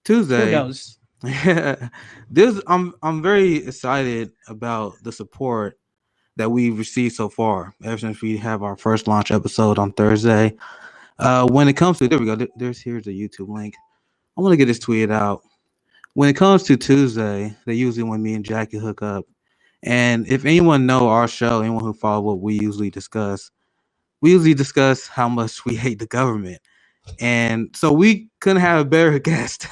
Who Tuesday. knows? This I'm very excited about the support that we've received so far ever since we have our first launch episode on Thursday. When it comes to there we go. Here's the YouTube link. I want to get this tweeted out. When it comes to Tuesday, they usually when me and Jackie hook up. And if anyone know our show, anyone who follow what we usually discuss how much we hate the government. And so we couldn't have a better guest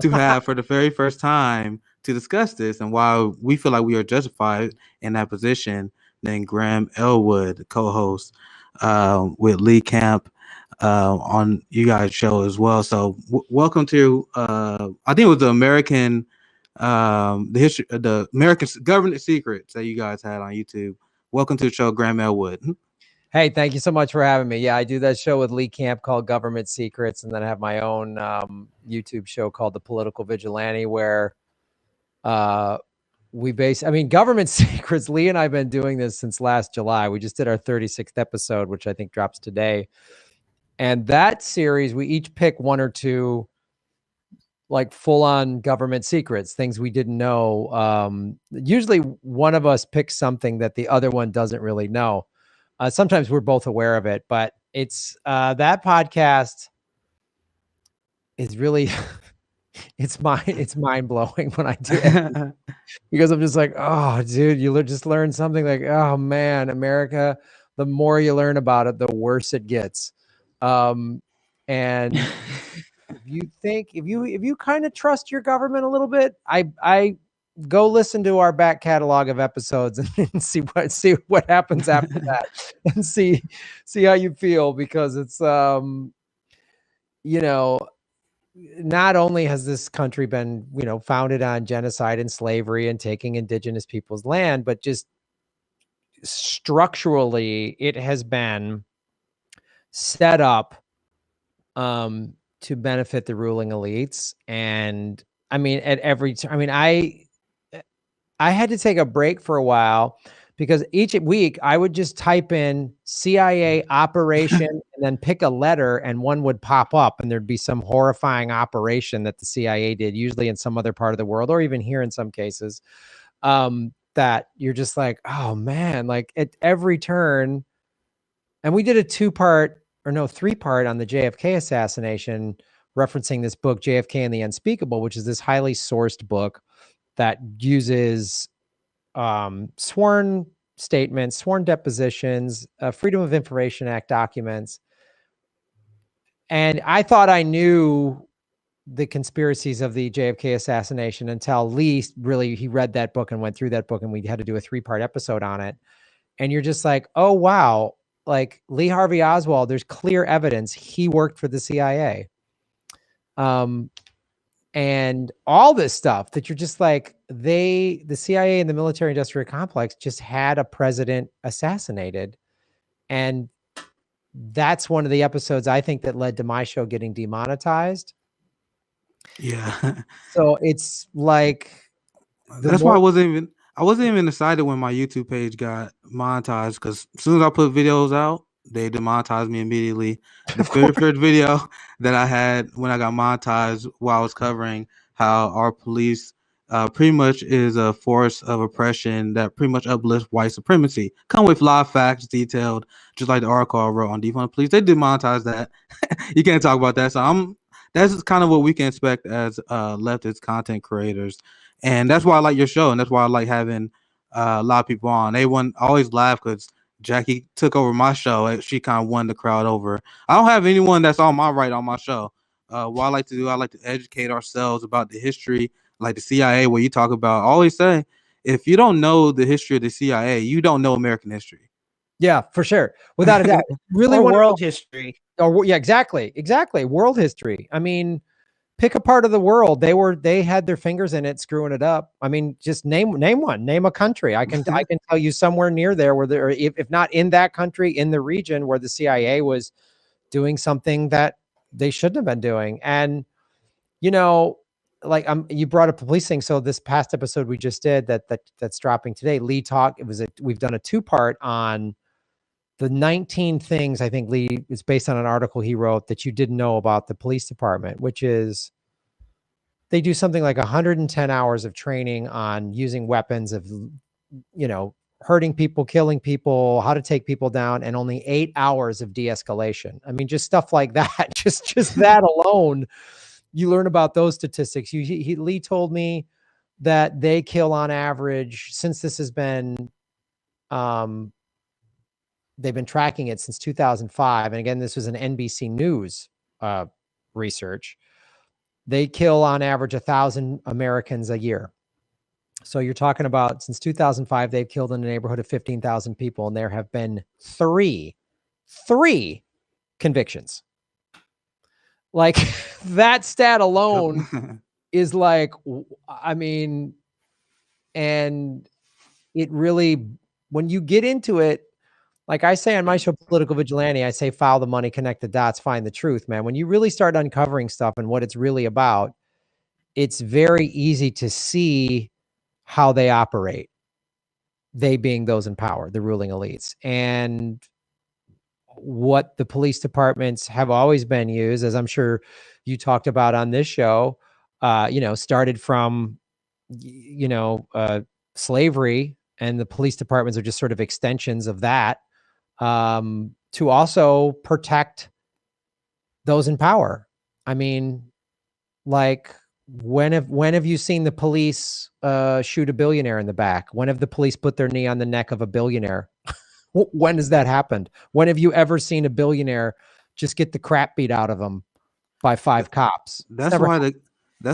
to have for the very first time to discuss this and why we feel like we are justified in that position than Graham Elwood, co-host with Lee Camp on you guys' show as well. So welcome to I think it was the American the history the American government secrets that you guys had on YouTube. Welcome to the show, Graham Elwood. Hey, thank you so much for having me. Yeah, I do that show with Lee Camp called Government Secrets, and then I have my own YouTube show called The Political Vigilante, where Government Secrets. Lee and I have been doing this since last July. We just did our 36th episode, which I think drops today. And that series, we each pick one or two like full-on government secrets, things we didn't know. Usually one of us picks something that the other one doesn't really know. Sometimes we're both aware of it, but it's that podcast is really it's mind blowing when I do it because I'm just like, oh, dude, you just learn something like, oh man, America. The more you learn about it, the worse it gets. And if you kind of trust your government a little bit, I go listen to our back catalog of episodes and see what happens after that and see how you feel, because it's not only has this country been founded on genocide and slavery and taking indigenous people's land, but just structurally it has been set up to benefit the ruling elites. And I mean, I had to take a break for a while because each week I would just type in CIA operation and then pick a letter and one would pop up and there'd be some horrifying operation that the CIA did, usually in some other part of the world or even here in some cases, that you're just like, oh man, like at every turn. And we did a three-part on the JFK assassination, referencing this book, JFK and the Unspeakable, which is this highly sourced book that uses sworn statements, sworn depositions, Freedom of Information Act documents. And I thought I knew the conspiracies of the JFK assassination until Lee he read that book and went through that book, and we had to do a 3-part episode on it. And you're just like, oh, wow. Like Lee Harvey Oswald, there's clear evidence he worked for the CIA. And all this stuff that you're just like, the CIA and the military industrial complex just had a president assassinated. And that's one of the episodes I think that led to my show getting demonetized. Yeah. So it's like, that's why I wasn't even excited when my YouTube page got monetized, because as soon as I put videos out, they demonetized me immediately. The first video that I had when I got monetized while I was covering how our police pretty much is a force of oppression that pretty much uplifts white supremacy. Come with live facts, detailed, just like the article I wrote on Defund Police. They demonetized that. You can't talk about that. So that's kind of what we can expect as leftist content creators. And that's why I like your show, and that's why I like having a lot of people on. I always laugh because Jackie took over my show, and she kind of won the crowd over. I don't have anyone that's on my right on my show. What I like to do, I like to educate ourselves about the history, like the CIA, where you talk about. I always say, if you don't know the history of the CIA, you don't know American history. Yeah, for sure, without a doubt. Really, world history. Oh, yeah, exactly. World history. I mean, pick a part of the world. They had their fingers in it, screwing it up. I mean, just name one, name a country. I can tell you somewhere near there where there, if not in that country, in the region where the CIA was doing something that they shouldn't have been doing. And, like you brought up the police thing. So this past episode we just did that's dropping today, we've done a 2-part on the 19 things. I think Lee is based on an article he wrote that you didn't know about the police department, which is they do something like 110 hours of training on using weapons of, hurting people, killing people, how to take people down, and only 8 hours of de-escalation. I mean, just stuff like that. just that alone, you learn about those statistics. Lee told me that they kill on average, since this has been, they've been tracking it since 2005. And again, this was an NBC News research. They kill on average 1,000 Americans a year. So you're talking about, since 2005, they've killed in the neighborhood of 15,000 people, and there have been three convictions. Like, that stat alone is like, I mean, and it really, when you get into it, like I say on my show, Political Vigilante, I say, follow the money, connect the dots, find the truth, man. When you really start uncovering stuff and what it's really about, it's very easy to see how they operate. They being those in power, the ruling elites. And what the police departments have always been used, as I'm sure you talked about on this show, started from, slavery, and the police departments are just sort of extensions of that, to also protect those in power. I mean, like, when have you seen the police shoot a billionaire in the back? When have the police put their knee on the neck of a billionaire? When has that happened? When have you ever seen a billionaire just get the crap beat out of them by 5 cops? That's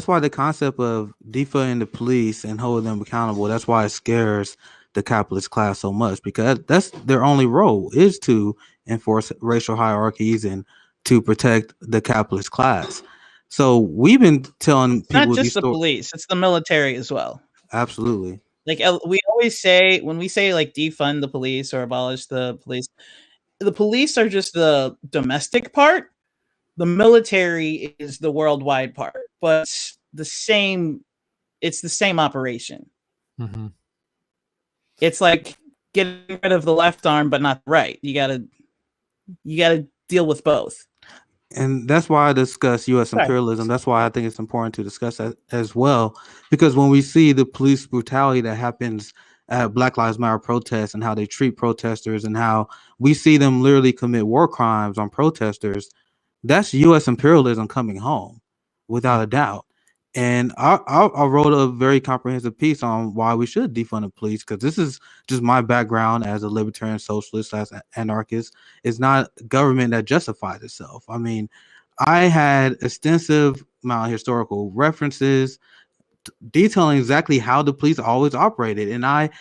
why the concept of defunding the police and holding them accountable, that's why it scares the capitalist class so much, because that's their only role, is to enforce racial hierarchies and to protect the capitalist class. So we've been telling Not people just these the stories. police, it's the military as well. Absolutely. Like, we always say, when we say like defund the police or abolish the police are just the domestic part. The military is the worldwide part, but it's the same operation. Mm-hmm. It's like getting rid of the left arm, but not the right. You gotta deal with both. And that's why I discuss U.S. imperialism. That's why I think it's important to discuss that as well, because when we see the police brutality that happens at Black Lives Matter protests and how they treat protesters and how we see them literally commit war crimes on protesters, that's U.S. imperialism coming home, without a doubt. And I wrote a very comprehensive piece on why we should defund the police, because this is just my background as a libertarian socialist, as an anarchist. It's not government that justifies itself. I mean, I had extensive amount of historical references detailing exactly how the police always operated. And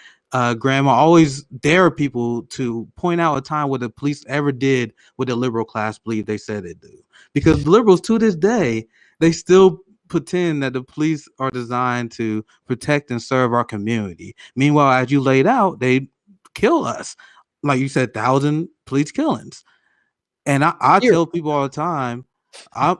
Grandma, always dare people to point out a time where the police ever did what the liberal class believed they said they do. Because liberals, to this day, they still pretend that the police are designed to protect and serve our community. Meanwhile, as you laid out, they kill us. Like you said, 1,000 police killings. And I tell people all the time, go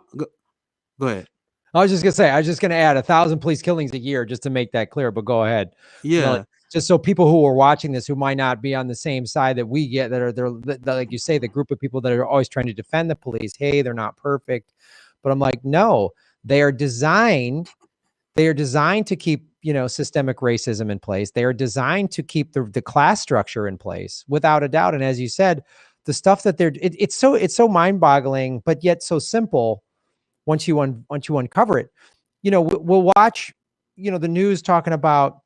ahead. I was just gonna add 1,000 police killings a year, just to make that clear. But go ahead. Yeah. Just so people who are watching this, who might not be on the same side that we get, that like you say, the group of people that are always trying to defend the police. Hey, they're not perfect, but I'm like, no, they are designed to keep, systemic racism in place. They are designed to keep the class structure in place, without a doubt. And as you said, the stuff that it's so mind-boggling, but yet so simple. Once you uncover it, we'll watch, the news talking about,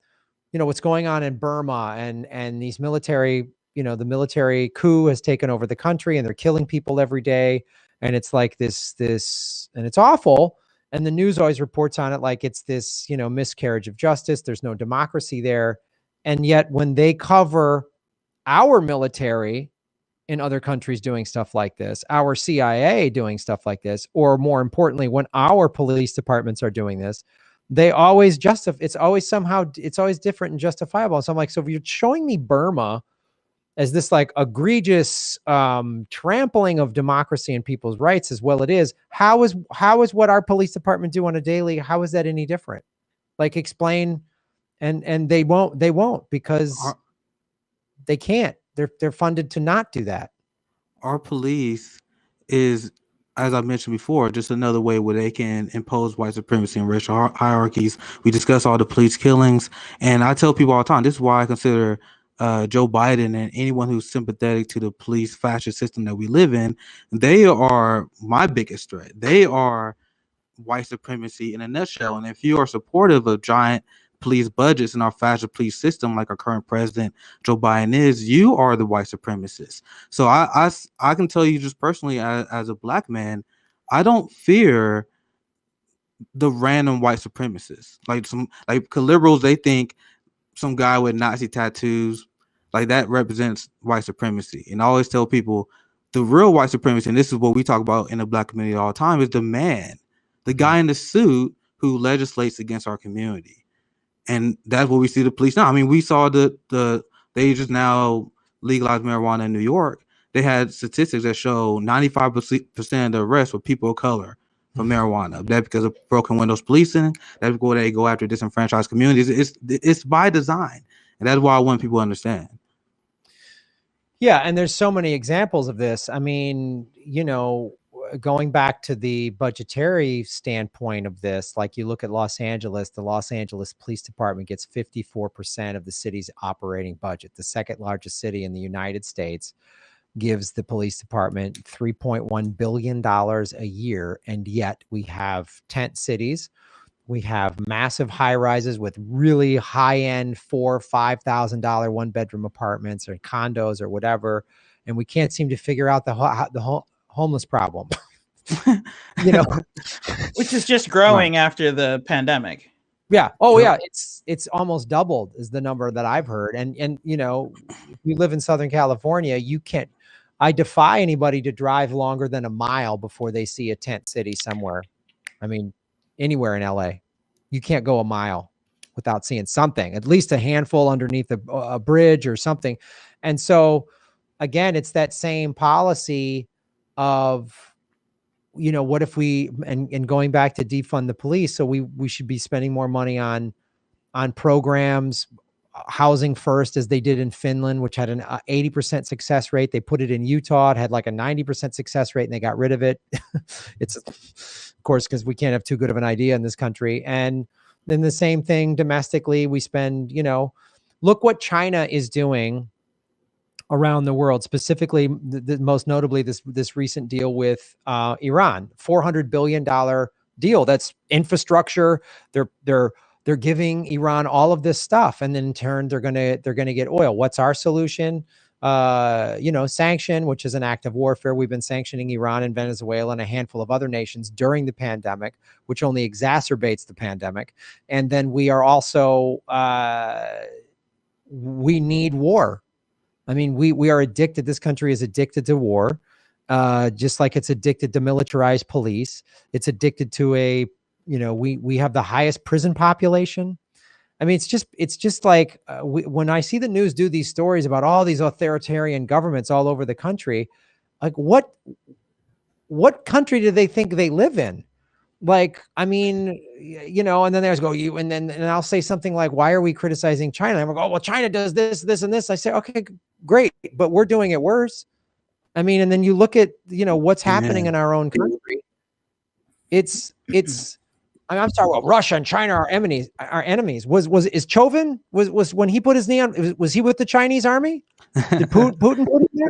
what's going on in Burma, and these military, the military coup has taken over the country, and they're killing people every day. And it's like this, and it's awful. And the news always reports on it like it's this, miscarriage of justice. There's no democracy there. And yet when they cover our military in other countries doing stuff like this, our CIA doing stuff like this, or more importantly, when our police departments are doing this, they always justify. It's always different and justifiable. So I'm like, so if you're showing me Burma as this like egregious trampling of democracy and people's rights, as well it is, how is what our police department do on a daily, how is that any different? Like, explain. And they won't because they can't. They're funded to not do that. Our police is as I mentioned before, just another way where they can impose white supremacy and racial hierarchies. We discuss all the police killings, and I tell people all the time, this is why I consider Joe Biden and anyone who's sympathetic to the police fascist system that we live in, they are my biggest threat. They are white supremacy in a nutshell. And if you are supportive of giant police budgets and our fascist police system, like our current president Joe Biden is, you are the white supremacist. So I can tell you just personally, as a black man, I don't fear the random white supremacists. Like some like liberals, they think some guy with Nazi tattoos, like that represents white supremacy. And I always tell people the real white supremacy, and this is what we talk about in the black community all the time, is the man, the guy in the suit who legislates against our community. And that's what we see the police now. I mean, we saw they just now legalized marijuana in New York. They had statistics that show 95% of the arrests were people of color for marijuana. That because of broken windows policing. That's where they go after disenfranchised communities. It's by design, and that's why I want people to understand. Yeah, and there's so many examples of this. I mean, going back to the budgetary standpoint of this, like you look at Los Angeles, the Los Angeles Police Department gets 54% of the city's operating budget. The second largest city in the United States gives the police department $3.1 billion a year. And yet we have tent cities. We have massive high rises with really high end $4,000, $5,000 one bedroom apartments or condos or whatever. And we can't seem to figure out the whole homeless problem, which is just growing after the pandemic. Yeah. Oh yeah. It's almost doubled is the number that I've heard. And if you live in Southern California, I defy anybody to drive longer than a mile before they see a tent city somewhere. I mean, anywhere in LA, you can't go a mile without seeing something, at least a handful underneath a bridge or something. And so again, it's that same policy of, what if we, and going back to defund the police. So we should be spending more money on programs, housing first, as they did in Finland, which had an 80% success rate. They put it in Utah. It had like a 90% success rate and they got rid of it. It's of course, because we can't have too good of an idea in this country. And then the same thing domestically, we spend, look what China is doing around the world, specifically most notably this recent deal with Iran, $400 billion deal. That's infrastructure. They're giving Iran all of this stuff, and then in turn they're gonna get oil. What's our solution? Sanction, which is an act of warfare. We've been sanctioning Iran and Venezuela and a handful of other nations during the pandemic, which only exacerbates the pandemic. And then we are also we need war. I mean, we are addicted. This country is addicted to war, just like it's addicted to militarized police. It's addicted to we have the highest prison population. I mean, it's just like when I see the news do these stories about all these authoritarian governments all over the country, like what country do they think they live in? Like, I mean, and then there's and I'll say something like, why are we criticizing China? I'm like, oh, well, China does this, this, and this. I say, okay, great, but we're doing it worse. I mean, and then you look at, what's happening in our own country. I'm sorry. Well, Russia and China are enemies. Is Chauvin was when he put his knee on? Was he with the Chinese army? Did Putin put him there?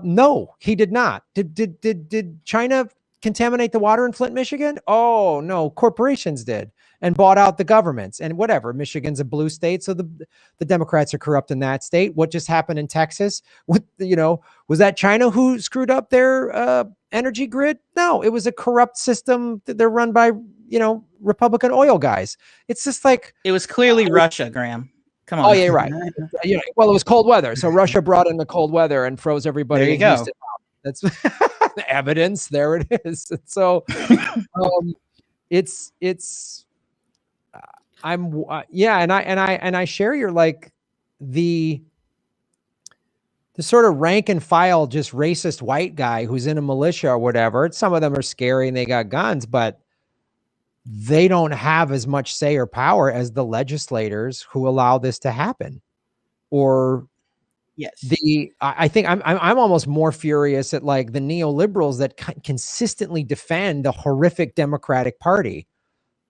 No, he did not. Did China contaminate the water in Flint, Michigan? Oh no, corporations did and bought out the governments and whatever. Michigan's a blue state, so the Democrats are corrupt in that state. What just happened in Texas? Was that China who screwed up their energy grid? No, it was a corrupt system that they're run by Republican oil guys. It's just like it was clearly Russia, Graham. Come on. Oh yeah, right. Well, it was cold weather, so Russia brought in the cold weather and froze everybody. There you go. That's evidence. There it is. So, and I share your the sort of rank and file, just racist white guy who's in a militia or whatever. Some of them are scary and they got guns, but they don't have as much say or power as the legislators who allow this to happen, or Yes. I think I'm almost more furious at like the neoliberals that consistently defend the horrific Democratic Party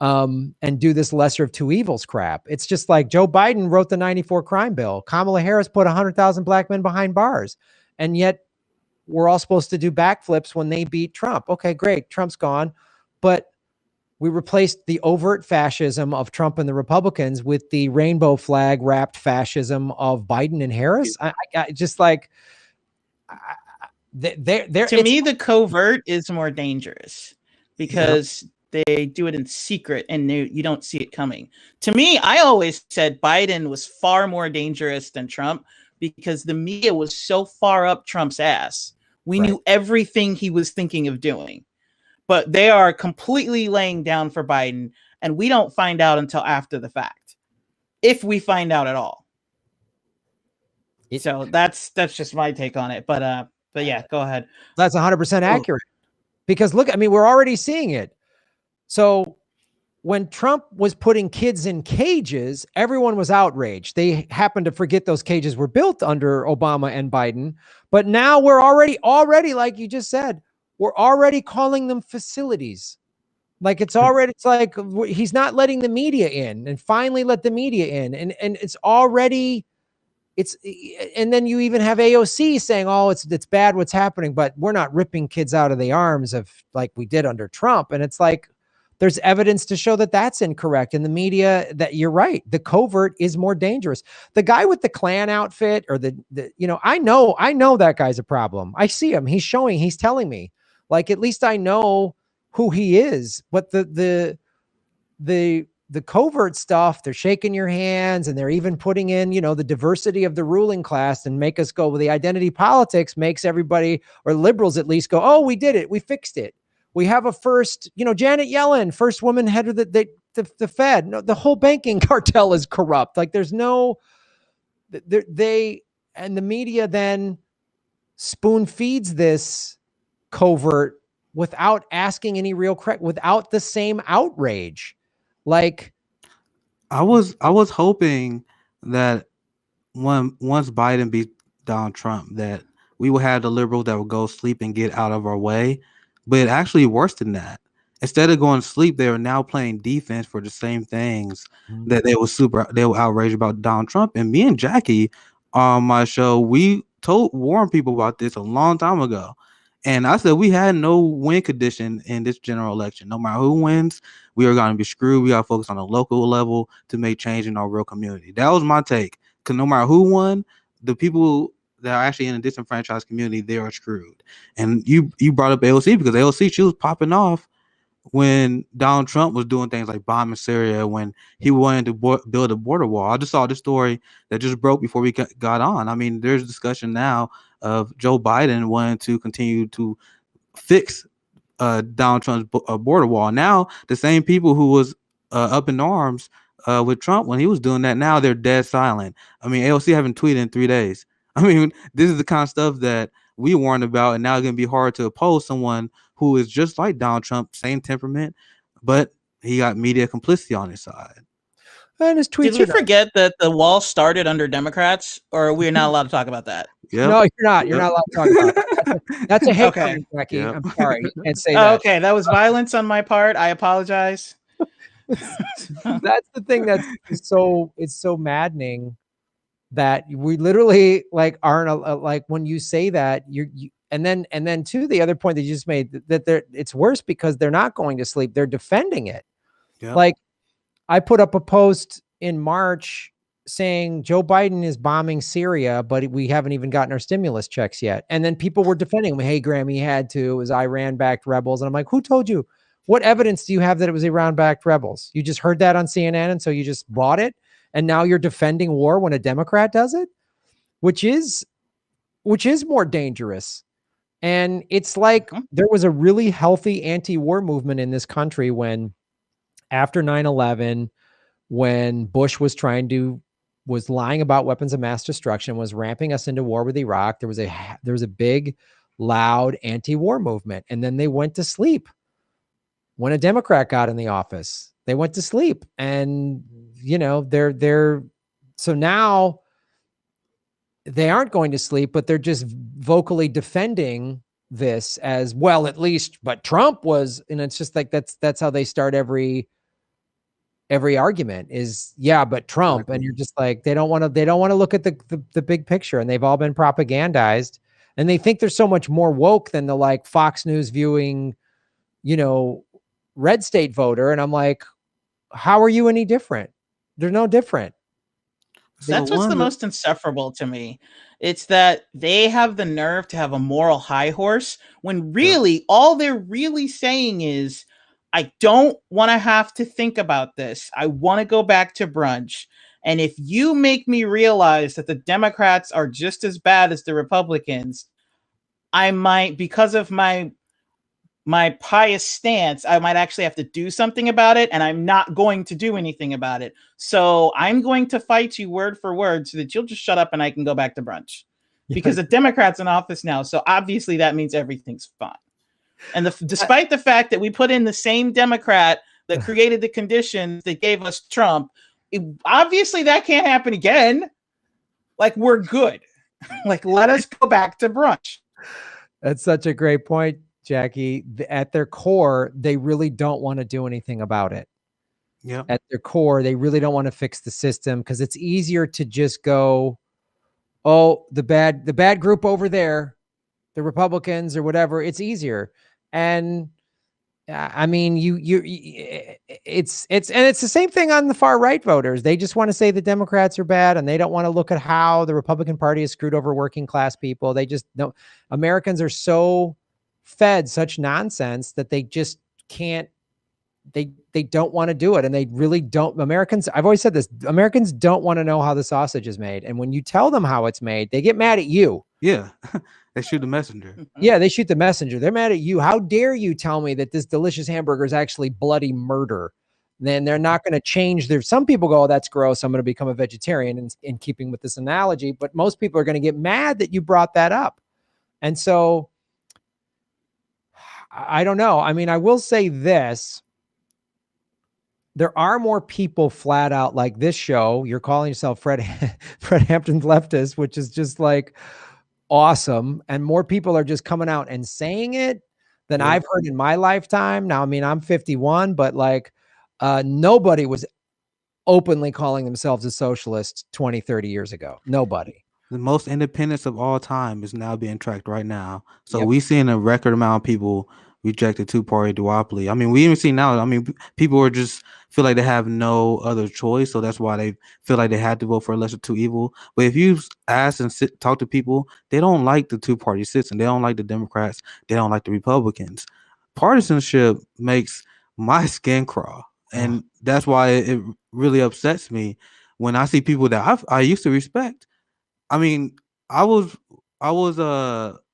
and do this lesser of two evils crap. It's just like Joe Biden wrote the 94 crime bill. Kamala Harris put 100,000 black men behind bars. And yet we're all supposed to do backflips when they beat Trump. Okay, great. Trump's gone. But we replaced the overt fascism of Trump and the Republicans with the rainbow flag wrapped fascism of Biden and Harris. I just like, to me, the covert is more dangerous because they do it in secret and you don't see it coming. To me, I always said Biden was far more dangerous than Trump because the media was so far up Trump's ass. We knew everything he was thinking of doing. But they are completely laying down for Biden, and we don't find out until after the fact, if we find out at all. So that's just my take on it. But yeah, go ahead. That's 100% accurate. Because look, I mean, we're already seeing it. So when Trump was putting kids in cages, everyone was outraged. They happened to forget those cages were built under Obama and Biden. But now we're already, like you just said, we're already calling them facilities. Like it's like he's not letting the media in, and finally let the media in. And it's already, and then you even have AOC saying, oh, it's bad what's happening, but we're not ripping kids out of the arms of like we did under Trump. And it's like, there's evidence to show that that's incorrect. In the media, that you're right. The covert is more dangerous. The guy with the Klan outfit or I know that guy's a problem. I see him. He's telling me, like, at least I know who he is. But the covert stuff, they're shaking your hands and they're even putting in, the diversity of the ruling class and make us go, well, the identity politics makes everybody, or liberals at least, go, oh, we did it. We fixed it. We have a first, Janet Yellen, first woman head of the Fed. No, the whole banking cartel is corrupt. Like there's no, and the media then spoon feeds this covert without asking any real correct, without the same outrage. Like I was hoping that once Biden beat Donald Trump, that we would have the liberals that would go sleep and get out of our way. But actually worse than that. Instead of going to sleep, they are now playing defense for the same things that they were outraged about Donald Trump. And me and Jackie on my show, we warned people about this a long time ago. And I said we had no win condition in this general election. No matter who wins, we are going to be screwed. We got to focus on the local level to make change in our real community. That was my take. Because no matter who won, the people that are actually in a disenfranchised community, they are screwed. And you brought up AOC because AOC, she was popping off when Donald Trump was doing things like bombing Syria, when he wanted to build a border wall. I just saw this story that just broke before we got on. I mean, there's discussion now of Joe Biden wanting to continue to fix Donald Trump's border wall. Now, the same people who was up in arms with Trump when he was doing that, now they're dead silent. I mean, AOC haven't tweeted in 3 days. I mean, this is the kind of stuff that we warned about, and now it's going to be hard to oppose someone who is just like Donald Trump, same temperament, but he got media complicity on his side. And his tweets. Did we forget that the wall started under Democrats, or we're not allowed to talk about that? Yep. No, you're not. You're not allowed to talk about it. That's a hate crime, Becky. Yep. I'm sorry. You can't say that. Okay, that was violence on my part. I apologize. That's the thing it's so maddening that we literally like aren't like when you say that and then too, the other point that you just made that it's worse because they're not going to sleep. They're defending it. Yep. Like I put up a post in March saying Joe Biden is bombing Syria, but we haven't even gotten our stimulus checks yet. And then people were defending him. Hey, Graham, he had to. It was Iran-backed rebels. And I'm like, who told you? What evidence do you have that it was Iran-backed rebels? You just heard that on CNN, and so you just bought it? And now you're defending war when a Democrat does it, which is more dangerous. And it's like there was a really healthy anti-war movement in this country when after 9/11, when Bush was lying about weapons of mass destruction, was ramping us into war with Iraq. There was a big, loud anti-war movement. And then they went to sleep when a Democrat got in the office. They went to sleep, and they're so now they aren't going to sleep, but they're just vocally defending this as well, at least, but Trump was, and it's just like, that's how they start every argument is, yeah, but Trump. Exactly. And you're just like, they don't want to look at the big picture, and they've all been propagandized, and they think they're so much more woke than the like Fox News viewing, red state voter. And I'm like, how are you any different? They're no different. So That's what's the most insufferable to me. It's that they have the nerve to have a moral high horse when really all they're really saying is, I don't want to have to think about this. I want to go back to brunch. And if you make me realize that the Democrats are just as bad as the Republicans, I might, because of my pious stance, I might actually have to do something about it, and I'm not going to do anything about it. So I'm going to fight you word for word so that you'll just shut up and I can go back to brunch. Because the Democrat's in office now, so obviously that means everything's fine. And despite the fact that we put in the same Democrat that created the conditions that gave us Trump, obviously that can't happen again. Like, we're good. Like, let us go back to brunch. That's such a great point, Jackie. At their core, they really don't want to do anything about it. Yeah. At their core, they really don't want to fix the system, because it's easier to just go, oh, the bad group over there, the Republicans or whatever. It's easier. And I mean, it's the same thing on the far right voters. They just want to say the Democrats are bad, and they don't want to look at how the Republican Party has screwed over working class people. They just don't. Americans are so fed such nonsense that they just can't. They don't want to do it, and they really don't. Americans, I've always said this, Americans don't want to know how the sausage is made, and when you tell them how it's made, they get mad at you. Yeah. They shoot the messenger. Yeah, they shoot the messenger. They're mad at you. How dare you tell me that this delicious hamburger is actually bloody murder? Then they're not going to change their. Some people go, oh, that's gross, I'm going to become a vegetarian, in keeping with this analogy. But most people are going to get mad that you brought that up. And so I don't know. I mean, I will say this. There are more people flat out like this show. You're calling yourself Fred Hampton Leftist, which is just like awesome. And more people are just coming out and saying it than I've heard in my lifetime. Now, I mean, I'm 51, but like nobody was openly calling themselves a socialist 20, 30 years ago. Nobody. The most independence of all time is now being tracked right now. So we've seen a record amount of people reject the two-party duopoly. I mean, we even see now, I mean, people are just feel like they have no other choice. So that's why they feel like they had to vote for a lesser two evil. But if you ask and talk to people, they don't like the two-party system. They don't like the Democrats. They don't like the Republicans. Partisanship makes my skin crawl. And that's why it really upsets me when I see people that I used to respect. I mean, I was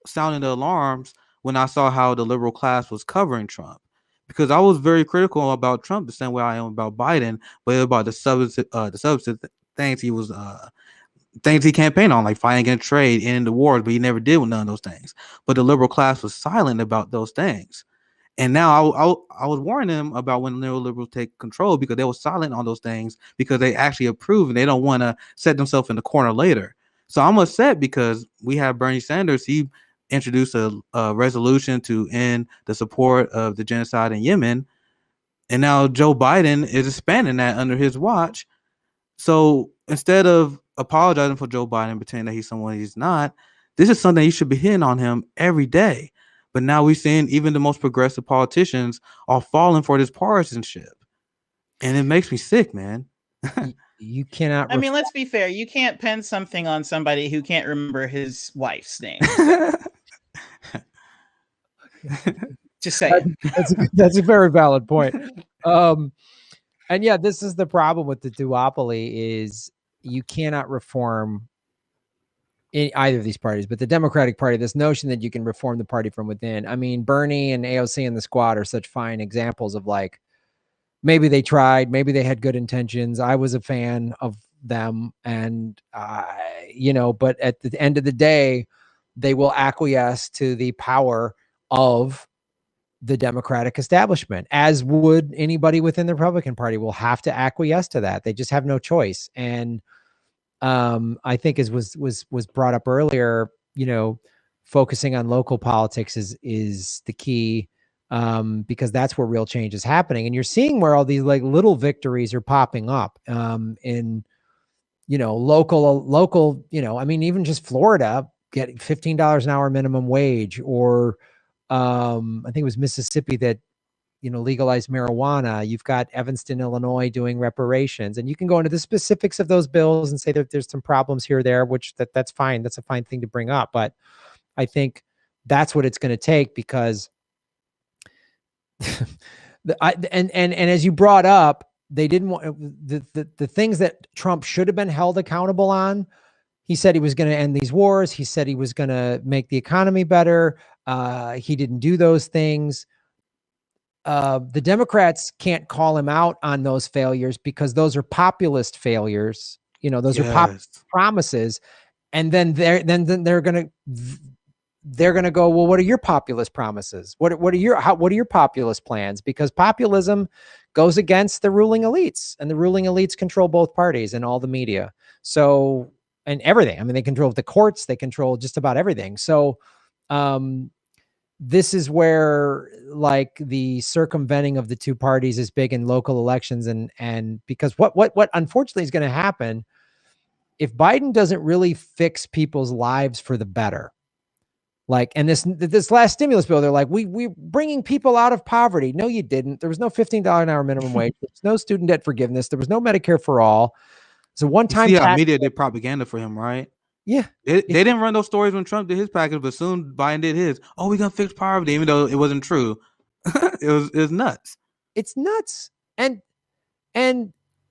sounding the alarms when I saw how the liberal class was covering Trump, because I was very critical about Trump the same way I am about Biden, but about the substance things he was things he campaigned on, like fighting against trade, ending the wars, but he never did with none of those things. But the liberal class was silent about those things. And now I was warning them about when the neoliberals take control, because they were silent on those things because they actually approve and they don't want to set themselves in the corner later. So I'm upset because we have Bernie Sanders. He introduced a resolution to end the support of the genocide in Yemen. And now Joe Biden is expanding that under his watch. So instead of apologizing for Joe Biden, pretending that he's someone he's not, this is something you should be hitting on him every day. But now we're seeing even the most progressive politicians are falling for this partisanship. And it makes me sick, man. You cannot. I mean, let's be fair. You can't pin something on somebody who can't remember his wife's name. Just saying. That's a very valid point. And yeah, this is the problem with the duopoly is you cannot reform in either of these parties, but the Democratic Party, this notion that you can reform the party from within. I mean, Bernie and AOC and the Squad are such fine examples of like, maybe they tried, maybe they had good intentions. I was a fan of them, and but at the end of the day, they will acquiesce to the power of the Democratic establishment, as would anybody within the Republican Party. Will have to acquiesce to that. They just have no choice. And I think was brought up earlier, focusing on local politics is the key, because that's where real change is happening. And you're seeing where all these like little victories are popping up, in, local, I mean, even just Florida getting $15 an hour minimum wage, or, I think it was Mississippi that, legalized marijuana. You've got Evanston, Illinois doing reparations, and you can go into the specifics of those bills and say that there's some problems here or there, which that's fine. That's a fine thing to bring up. But I think that's what it's going to take, because and as you brought up, they didn't want the things that Trump should have been held accountable on. He said he was going to end these wars. He said he was going to make the economy better. He didn't do those things. The Democrats can't call him out on those failures because those are populist failures. Those are promises. And then they're going to go, well, what are your populist promises? What are your populist plans? Because populism goes against the ruling elites, and the ruling elites control both parties and all the media. So, and everything. I mean, they control the courts, they control just about everything. So, this is where like the circumventing of the two parties is big in local elections. And because what unfortunately is going to happen if Biden doesn't really fix people's lives for the better, like, and this last stimulus bill, they're like, we bringing people out of poverty. No, you didn't. There was no $15 an hour minimum wage. There was no student debt forgiveness. There was no Medicare for all. It's a one-time. See how media did propaganda for him, right? Yeah. They didn't run those stories when Trump did his package, but soon Biden did his. Oh, we're gonna fix poverty, even though it wasn't true. it was nuts. It's nuts. And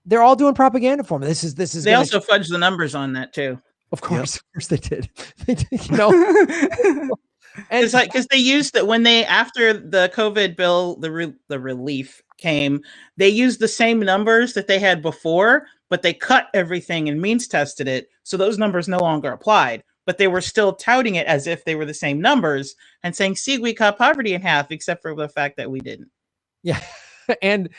they're all doing propaganda for him. This is they also fudged the numbers on that too. Of course, Of course they did. They did, And it's like, because they used that when they, after the COVID bill, the relief came, they used the same numbers that they had before, but they cut everything and means tested it. So those numbers no longer applied, but they were still touting it as if they were the same numbers and saying, see, we cut poverty in half, except for the fact that we didn't. Yeah. And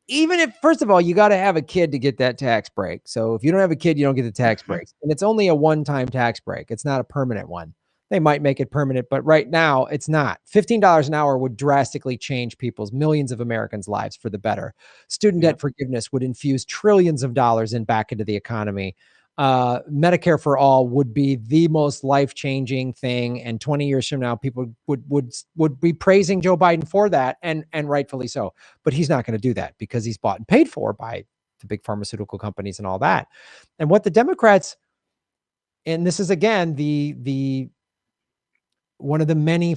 even if, first of all, you got to have a kid to get that tax break. So if you don't have a kid, you don't get the tax breaks. And it's only a one-time tax break. It's not a permanent one. They might make it permanent, but right now it's not. $15 an hour would drastically change millions of Americans' lives for the better. Student debt forgiveness would infuse trillions of dollars back into the economy. Medicare for all would be the most life-changing thing. And 20 years from now, people would be praising Joe Biden for that, and rightfully so. But he's not going to do that because he's bought and paid for by the big pharmaceutical companies and all that. And what the Democrats, and this is again the one of the many,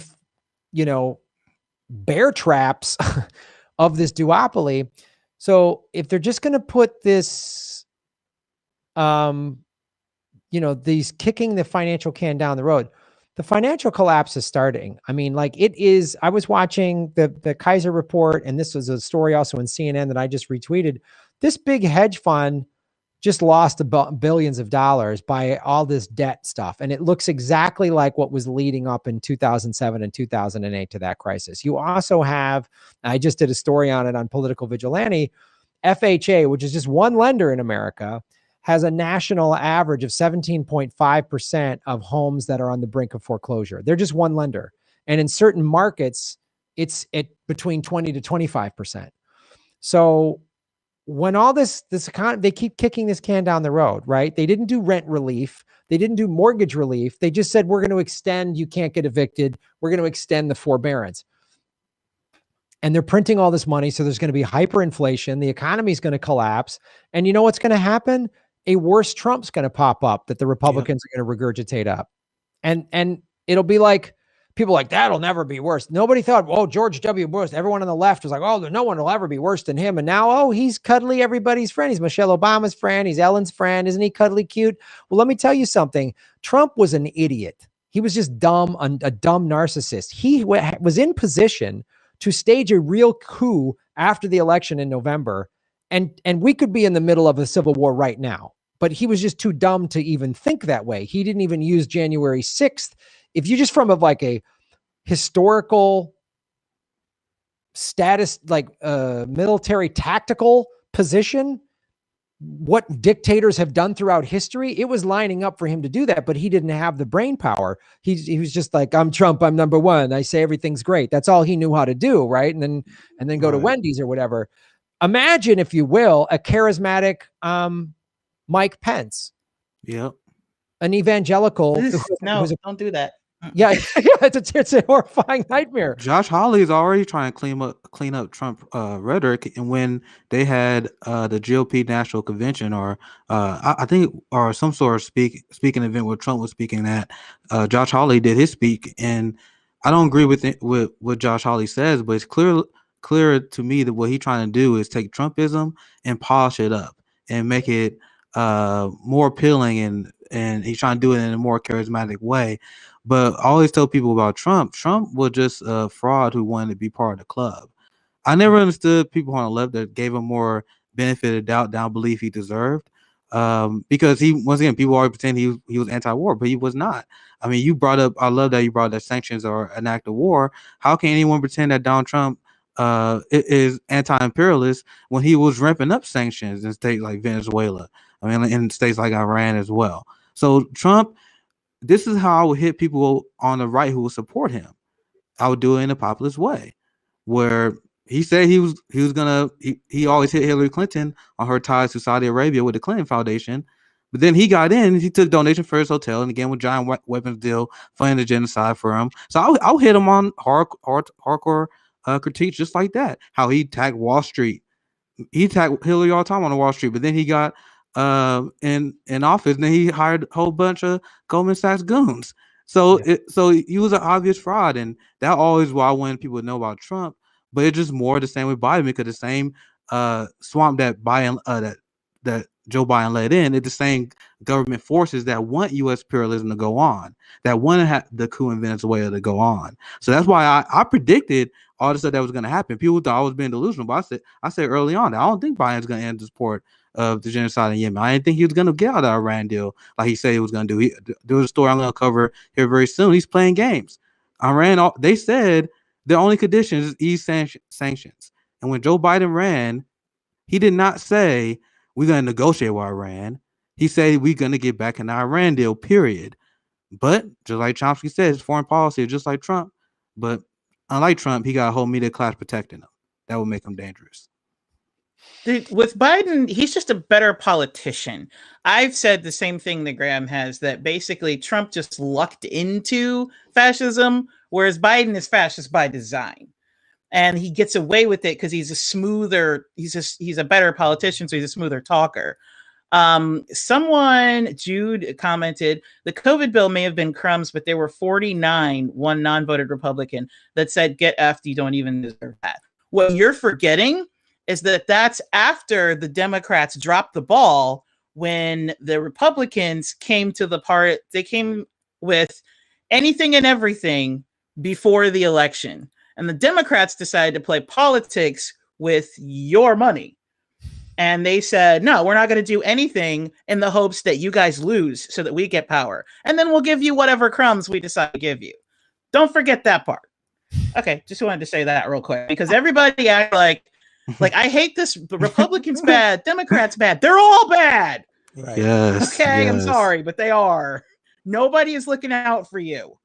bear traps of this duopoly. So if they're just going to put this, these kicking the financial can down the road, the financial collapse is starting. I mean, like it is. I was watching the Kaiser report, and this was a story also in CNN that I just retweeted. This big hedge fund just lost billions of dollars by all this debt stuff. And it looks exactly like what was leading up in 2007 and 2008 to that crisis. You also have, I just did a story on it on Political Vigilante, FHA, which is just one lender in America, has a national average of 17.5% of homes that are on the brink of foreclosure. They're just one lender. And in certain markets, it's between 20 to 25%. So when all this they keep kicking this can down the road, right? They didn't do rent relief. They didn't do mortgage relief. They just said, we're going to extend, you can't get evicted. We're going to extend the forbearance. And they're printing all this money. So there's going to be hyperinflation. The economy is going to collapse. And you know what's going to happen? A worse Trump's going to pop up that the Republicans are going to regurgitate up. And it'll be like, people like, that'll never be worse. Nobody thought, oh, George W. Bush. Everyone on the left was like, oh, no one will ever be worse than him. And now, oh, he's cuddly everybody's friend. He's Michelle Obama's friend. He's Ellen's friend. Isn't he cuddly cute? Well, let me tell you something. Trump was an idiot. He was just dumb, a dumb narcissist. He was in position to stage a real coup after the election in November. And we could be in the middle of a civil war right now. But he was just too dumb to even think that way. He didn't even use January 6th. If you just from like a historical status, like military tactical position, what dictators have done throughout history, it was lining up for him to do that, but he didn't have the brain power. He was just like, I'm Trump, I'm number one. I say everything's great. That's all he knew how to do, right? And then go to Wendy's or whatever. Imagine, if you will, a charismatic Mike Pence. Yep. An evangelical. No, don't do that. Yeah, it's a horrifying nightmare. Josh Hawley is already trying to clean up Trump rhetoric, and when they had the GOP National Convention, or I think, or some sort of speaking event where Trump was speaking at, Josh Hawley did his speak, and I don't agree with what Josh Hawley says, but it's clear to me that what he's trying to do is take Trumpism and polish it up and make it more appealing, and he's trying to do it in a more charismatic way. But I always tell people about Trump. Trump was just a fraud who wanted to be part of the club. I never understood people on the left that gave him more benefit of doubt than I believe he deserved. Because once again, people always pretend he was anti-war, but he was not. I mean, I love that you brought that sanctions are an act of war. How can anyone pretend that Donald Trump is anti-imperialist when he was ramping up sanctions in states like Venezuela? I mean, in states like Iran as well. So Trump, this is how I would hit people on the right who would support him. I would do it in a populist way, where he said he always hit Hillary Clinton on her ties to Saudi Arabia with the Clinton Foundation. But then he got in and he took donation for his hotel, and again with giant weapons deal, funding the genocide for him. So I'll hit him on hardcore critiques just like that. How he attacked Wall Street. He attacked Hillary all the time on Wall Street, but then he got in office, and then he hired a whole bunch of Goldman Sachs goons. So he was an obvious fraud, and that always why I wanted people to know about Trump. But it's just more the same with Biden, because the same swamp that Biden that Joe Biden led in, it's the same government forces that want U.S. imperialism to go on, that want to have the coup in Venezuela to go on. So that's why I predicted all the stuff that was going to happen. People thought I was being delusional, but I said early on that I don't think Biden's going to end the support of the genocide in Yemen. I didn't think he was going to get out of the Iran deal like he said he was going to do. There was a story I'm going to cover here very soon. He's playing games. They said the only condition is ease sanctions. And when Joe Biden ran, he did not say we're going to negotiate with Iran. He said we're going to get back in the Iran deal, period. But just like Chomsky said, his foreign policy is just like Trump. But unlike Trump, he got a whole media class protecting him. That would make him dangerous. Dude, with Biden, he's just a better politician. I've said the same thing that Graham has, that basically Trump just lucked into fascism, whereas Biden is fascist by design. And he gets away with it because he's a better politician, so he's a smoother talker. Jude commented, the COVID bill may have been crumbs, but there were 49, one non-voted Republican, that said, get effed, you don't even deserve that. What you're forgetting is that that's after the Democrats dropped the ball when the Republicans came to the part. They came with anything and everything before the election. And the Democrats decided to play politics with your money. And they said, no, we're not going to do anything in the hopes that you guys lose so that we get power. And then we'll give you whatever crumbs we decide to give you. Don't forget that part. Okay, just wanted to say that real quick, because everybody act like I hate this. The Republicans bad, Democrats bad. They're all bad. Right. Yes. Okay, yes. I'm sorry, but they are. Nobody is looking out for you.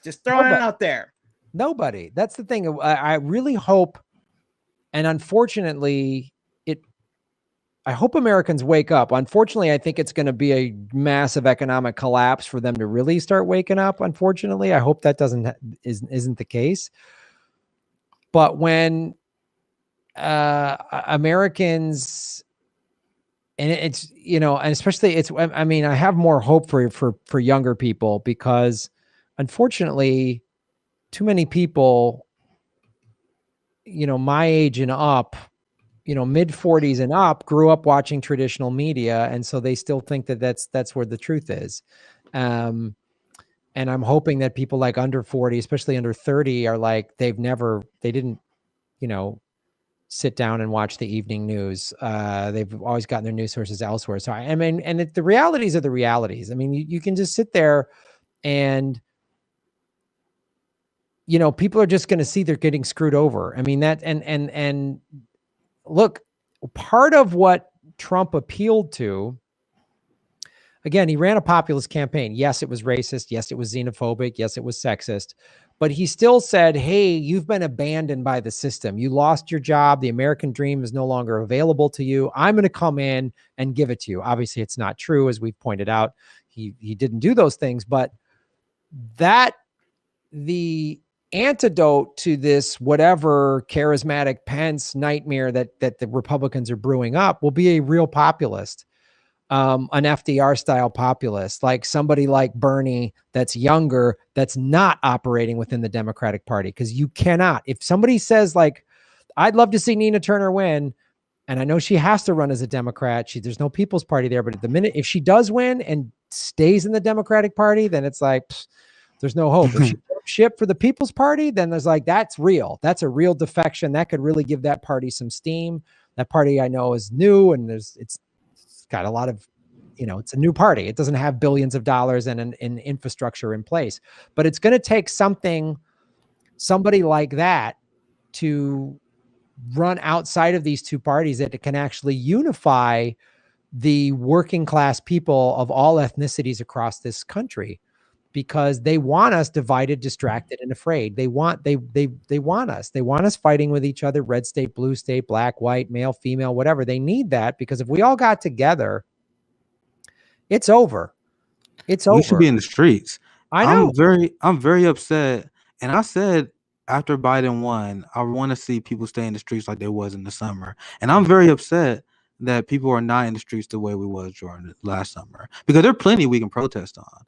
Just throwing it out there. Nobody. That's the thing. I really hope, and unfortunately, I hope Americans wake up. Unfortunately, I think it's going to be a massive economic collapse for them to really start waking up. Unfortunately, I hope that isn't the case. But when Americans, and it's, and especially I have more hope for younger people, because unfortunately, too many people, my age and up, mid 40s and up, grew up watching traditional media, and so they still think that that's where the truth is. And I'm hoping that people like under 40, especially under 30, are like they didn't sit down and watch the evening news. They've always gotten their news sources elsewhere. So the realities are the realities. I mean, you can just sit there and people are just going to see they're getting screwed over. I mean, that and look, part of what Trump appealed to, again, he ran a populist campaign. Yes, it was racist. Yes, it was xenophobic. Yes, it was sexist. But he still said, hey, you've been abandoned by the system. You lost your job. The American dream is no longer available to you. I'm going to come in and give it to you. Obviously, it's not true, as we've pointed out. He didn't do those things, but that the antidote to this whatever charismatic Pence nightmare that the Republicans are brewing up will be a real populist, an FDR style populist, like somebody like Bernie that's younger, that's not operating within the Democratic Party. Because you cannot, if somebody says like, I'd love to see Nina Turner win, and I know she has to run as a Democrat. There's no People's Party there, but at the minute, if she does win and stays in the Democratic Party, then it's like, there's no hope. If she ship for the People's Party, then there's like, that's real. That's a real defection. That could really give that party some steam. That party I know is new, and it's got a lot of, it's a new party. It doesn't have billions of dollars and an infrastructure in place, but it's going to take somebody like that to run outside of these two parties that can actually unify the working class people of all ethnicities across this country, because they want us divided, distracted, and afraid. They want us fighting with each other, red state, blue state, black, white, male, female, whatever. They need that, because if we all got together, it's over. It's over. We should be in the streets. I know. I'm very upset. And I said after Biden won, I want to see people stay in the streets like there was in the summer. And I'm very upset that people are not in the streets the way we was during last summer, because there are plenty we can protest on.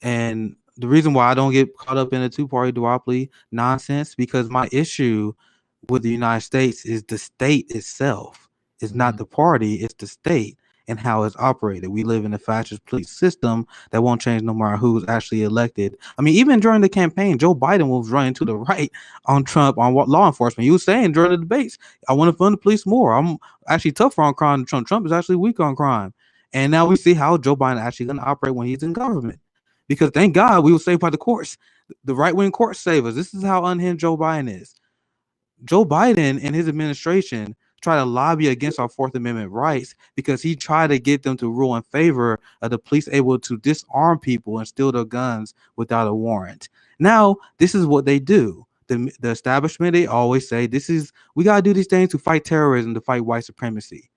And the reason why I don't get caught up in a two-party duopoly nonsense, because my issue with the United States is the state itself. It's not the party, it's the state and how it's operated. We live in a fascist police system that won't change no matter who's actually elected. I mean, even during the campaign, Joe Biden was running to the right on Trump, on law enforcement. He was saying during the debates, I want to fund the police more. I'm actually tougher on crime than Trump. Trump is actually weak on crime. And now we see how Joe Biden actually going to operate when he's in government. Because thank God we were saved by the courts. The right-wing courts save us. This is how unhinged Joe Biden is. Joe Biden and his administration try to lobby against our Fourth Amendment rights because he tried to get them to rule in favor of the police able to disarm people and steal their guns without a warrant. Now, this is what they do. The establishment, they always say, we got to do these things to fight terrorism, to fight white supremacy.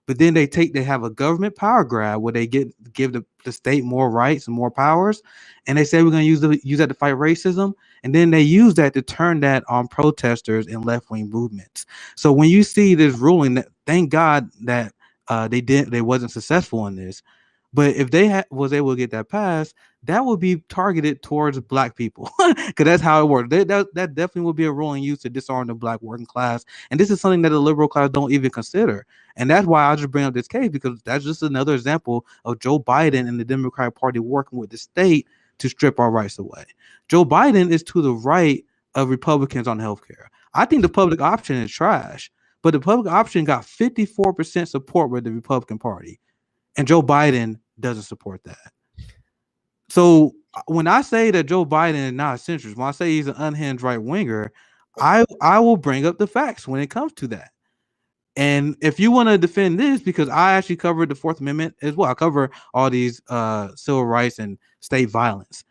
But then they have a government power grab where they give the state more rights and more powers, and they say we're going to use that to fight racism, and then they use that to turn that on protesters and left-wing movements. So when you see this ruling, thank God that they wasn't successful in this. But if they was able to get that passed, that would be targeted towards black people, because that's how it works. That definitely would be a ruling used to disarm the black working class, and this is something that the liberal class don't even consider. And that's why I just bring up this case, because that's just another example of Joe Biden and the Democratic Party working with the state to strip our rights away. Joe Biden is to the right of Republicans on healthcare. I think the public option is trash, but the public option got 54% support with the Republican Party. And Joe Biden doesn't support that. So when I say that Joe Biden is not a centrist, when I say he's an unhinged right winger, I will bring up the facts when it comes to that. And if you want to defend this, because I actually covered the Fourth Amendment as well, I cover all these civil rights and state violence.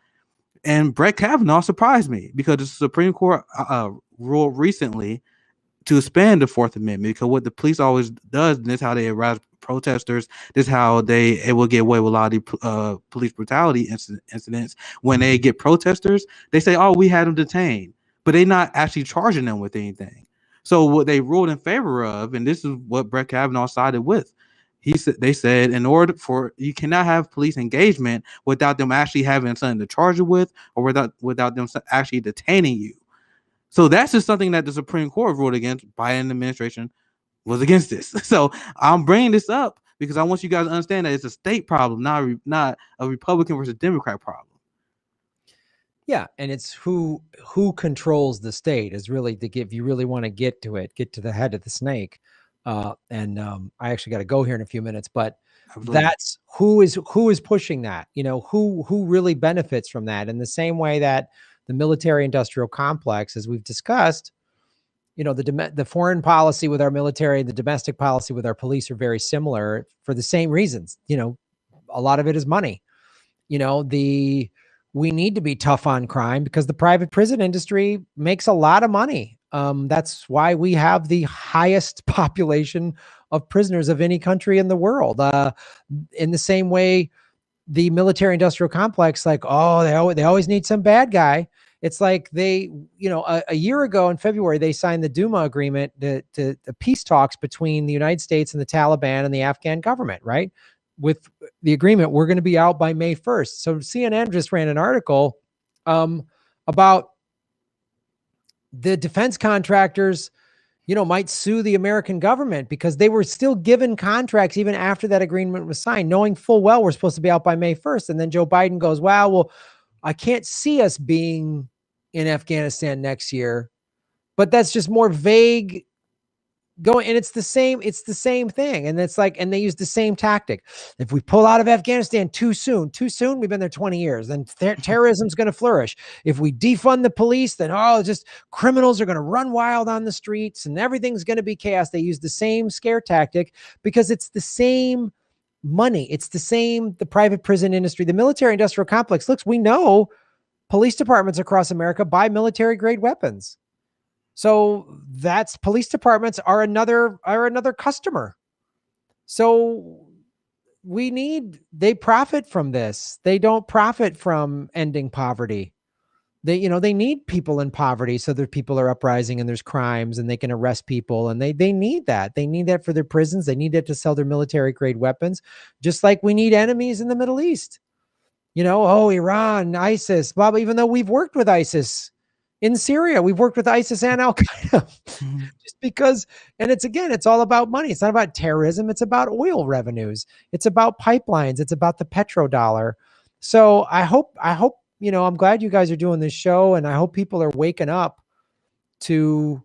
And Brett Kavanaugh surprised me, because the Supreme Court ruled recently to expand the Fourth Amendment, because what the police always does, and this is how they arrest protesters, this is how they will get away with a lot of the police brutality incidents. When they get protesters, they say, oh, we had them detained, but they're not actually charging them with anything. So what they ruled in favor of, and this is what Brett Kavanaugh sided with, they said, in order for, you cannot have police engagement without them actually having something to charge you with, or without them actually detaining you. So that's just something that the Supreme Court ruled against. Biden administration was against this. So I'm bringing this up because I want you guys to understand that it's a state problem, not a Republican versus Democrat problem. Yeah, and it's who controls the state is really if you really want to get to the head of the snake. I actually got to go here in a few minutes, but absolutely. That's who is pushing that. Who really benefits from that, in the same way that the military industrial complex, as we've discussed, the foreign policy with our military, the domestic policy with our police are very similar for the same reasons. A lot of it is money. We need to be tough on crime because the private prison industry makes a lot of money. That's why we have the highest population of prisoners of any country in the world. In the same way, the military industrial complex, like, oh, they always need some bad guy. It's like a year ago in February, they signed the Duma agreement, the peace talks between the United States and the Taliban and the Afghan government, right? With the agreement, we're going to be out by May 1st. So CNN just ran an article about the defense contractors, might sue the American government because they were still given contracts even after that agreement was signed, knowing full well we're supposed to be out by May 1st. And then Joe Biden goes, wow, well, I can't see us being in Afghanistan next year, but that's just more vague going. And it's the same thing. And it's like, and they use the same tactic. If we pull out of Afghanistan too soon, we've been there 20 years, then terrorism's going to flourish. If we defund the police, then, just criminals are going to run wild on the streets and everything's going to be chaos. They use the same scare tactic because it's the same money. It's the private prison industry, the military industrial complex. Looks, we know police departments across America buy military grade weapons. So that's police departments are another customer. So they profit from this. They don't profit from ending poverty. They need people in poverty so that people are uprising and there's crimes and they can arrest people, and they need that. They need that for their prisons. They need that to sell their military grade weapons, just like we need enemies in the Middle East. Iran, ISIS, blah, blah, even though we've worked with ISIS in Syria, we've worked with ISIS and Al Qaeda just because, and it's all about money. It's not about terrorism. It's about oil revenues. It's about pipelines. It's about the petrodollar. So I hope, I'm glad you guys are doing this show, and I hope people are waking up to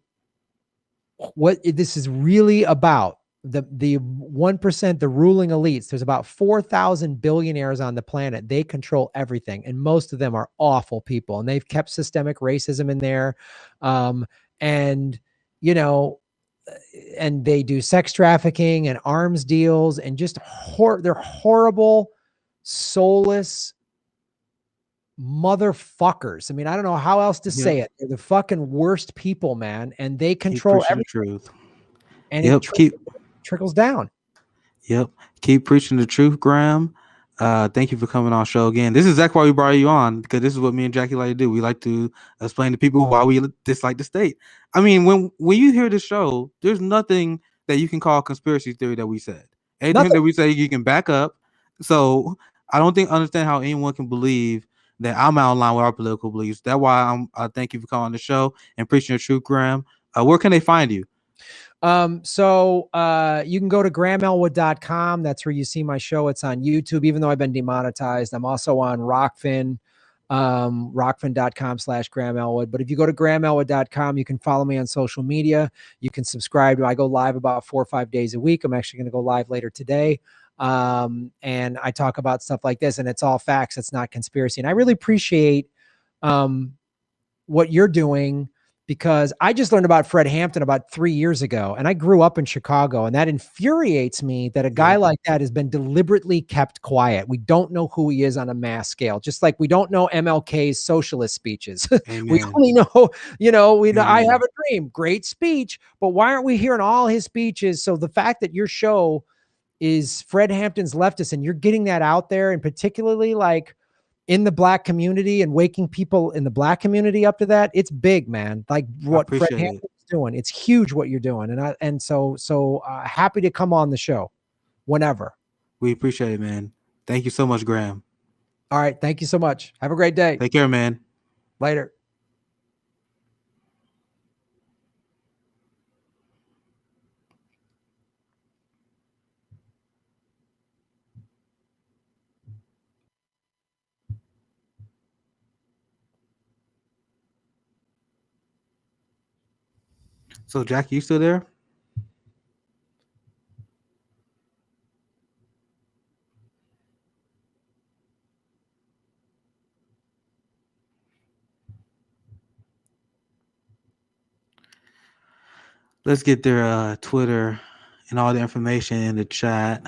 what this is really about. The 1%, the ruling elites. There's about 4,000 billionaires on the planet. They control everything, and most of them are awful people, and they've kept systemic racism in there. And they do sex trafficking and arms deals, and just they're horrible, soulless motherfuckers. I mean, I don't know how else to say it. They're the fucking worst people, man, and they control everything. Truth. And it trickles down. Yep. Keep preaching the truth, Graham. Thank you for coming on show again. This is exactly why we brought you on, because this is what me and Jackie like to do. We like to explain to people why we dislike the state. I mean, when you hear the show, there's nothing that you can call conspiracy theory that we said. Anything that we say, you can back up. So I don't understand how anyone can believe that I'm out of line with our political beliefs. That's why I thank you for coming on the show and preaching the truth, Graham. Where can they find you? So you can go to GrahamElwood.com. That's where you see my show. It's on YouTube, even though I've been demonetized. I'm also on Rockfin, rockfin.com/GrahamElwood. But if you go to GrahamElwood.com, you can follow me on social media. You can subscribe to, I go live about 4 or 5 days a week. I'm actually going to go live later today. And I talk about stuff like this, and it's all facts. It's not conspiracy. And I really appreciate, what you're doing, because I just learned about Fred Hampton about 3 years ago, and I grew up in Chicago, and that infuriates me that a guy like that has been deliberately kept quiet. We don't know who he is on a mass scale, just like we don't know MLK's socialist speeches. We only know, I have a dream, great speech, but why aren't we hearing all his speeches? So the fact that your show is Fred Hampton's Leftists, and you're getting that out there, and particularly like in the Black community and waking people in the Black community up to that, it's big, man. Like what Fred Hampton's doing, it's huge what you're doing. And so happy to come on the show whenever. We appreciate it, man. Thank you so much, Graham. All right. Thank you so much. Have a great day. Take care, man. Later. So, Jack, you still there? Let's get their Twitter and all the information in the chat.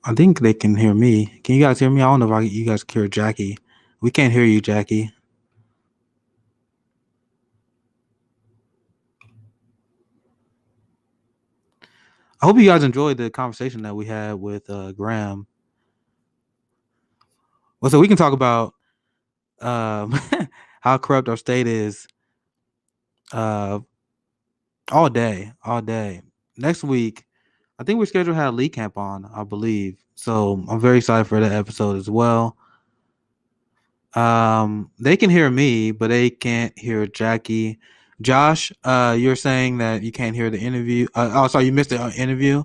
I think they can hear me. Can you guys hear me? I don't know if you guys can hear Jackie. We can't hear you, Jackie. I hope you guys enjoyed the conversation that we had with Graham. Well, so we can talk about how corrupt our state is all day, all day. Next week, I think we're scheduled to have Lee Camp on, I believe. So I'm very excited for that episode as well. They can hear me, but they can't hear Jackie. Josh, you're saying that you can't hear the interview. Oh, sorry, you missed the interview.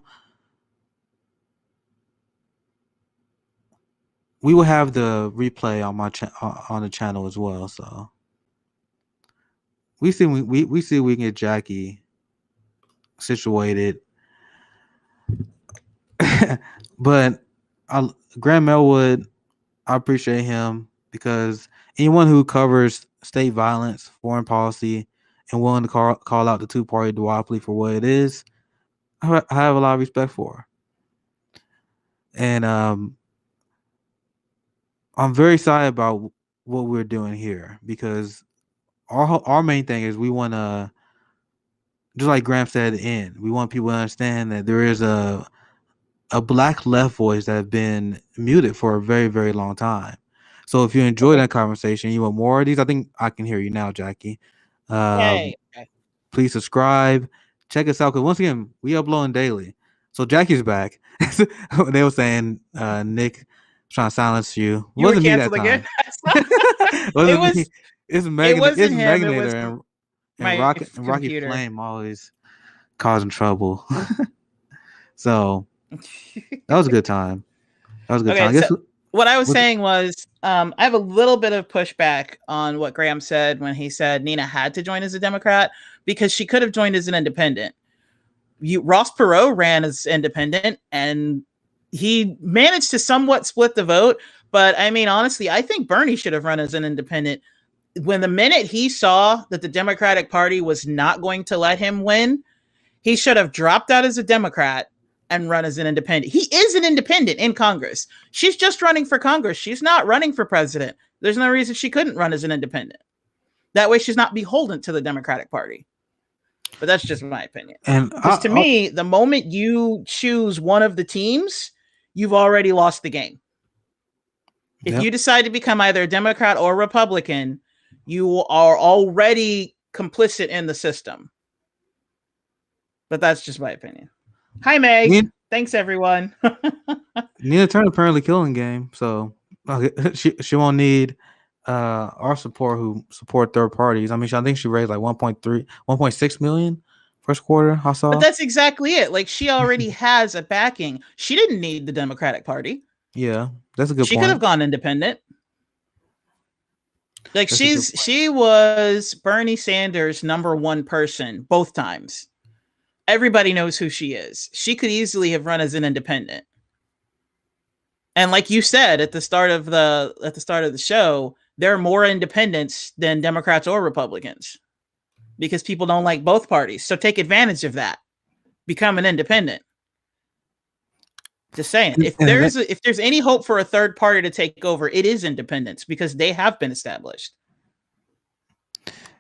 We will have the replay on my on the channel as well. So we see we see we can get Jackie situated. But Graham Elwood, I appreciate him because anyone who covers state violence, foreign policy, and willing to call out the two-party duopoly for what it is, I have a lot of respect for. And I'm very excited about what we're doing here because our main thing is we want to, just like Graham said at the end, we want people to understand that there is a black left voice that has been muted for a very, very long time. So if you enjoy that conversation, you want more of these, I think I can hear you now, Jackie. Hey. Please subscribe. Check us out because once again, we uploading daily. So Jackie's back. They were saying Nick trying to silence you. You Wasn't were me that canceled time. again? Wasn't me. It's Megan. It wasn't it's him. It Meganator was and Rocky Flame always causing trouble. So that was a good time. That was a good time. So what I was saying was I have a little bit of pushback on what Graham said when he said Nina had to join as a Democrat because she could have joined as an independent. Ross Perot ran as independent and he managed to somewhat split the vote. But I mean, honestly, I think Bernie should have run as an independent. When the minute he saw that the Democratic Party was not going to let him win, he should have dropped out as a Democrat and run as an independent. He is an independent in Congress. She's just running for Congress. She's not running for president. There's no reason she couldn't run as an independent. That way she's not beholden to the Democratic Party. But that's just my opinion. And because to me, the moment you choose one of the teams, you've already lost the game. If you decide to become either a Democrat or Republican, you are already complicit in the system. But that's just my opinion. Hi, Meg. Thanks, everyone. Nina Turner apparently killing game, so she won't need our support who support third parties. I mean, I think she raised like 1.6 million first quarter. I saw. But that's exactly it. Like she already has a backing. She didn't need the Democratic Party. Yeah, that's a good point. She could have gone independent. Like she was Bernie Sanders' #1 person both times. Everybody knows who she is. She could easily have run as an independent. And like you said at the start of the show, there are more independents than Democrats or Republicans because people don't like both parties. So take advantage of that. Become an independent. Just saying. If there's any hope for a third party to take over, it is independents because they have been established.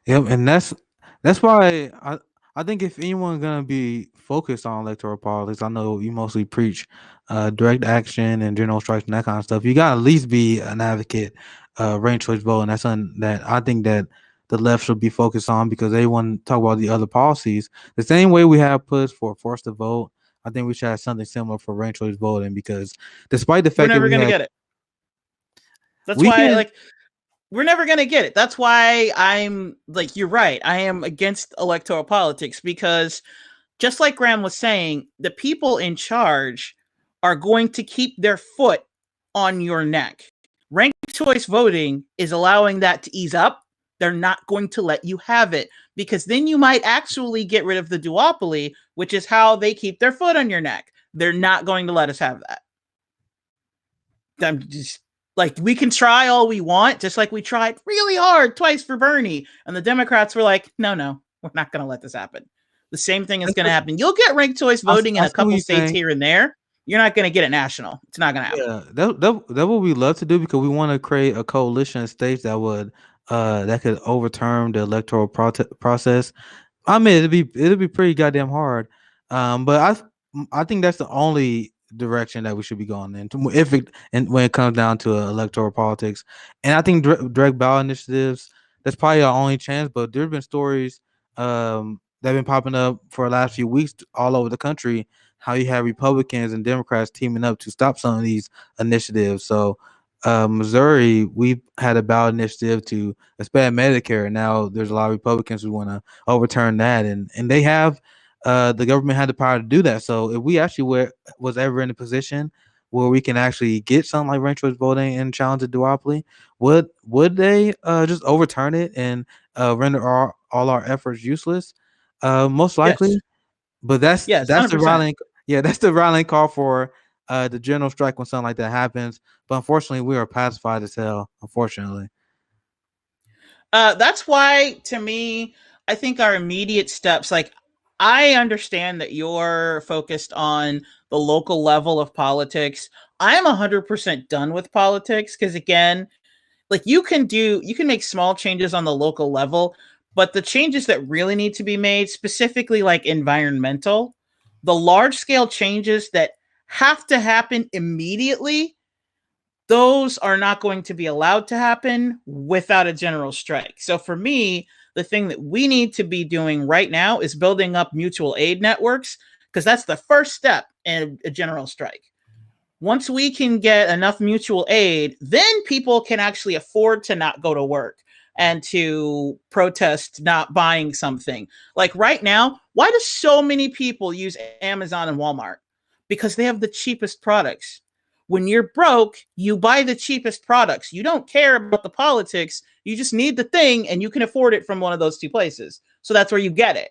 Yep, and that's why I think if anyone's gonna be focused on electoral politics, I know you mostly preach direct action and general strikes and that kind of stuff. You gotta at least be an advocate ranked choice vote, and that's something that I think that the left should be focused on because they want to talk about the other policies. The same way we have pushed for force to vote, I think we should have something similar for ranked choice voting because despite the fact we're never gonna get it. That's why we're never going to get it. That's why I'm like, you're right. I am against electoral politics because just like Graham was saying, the people in charge are going to keep their foot on your neck. Ranked choice voting is allowing that to ease up. They're not going to let you have it because then you might actually get rid of the duopoly, which is how they keep their foot on your neck. They're not going to let us have that. Like, we can try all we want, just like we tried really hard twice for Bernie. And the Democrats were like, no, we're not going to let this happen. The same thing is going to happen. You'll get ranked choice voting in a couple states here and there. You're not going to get it national. It's not going to happen. Yeah, that what we love to do, because we want to create a coalition of states that would that could overturn the electoral process. I mean, it'd be pretty goddamn hard. But I think that's the only direction that we should be going in, and when it comes down to electoral politics. And I think direct ballot initiatives, that's probably our only chance. But there's been stories that have been popping up for the last few weeks all over the country, how you have Republicans and Democrats teaming up to stop some of these initiatives. So Missouri, we had a ballot initiative to expand Medicare, and now there's a lot of Republicans who want to overturn that, and they have the government had the power to do that. So if we actually was ever in a position where we can actually get something like ranked choice voting and challenge a duopoly, would they just overturn it and render all our efforts useless? Most likely. Yes. But that's 100%. the rallying. Yeah, that's the rallying call for the general strike when something like that happens. But unfortunately, we are pacified as hell. Unfortunately, that's why, to me, I think our immediate steps, like, I understand that you're focused on the local level of politics. I'm 100% done with politics because, again, like, you can make small changes on the local level, but the changes that really need to be made, specifically like environmental, the large scale changes that have to happen immediately, those are not going to be allowed to happen without a general strike. So for me, the thing that we need to be doing right now is building up mutual aid networks, because that's the first step in a general strike. Once we can get enough mutual aid, then people can actually afford to not go to work and to protest not buying something. Like, right now, why do so many people use Amazon and Walmart? Because they have the cheapest products. When you're broke, you buy the cheapest products. You don't care about the politics. You just need the thing, and you can afford it from one of those two places. So that's where you get it.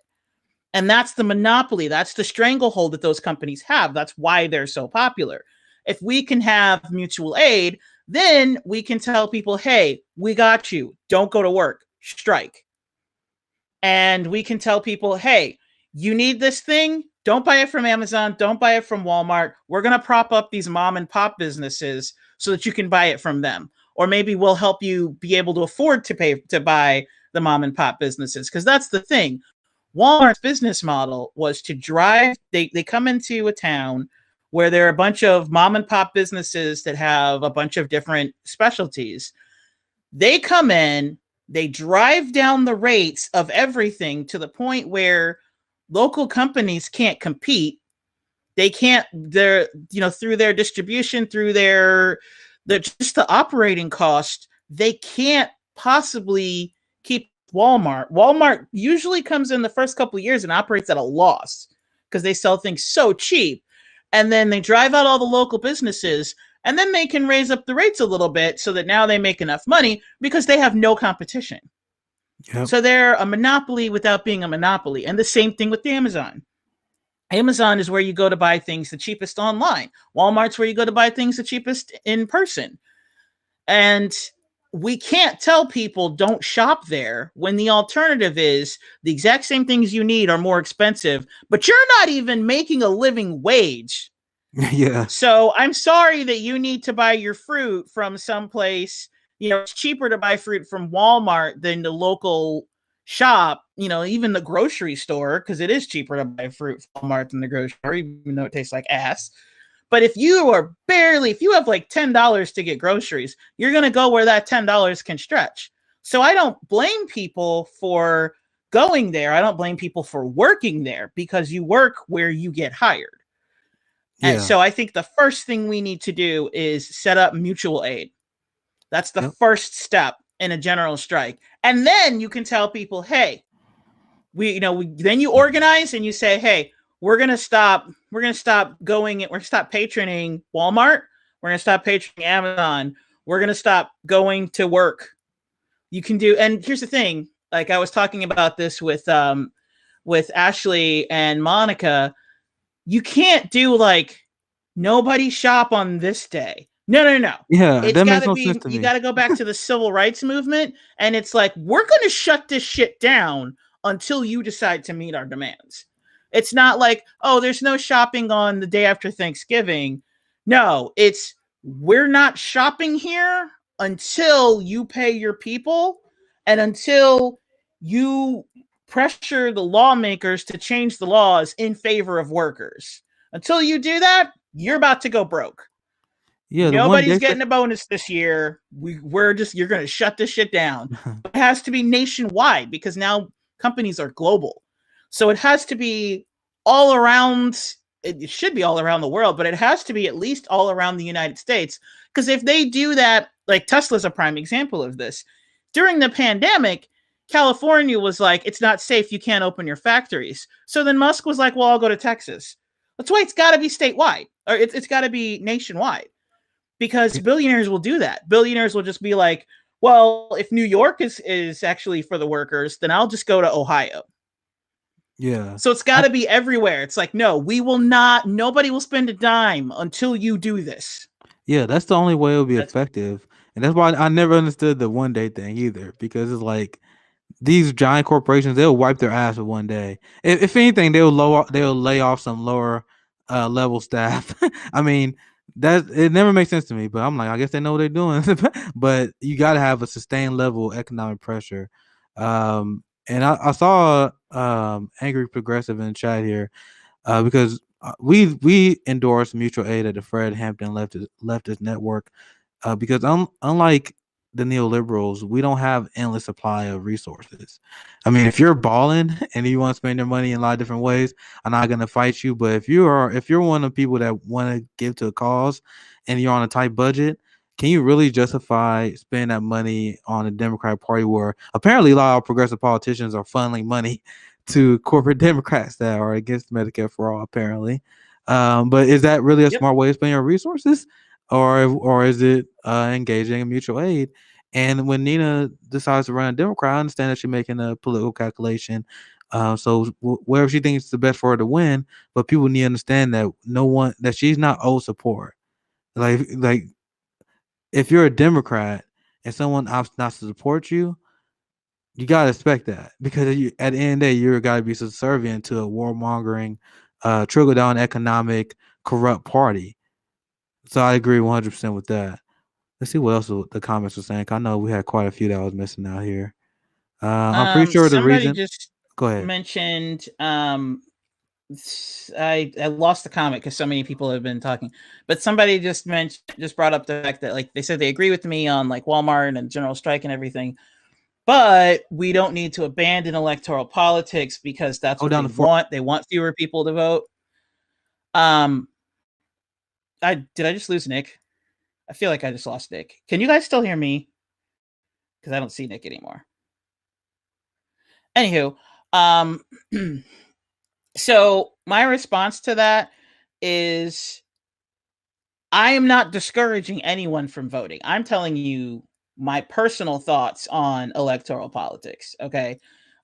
And that's the monopoly. That's the stranglehold that those companies have. That's why they're so popular. If we can have mutual aid, then we can tell people, hey, we got you. Don't go to work. Strike. And we can tell people, hey, you need this thing? Don't buy it from Amazon. Don't buy it from Walmart. We're going to prop up these mom and pop businesses so that you can buy it from them. Or maybe we'll help you be able to afford to buy the mom and pop businesses. Because that's the thing. Walmart's business model was to drive, they come into a town where there are a bunch of mom and pop businesses that have a bunch of different specialties. They come in, they drive down the rates of everything to the point where local companies can't compete. They can't, through their distribution, through their just the operating cost, they can't possibly keep Walmart. Walmart usually comes in the first couple of years and operates at a loss because they sell things so cheap. And then they drive out all the local businesses, and then they can raise up the rates a little bit so that now they make enough money because they have no competition. Yep. So they're a monopoly without being a monopoly. And the same thing with Amazon. Amazon is where you go to buy things the cheapest online. Walmart's where you go to buy things the cheapest in person. And we can't tell people don't shop there when the alternative is the exact same things you need are more expensive, but you're not even making a living wage. Yeah. So I'm sorry that you need to buy your fruit from someplace. It's cheaper to buy fruit from Walmart than the local shop, even the grocery store, because it is cheaper to buy fruit from Walmart than the grocery store, even though it tastes like ass. But if you have like $10 to get groceries, you're going to go where that $10 can stretch. So I don't blame people for going there. I don't blame people for working there, because you work where you get hired. Yeah. And so I think the first thing we need to do is set up mutual aid. That's the first step in a general strike. And then you can tell people, hey, then you organize and you say, hey, we're going to stop patroning Walmart. We're going to stop patroning Amazon. We're going to stop going to work. You can do, and here's the thing, like I was talking about this with Ashley and Monica, you can't do like nobody shop on this day. No. Yeah, It's that got makes to no sense be, to you me. got to go back to the civil rights movement. And it's like, we're going to shut this shit down until you decide to meet our demands. It's not like, oh, there's no shopping on the day after Thanksgiving. No, it's, we're not shopping here until you pay your people and until you pressure the lawmakers to change the laws in favor of workers. Until you do that, you're about to go broke. Yeah, the one Nobody's they said. getting a bonus this year. We're just, you're going to shut this shit down. It has to be nationwide because now companies are global. So it has to be all around. It should be all around the world, but it has to be at least all around the United States. Because if they do that, like Tesla's a prime example of this. During the pandemic, California was like, it's not safe. You can't open your factories. So then Musk was like, well, I'll go to Texas. That's why it's got to be statewide, or it's got to be nationwide, because billionaires will do that. Billionaires will just be like, well, if New York is actually for the workers, then I'll just go to Ohio. Yeah. So it's got to be everywhere. It's like, no, we will not, nobody will spend a dime until you do this. Yeah, that's the only way it'll be That's, effective. And that's why I never understood the one day thing either, because it's like these giant corporations, they'll wipe their ass with one day. If anything, they'll lay off some lower level staff. I mean, that it never makes sense to me, but I'm like, I guess they know what they're doing. But you got to have a sustained level of economic pressure. And I saw angry progressive in the chat here because we endorse mutual aid at the Fred Hampton Leftist Network because unlike the neoliberals, we don't have endless supply of resources. I mean, if you're balling and you want to spend your money in a lot of different ways, I'm not gonna fight you. But if you're one of the people that want to give to a cause and you're on a tight budget, can you really justify spending that money on the Democratic Party where apparently a lot of progressive politicians are funneling money to corporate Democrats that are against Medicare for all, apparently. But is that really a yep. smart way of spending your resources? Or is it engaging in mutual aid? And when Nina decides to run a Democrat, I understand that she's making a political calculation. So wherever she thinks it's the best for her to win, but people need to understand that she's not owed support. Like if you're a Democrat and someone opts not to support you, you gotta expect that because at the end of the day, you're gotta be subservient to a warmongering, trickle down economic corrupt party. So I agree 100% with that. Let's see what else the comments were saying. I know we had quite a few that was missing out here. I'm pretty sure the Somebody reason. just Go ahead. mentioned, I lost the comment because so many people have been talking, but somebody just brought up the fact that, like, they said they agree with me on like Walmart and general strike and everything, but we don't need to abandon electoral politics because that's Go what down they to four. want. They want fewer people to vote. Did I just lose Nick? I feel like I just lost Nick. Can you guys still hear me? Because I don't see Nick anymore. Anywho, so my response to that is I am not discouraging anyone from voting. I'm telling you my personal thoughts on electoral politics. Okay.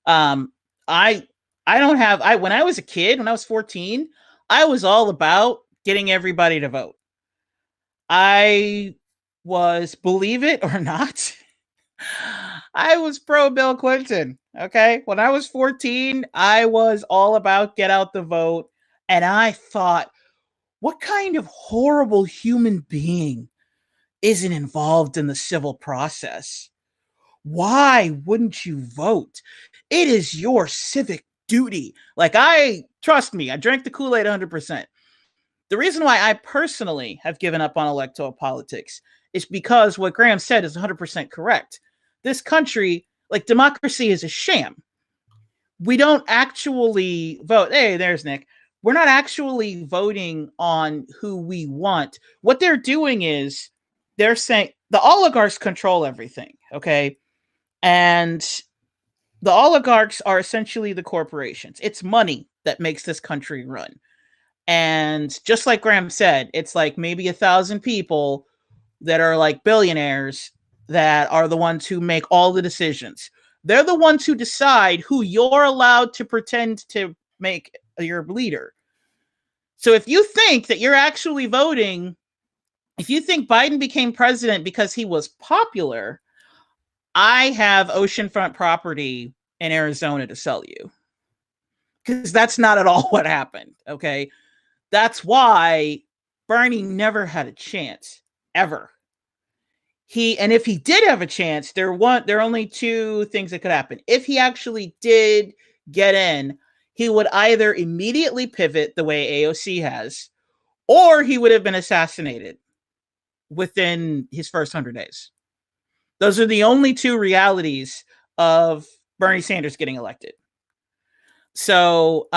Um, I don't have when I was a kid, when I was 14, I was all about getting everybody to vote. I was, believe it or not, I was pro Bill Clinton. Okay. When I was 14, I was all about get out the vote. And I thought, what kind of horrible human being isn't involved in the civil process? Why wouldn't you vote? It is your civic duty. Like, trust me, I drank the Kool-Aid 100%. The reason why I personally have given up on electoral politics is because what Graham said is 100% correct. This country, like, democracy is a sham. We don't actually vote. Hey, there's Nick. We're not actually voting on who we want. What they're doing is they're saying the oligarchs control everything, okay? And the oligarchs are essentially the corporations. It's money that makes this country run. And just like Graham said, it's like maybe 1,000 people that are like billionaires that are the ones who make all the decisions. They're the ones who decide who you're allowed to pretend to make your leader. So if you think that you're actually voting If you think Biden became president because he was popular, I have oceanfront property in Arizona to sell you. Because that's not at all what happened. Okay. That's why Bernie never had a chance, ever. And if he did have a chance, there are only two things that could happen. If he actually did get in, he would either immediately pivot the way AOC has, or he would have been assassinated within his first 100 days. Those are the only two realities of Bernie Sanders getting elected. So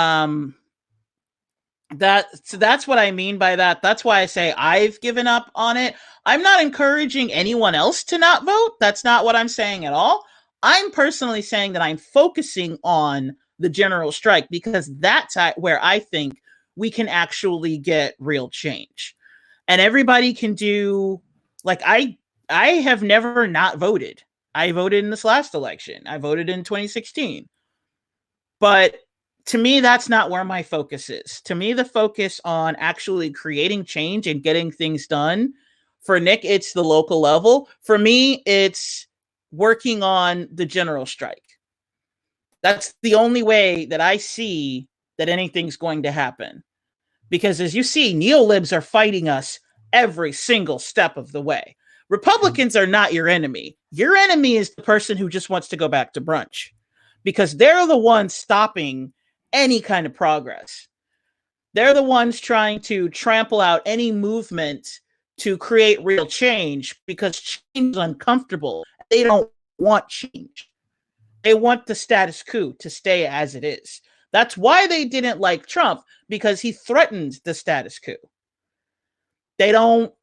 that's what I mean by that. That's why I say I've given up on it. I'm not encouraging anyone else to not vote. That's not what I'm saying at all. I'm personally saying that I'm focusing on the general strike because that's where I think we can actually get real change. And everybody can do, like, I have never not voted. I voted in this last election. I voted in 2016. But to me, that's not where my focus is. To me, the focus on actually creating change and getting things done. For Nick, it's the local level. For me, it's working on the general strike. That's the only way that I see that anything's going to happen. Because as you see, neolibs are fighting us every single step of the way. Republicans are not your enemy. Your enemy is the person who just wants to go back to brunch, because they're the ones stopping any kind of progress. They're the ones trying to trample out any movement to create real change, because change is uncomfortable. They don't want change. They want the status quo to stay as it is. That's why they didn't like Trump, because he threatened the status quo. They don't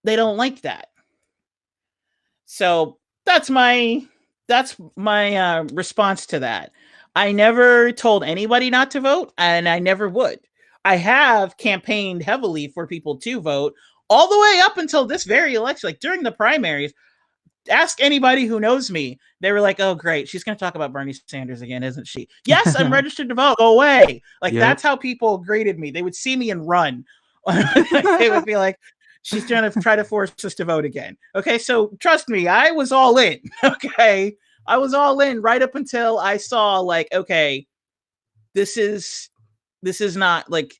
like that. So that's my response to that. I never told anybody not to vote, and I never would. I have campaigned heavily for people to vote all the way up until this very election. Like during the primaries, ask anybody who knows me. They were like, "Oh, great, she's going to talk about Bernie Sanders again, isn't she?" Yes, I'm registered to vote. Go away. Like, that's how people greeted me. They would see me and run. They would be like, she's trying to try to force us to vote again. Okay, so trust me, I was all in. Okay, I was all in right up until I saw, like, okay, this is not, like,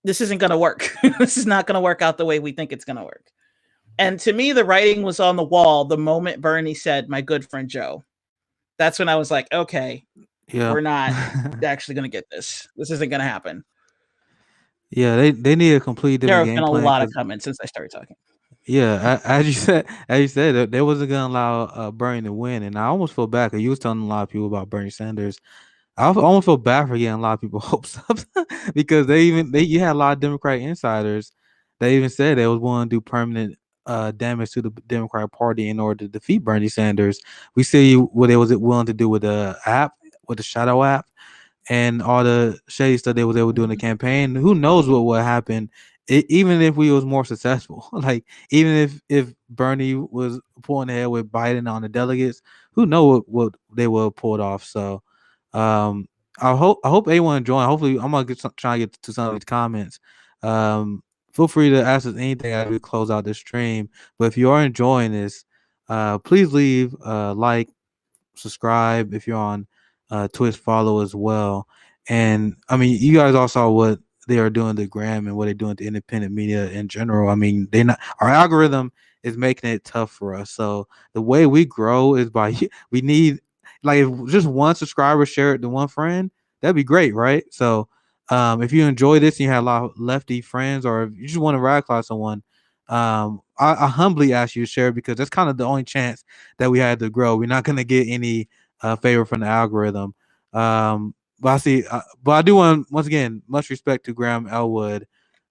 this isn't going to work. This is not going to work out the way we think it's going to work. And to me, the writing was on the wall the moment Bernie said, "My good friend Joe." That's when I was like, okay, we're not actually going to get this. This isn't going to happen. Yeah, they need a completely different game plan. There have been a lot of comments since I started talking. Yeah, as you said, they wasn't gonna allow Bernie to win, and I almost feel bad because you was telling a lot of people about Bernie Sanders. I almost feel bad for getting a lot of people hopes up because you had a lot of Democratic insiders. They even said they was willing to do permanent damage to the Democratic Party in order to defeat Bernie Sanders. We see what they was willing to do with the app, with the shadow app, and all the shady stuff they were doing in the campaign. Who knows what would happen? Even if we was more successful, like even if Bernie was pulling ahead with Biden on the delegates, who knows what they will have pulled off. So I hope everyone join. Hopefully, I'm gonna try to get to some of these comments. Feel free to ask us anything as we close out this stream. But if you are enjoying this, please leave a like, subscribe if you're on Twitch, follow as well. And I mean, you guys all saw what they are doing to Graham and what they're doing to independent media in general. I mean, our algorithm is making it tough for us. So the way we grow is by we need, like, if just one subscriber share it to one friend, that'd be great, right? So if you enjoy this and you have a lot of lefty friends, or if you just want to radicalize someone, I humbly ask you to share, because that's kind of the only chance that we had to grow. We're not going to get any favor from the algorithm. But I do want, once again, much respect to Graham Elwood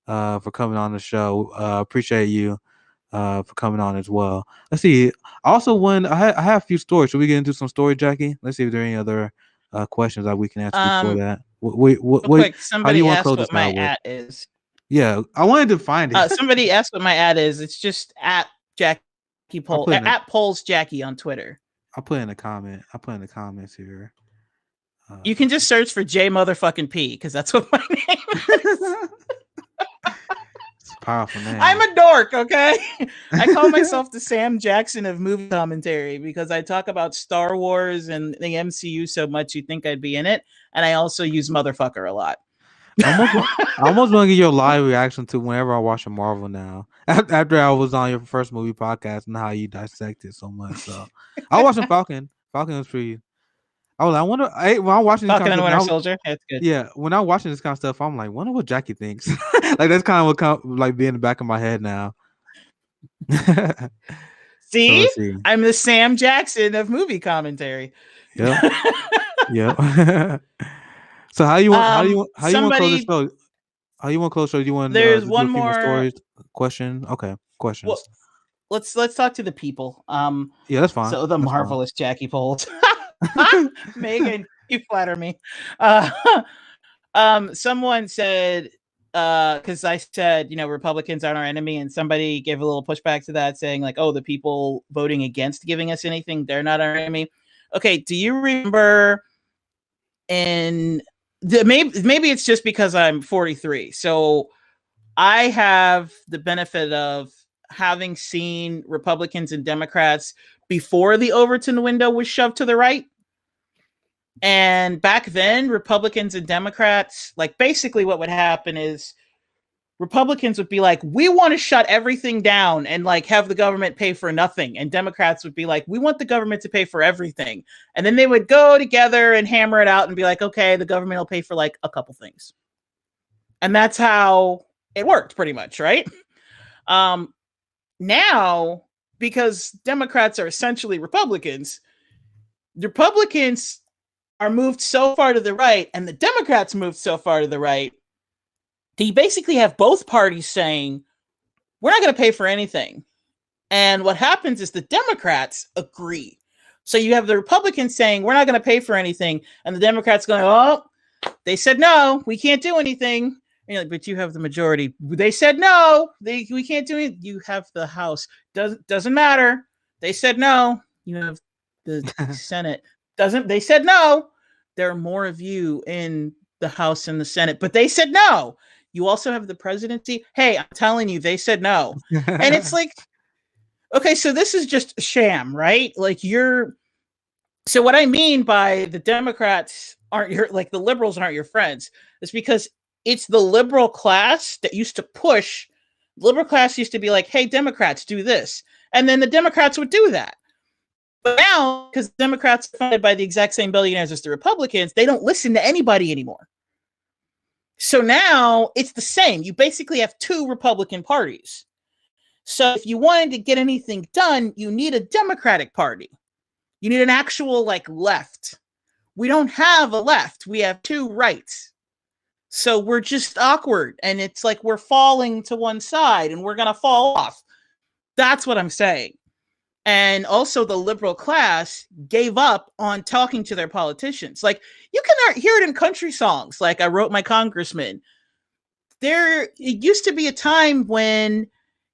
for coming on the show. Appreciate you for coming on as well. Let's see. Also, I have a few stories. Should we get into some story, Jackie? Let's see if there are any other questions that we can answer before that. Quick, somebody asked what my at is. Yeah, I wanted to find it. Somebody asked what my ad is. It's just at Jackie Poll, at Polls Jackie on Twitter. I'll put in a comment. I'll put in the comments here. You can just search for J motherfucking P, because that's what my name is. Powerful name. I'm a dork, okay? I call myself the Sam Jackson of movie commentary because I talk about Star Wars and the MCU so much you think I'd be in it, and I also use motherfucker a lot. I almost want to get your live reaction to whenever I watch a Marvel now. After I was on your first movie podcast and how you dissect it so much. So I was watching Falcon. Falcon was pretty. I wonder. When I'm watching this Falcon kind and of Winter stuff, Soldier, that's good. yeah. When I'm watching this kind of stuff, I'm like, wonder what Jackie thinks. Like that's kind of what like be in the back of my head now. So See? let's see. I'm the Sam Jackson of movie commentary. Yep. Yep. So how you want to close this show? How you want to close the show? Do you want there's to do one a few more more stories? Question. Okay. Questions. Well, let's talk to the people. Yeah, that's fine. So the That's marvelous Jackie Poles. fine. Megan, you flatter me. Someone said, because I said, Republicans aren't our enemy, and somebody gave a little pushback to that, saying like, oh, the people voting against giving us anything, they're not our enemy. Okay, do you remember maybe it's just because I'm 43. So I have the benefit of having seen Republicans and Democrats before the Overton window was shoved to the right. And back then, Republicans and Democrats, like basically what would happen is Republicans would be like, we want to shut everything down and like have the government pay for nothing. And Democrats would be like, we want the government to pay for everything. And then they would go together and hammer it out and be like, okay, the government will pay for like a couple things. And that's how it worked pretty much, right? Now, because Democrats are essentially Republicans are moved so far to the right and the Democrats moved so far to the right, you basically have both parties saying, we're not going to pay for anything. And what happens is the Democrats agree. So you have the Republicans saying, we're not going to pay for anything. And the Democrats going, oh, they said no, we can't do anything. And you're like, but you have the majority. They said no, we can't do it. You have the House. Doesn't matter. They said no. You have the Senate. They said no. There are more of you in the House and the Senate, but they said no. You also have the presidency. Hey, I'm telling you, they said no. And it's like, okay, so this is just a sham, right? Like so what I mean by the Democrats aren't the liberals aren't your friends is because it's the liberal class that used to push. Liberal class used to be like, hey, Democrats, do this. And then the Democrats would do that. But now, because Democrats are funded by the exact same billionaires as the Republicans, they don't listen to anybody anymore. So now it's the same. You basically have two Republican parties. So if you wanted to get anything done, you need a Democratic Party. You need an actual left. We don't have a left. We have two rights. So we're just awkward. And it's like we're falling to one side and we're going to fall off. That's what I'm saying. And also the liberal class gave up on talking to their politicians. Like you can hear it in country songs. Like I Wrote My Congressman. It used to be a time when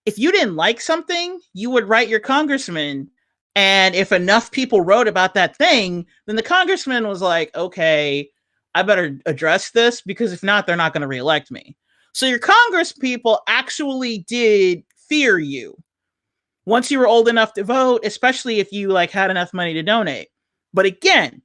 if you didn't like something, you would write your congressman. And if enough people wrote about that thing, then the congressman was like, okay, I better address this because if not, they're not going to reelect me. So your Congress people actually did fear you. Once you were old enough to vote, especially if you had enough money to donate. But again,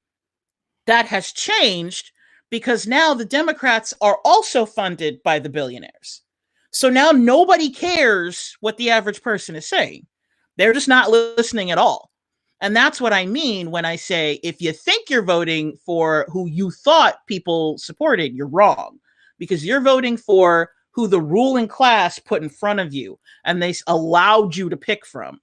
that has changed because now the Democrats are also funded by the billionaires. So now nobody cares what the average person is saying. They're just not listening at all. And that's what I mean when I say, if you think you're voting for who you thought people supported, you're wrong. Because you're voting for who the ruling class put in front of you and they allowed you to pick from.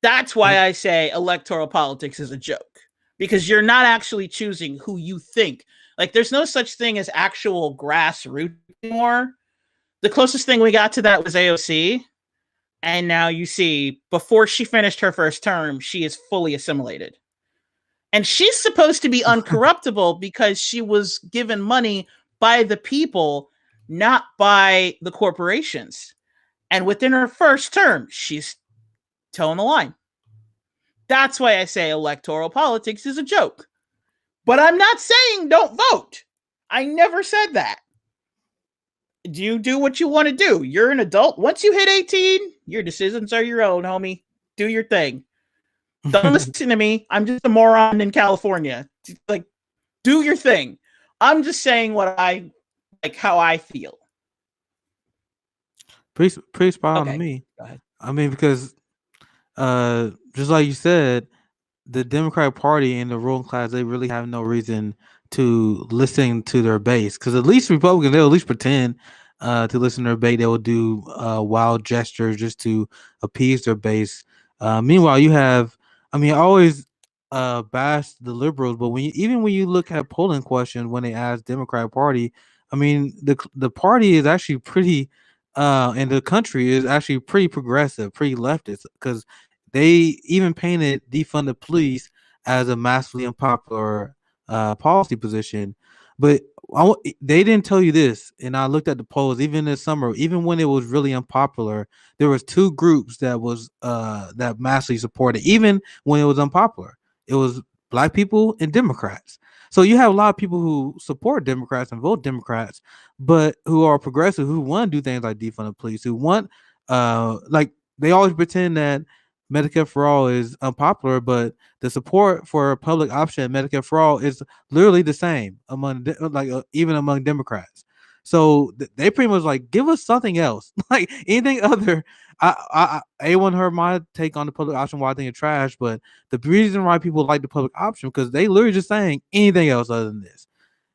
That's why I say electoral politics is a joke, because you're not actually choosing who you think. There's no such thing as actual grassroots anymore. The closest thing we got to that was AOC. And now you see, before she finished her first term, she is fully assimilated. And she's supposed to be uncorruptible because she was given money by the people, not by the corporations. And within her first term, she's toeing the line. That's why I say electoral politics is a joke. But I'm not saying don't vote. I never said that. You do what you want to do. You're an adult. Once you hit 18, your decisions are your own, homie. Do your thing. Don't listen to me. I'm just a moron in California. Like, do your thing. I'm just saying what I like, how I feel. Pretty spot on to Okay, me. go ahead. I mean, because just like you said, the Democratic Party and the ruling class, they really have no reason to listen to their base. Because at least Republicans, they'll at least pretend to listen to their base. They will do wild gestures just to appease their base. Meanwhile, you have, I mean, I always bash the liberals, but even when you look at polling questions when they ask Democratic Party, I mean, the party is actually pretty, and the country is actually pretty progressive, pretty leftist, because they even painted defund the police as a massively unpopular policy position, but they didn't tell you this. And I looked at the polls, even this summer, even when it was really unpopular, there was two groups that massively supported, even when it was unpopular. It was black people and Democrats. So you have a lot of people who support Democrats and vote Democrats, but who are progressive, who want to do things like defund the police, who want like they always pretend that Medicare for all is unpopular, but the support for a public option Medicare for all is literally the same among even among Democrats. So they pretty much like give us something else, like anything other. Anyone heard my take on the public option? Why I think it's trash, but the reason why people like the public option because they literally just saying anything else other than this.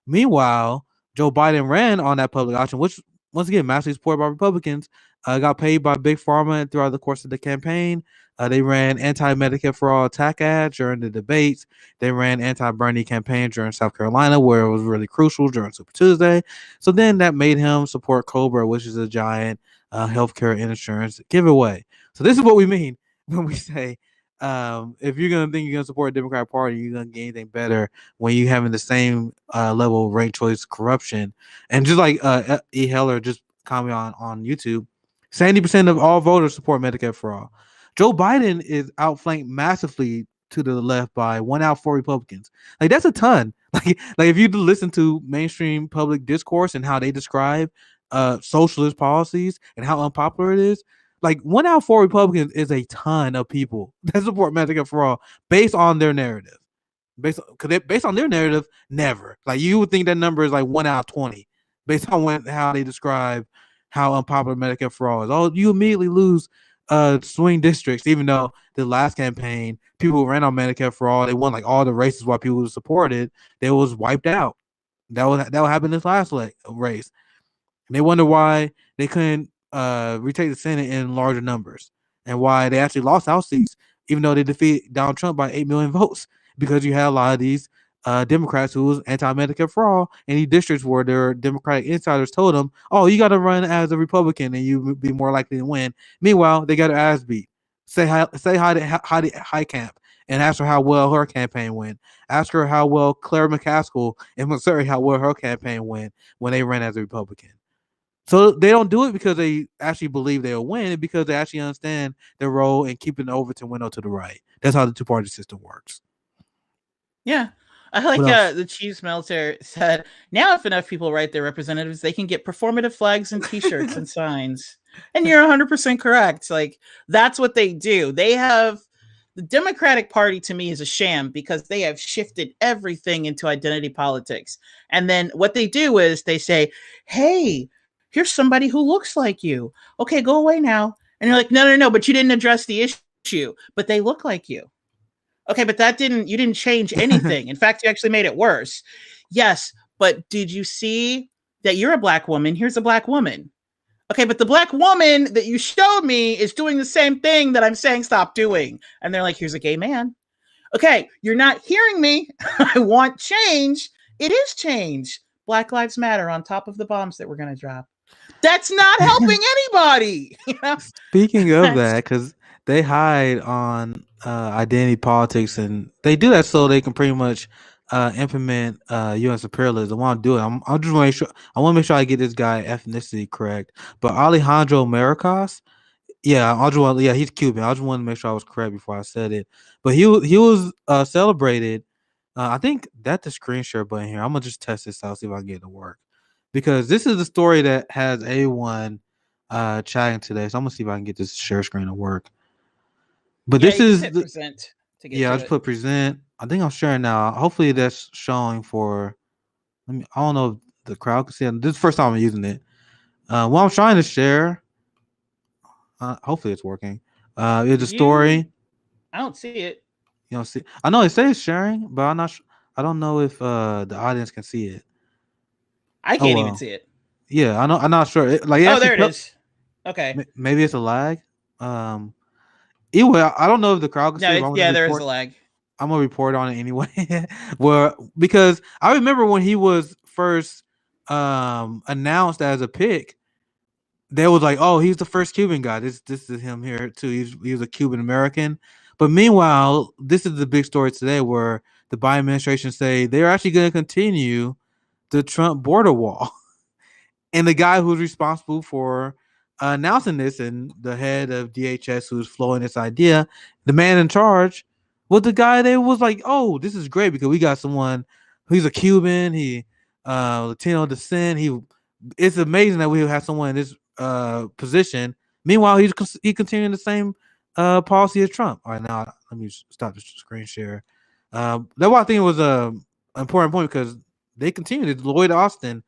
Meanwhile, Joe Biden ran on that public option, which once again massively supported by Republicans. Got paid by big pharma throughout the course of the campaign. They ran anti-Medicare for all attack ads during the debates. They ran anti-Bernie campaigns during South Carolina, where it was really crucial during Super Tuesday. So then that made him support Cobra, which is a giant healthcare insurance giveaway. So this is what we mean when we say if you're gonna think you're gonna support a Democratic Party, you're gonna get anything better when you having the same level of ranked choice corruption. And just like E. Heller just commented on YouTube, 70% of all voters support Medicare for all. Joe Biden is outflanked massively to the left by 1 out of 4 Republicans. Like that's a ton. Like if you listen to mainstream public discourse and how they describe socialist policies and how unpopular it is, like 1 out of 4 Republicans is a ton of people that support Medicare for all based on their narrative. Based on their narrative, never. Like you would think that number is like 1 out of 20 based on how they describe how unpopular Medicare for all is. Oh, you immediately lose swing districts, even though the last campaign, people who ran on Medicare for all, they won like all the races while people who supported, they was wiped out. That would happen this last race. And they wonder why they couldn't retake the Senate in larger numbers and why they actually lost House seats, even though they defeated Donald Trump by 8 million votes, because you had a lot of these Democrats who was anti-Medicare for all in these districts where their Democratic insiders told them, oh, you got to run as a Republican and you be more likely to win. Meanwhile, they got their ass beat. Say hi to High Camp and ask her how well her campaign went. Ask her how well Claire McCaskill in Missouri, how well her campaign went when they ran as a Republican. So they don't do it because they actually believe they'll win, because they actually understand their role in keeping the Overton window to the right. That's how the two-party system works. Yeah. I like What else? the Chiefs military said, now if enough people write their representatives, they can get performative flags and t-shirts and signs. And you're 100% correct. Like, that's what they do. They have the Democratic Party, to me, is a sham because they have shifted everything into identity politics. And then what they do is they say, hey, here's somebody who looks like you. Okay, go away now. And you're like, no, but you didn't address the issue. But they look like you. Okay, but you didn't change anything. In fact, you actually made it worse. Yes, but did you see that you're a black woman? Here's a black woman. Okay, but the black woman that you showed me is doing the same thing that I'm saying stop doing. And they're like, here's a gay man. Okay, you're not hearing me. I want change. It is change. Black Lives Matter on top of the bombs that we're going to drop. That's not helping anybody. You know? Speaking of that, because they hide on identity politics, and they do that so they can pretty much implement U.S. imperialism. I want to do it. I just want to make sure. I want to make sure I get this guy ethnicity correct. But Alejandro Maricas, yeah, he's Cuban. I just wanted to make sure I was correct before I said it. But he was celebrated. I think that's the screen share button here. I'm gonna just test this out, see if I can get it to work. because this is the story that has everyone chatting today. So I'm gonna see if I can get this share screen to work. But Yeah, this you just is hit present to get yeah, I to just it. put present. I think I'm sharing now. Hopefully that's showing for. Let me. I don't know if the crowd can see it. This is the first time I'm using it. What I'm trying to share. Hopefully it's working. It's a story. I don't see it. You don't see. I know it says sharing, but I'm not. I don't know if the audience can see it. I Oh can't even well. see it. Yeah, I know. I'm not sure. Like it Oh, actually. there it is. Okay. Maybe it's a lag. Um. Anyway, I don't know if the crowd can No, see it, but I'm gonna there is a report. lag. I'm gonna report on it anyway. Well, because I remember when he was first announced as a pick, they was like, "Oh, he's the first Cuban guy." This is him here too. He's a Cuban American. But meanwhile, this is the big story today, where the Biden administration say they're actually going to continue the Trump border wall. And the guy who's responsible for announcing this and the head of DHS who's flowing this idea, the man in charge was the guy that was like, "Oh, this is great because we got someone who's a Cuban, he Latino descent. It's amazing that we have someone in this position." Meanwhile, he continuing the same policy as Trump. All right, now let me stop the screen share. That's why I think it was a important point because they continued. Lloyd Austin,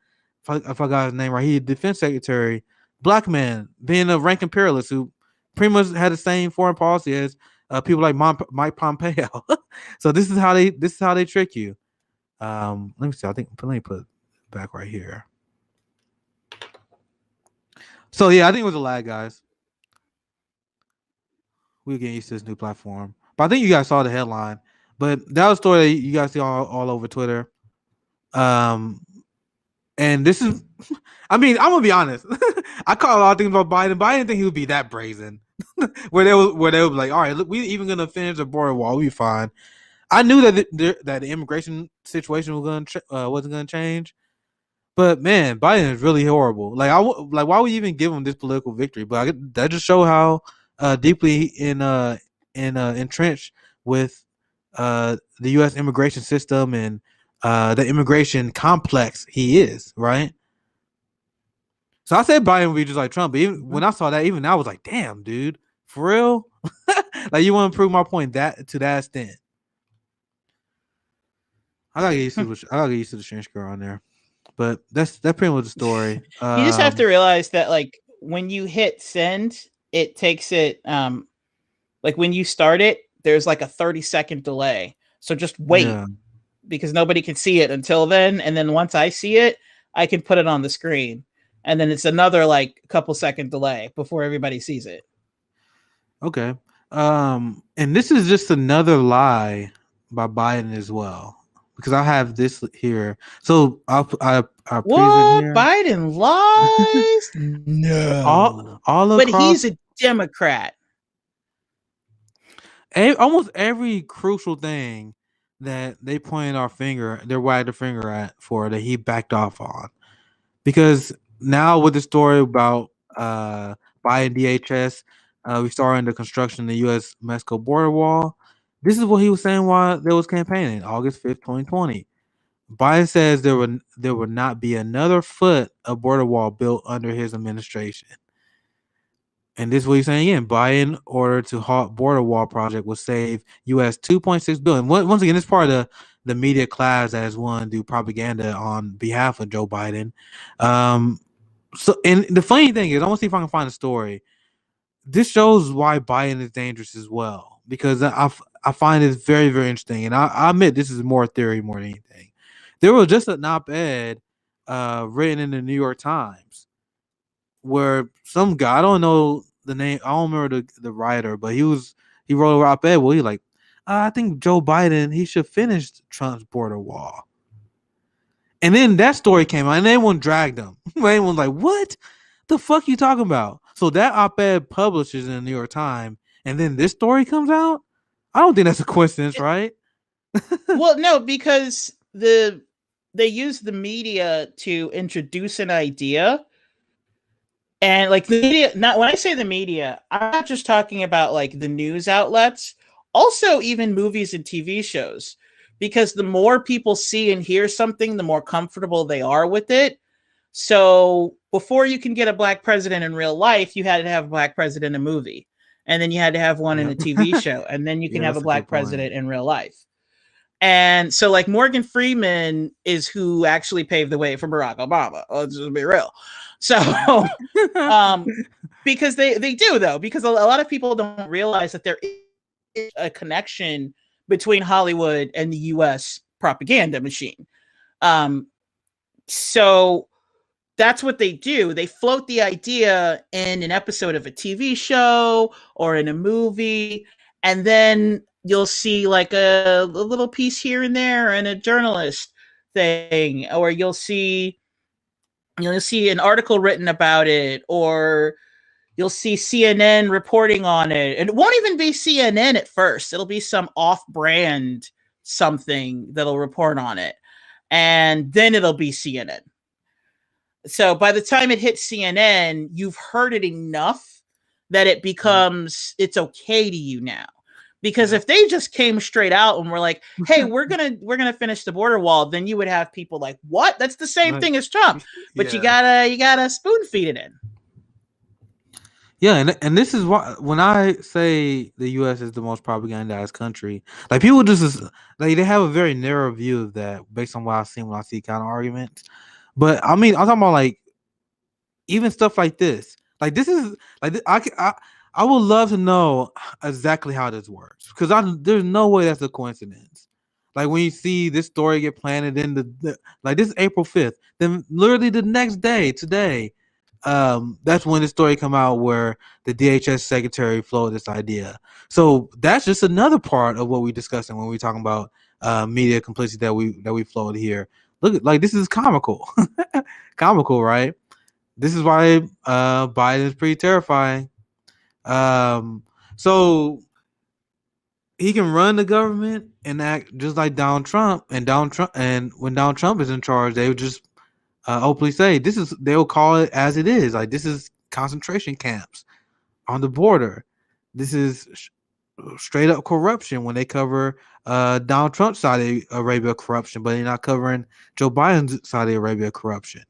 if I got his name right, he defense secretary, black man, being a rank imperialist who pretty much had the same foreign policy as people like Mike Pompeo. So this is how they trick you. Let me see. Let me put it back right here. So yeah, I think it was a lag, guys. We're getting used to this new platform, but I think you guys saw the headline. But that was a story that you guys see all over Twitter. Um, And this is, I mean, I'm gonna be honest. I caught a lot of things about Biden, but I didn't think he would be that brazen. where they would be like, all right, look, we even gonna finish the border wall, we fine. I knew that that the immigration situation wasn't gonna change, but man, Biden is really horrible. Like why would you even give him this political victory? But that just show how deeply entrenched with the U.S. immigration system and the immigration complex he is, right? So I said Biden would be just like Trump, but even when I saw that, even I was like, damn, dude, for real? Like you want to prove my point that to that extent. I gotta get used to the strange girl on there. But that's pretty much the story. You just have to realize that like when you hit send, it takes it like when you start it, there's like a 30-second delay. So just wait because nobody can see it until then. And then once I see it, I can put it on the screen. And then it's another like couple second delay before everybody sees it. Okay. And this is just another lie by Biden as well. Because I have this here. So I what? here. Biden lies? No. All but across, he's a Democrat. Almost every crucial thing that they point our finger, they wag the finger at for that he backed off on. Because now with the story about Biden DHS, we started the construction of the U.S. Mexico border wall. This is what he was saying while there was campaigning, August 5th, 2020. Biden says there would not be another foot of border wall built under his administration. And this is what he's saying again. Biden order to halt border wall project will save U.S. $2.6 billion. Once again, this part of the media class that has wanted to do propaganda on behalf of Joe Biden. So, and the funny thing is, I want to see if I can find a story. This shows why Biden is dangerous as well, because I find it very, very interesting. And I admit this is more theory more than anything. There was just an op-ed written in the New York Times where some guy, I don't know the name, I don't remember the writer, but he wrote a op-ed where he like, I think Joe Biden, he should finish Trump's border wall. And then that story came out and everyone dragged him. Everyone's like, what the fuck you talking about? So that op-ed publishes in the New York Times and then this story comes out? I don't think that's a coincidence, right? Well, no, because they use the media to introduce an idea. And like the media, not when I say the media, I'm not just talking about like the news outlets, also even movies and TV shows. Because the more people see and hear something, the more comfortable they are with it. So before you can get a black president in real life, you had to have a black president in a movie. And then you had to have one in a TV show. And then you can have a black president in real life. And so, like, Morgan Freeman is who actually paved the way for Barack Obama. Let's just be real. So, because they do, though, because a lot of people don't realize that there is a connection between Hollywood and the US propaganda machine. So that's what they do. They float the idea in an episode of a TV show or in a movie, and then you'll see like a little piece here and there and a journalist thing, or you'll see an article written about it, or you'll see CNN reporting on it. And it won't even be CNN at first. It'll be some off-brand something that'll report on it. And then it'll be CNN. So by the time it hits CNN, you've heard it enough that it becomes, it's okay to you now. Because if they just came straight out and were like, "Hey, we're gonna finish the border wall," then you would have people like, "What? That's the same thing as Trump." But you gotta spoon feed it in. Yeah, and this is why when I say the U.S. is the most propagandized country, like people just like they have a very narrow view of that based on what I've seen when I see kind of arguments. But I mean, I'm talking about like even stuff like this. Like this is like I would love to know exactly how this works because there's no way that's a coincidence. Like when you see this story get planted in like this is April 5th, then literally the next day today, that's when the story come out where the DHS secretary floated this idea. So that's just another part of what we're discussing when we're talking about media complicity that we floated here. Look, like this is comical, comical, right? This is why Biden is pretty terrifying. So he can run the government and act just like Donald Trump, and when Donald Trump is in charge, they would just openly say they'll call it as it is. Like this is concentration camps on the border. This is straight up corruption when they cover Donald Trump's Saudi Arabia corruption, but they're not covering Joe Biden's Saudi Arabia corruption.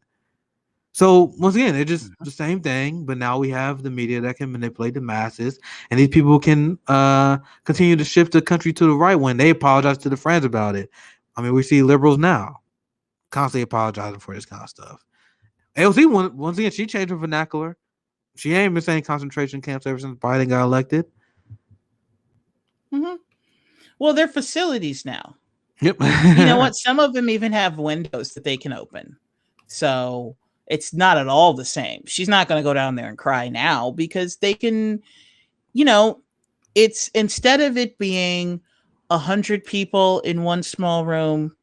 So once again, it's just the same thing, but now we have the media that can manipulate the masses, and these people can continue to shift the country to the right when they apologize to the friends about it. I mean, we see liberals now constantly apologizing for this kind of stuff. AOC, once again, she changed her vernacular. She ain't been saying concentration camps ever since Biden got elected. Mm-hmm. Well, they're facilities now. Yep. You know what? Some of them even have windows that they can open. So it's not at all the same. She's not going to go down there and cry now because they can, it's instead of it being 100 people in one small room.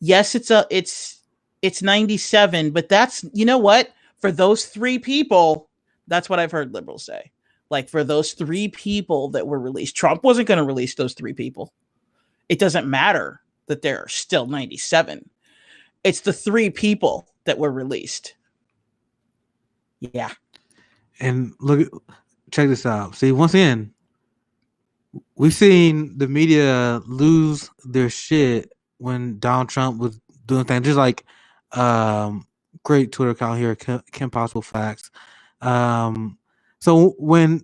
Yes, it's 97, but that's, you know what? For those 3 people, that's what I've heard liberals say. Like for those 3 people that were released, Trump wasn't going to release those 3 people. It doesn't matter that there are still 97. It's the 3 people that were released. Yeah. And check this out. See, once again, we've seen the media lose their shit when Donald Trump was doing things just like great Twitter account here, Kim Possible Facts. So when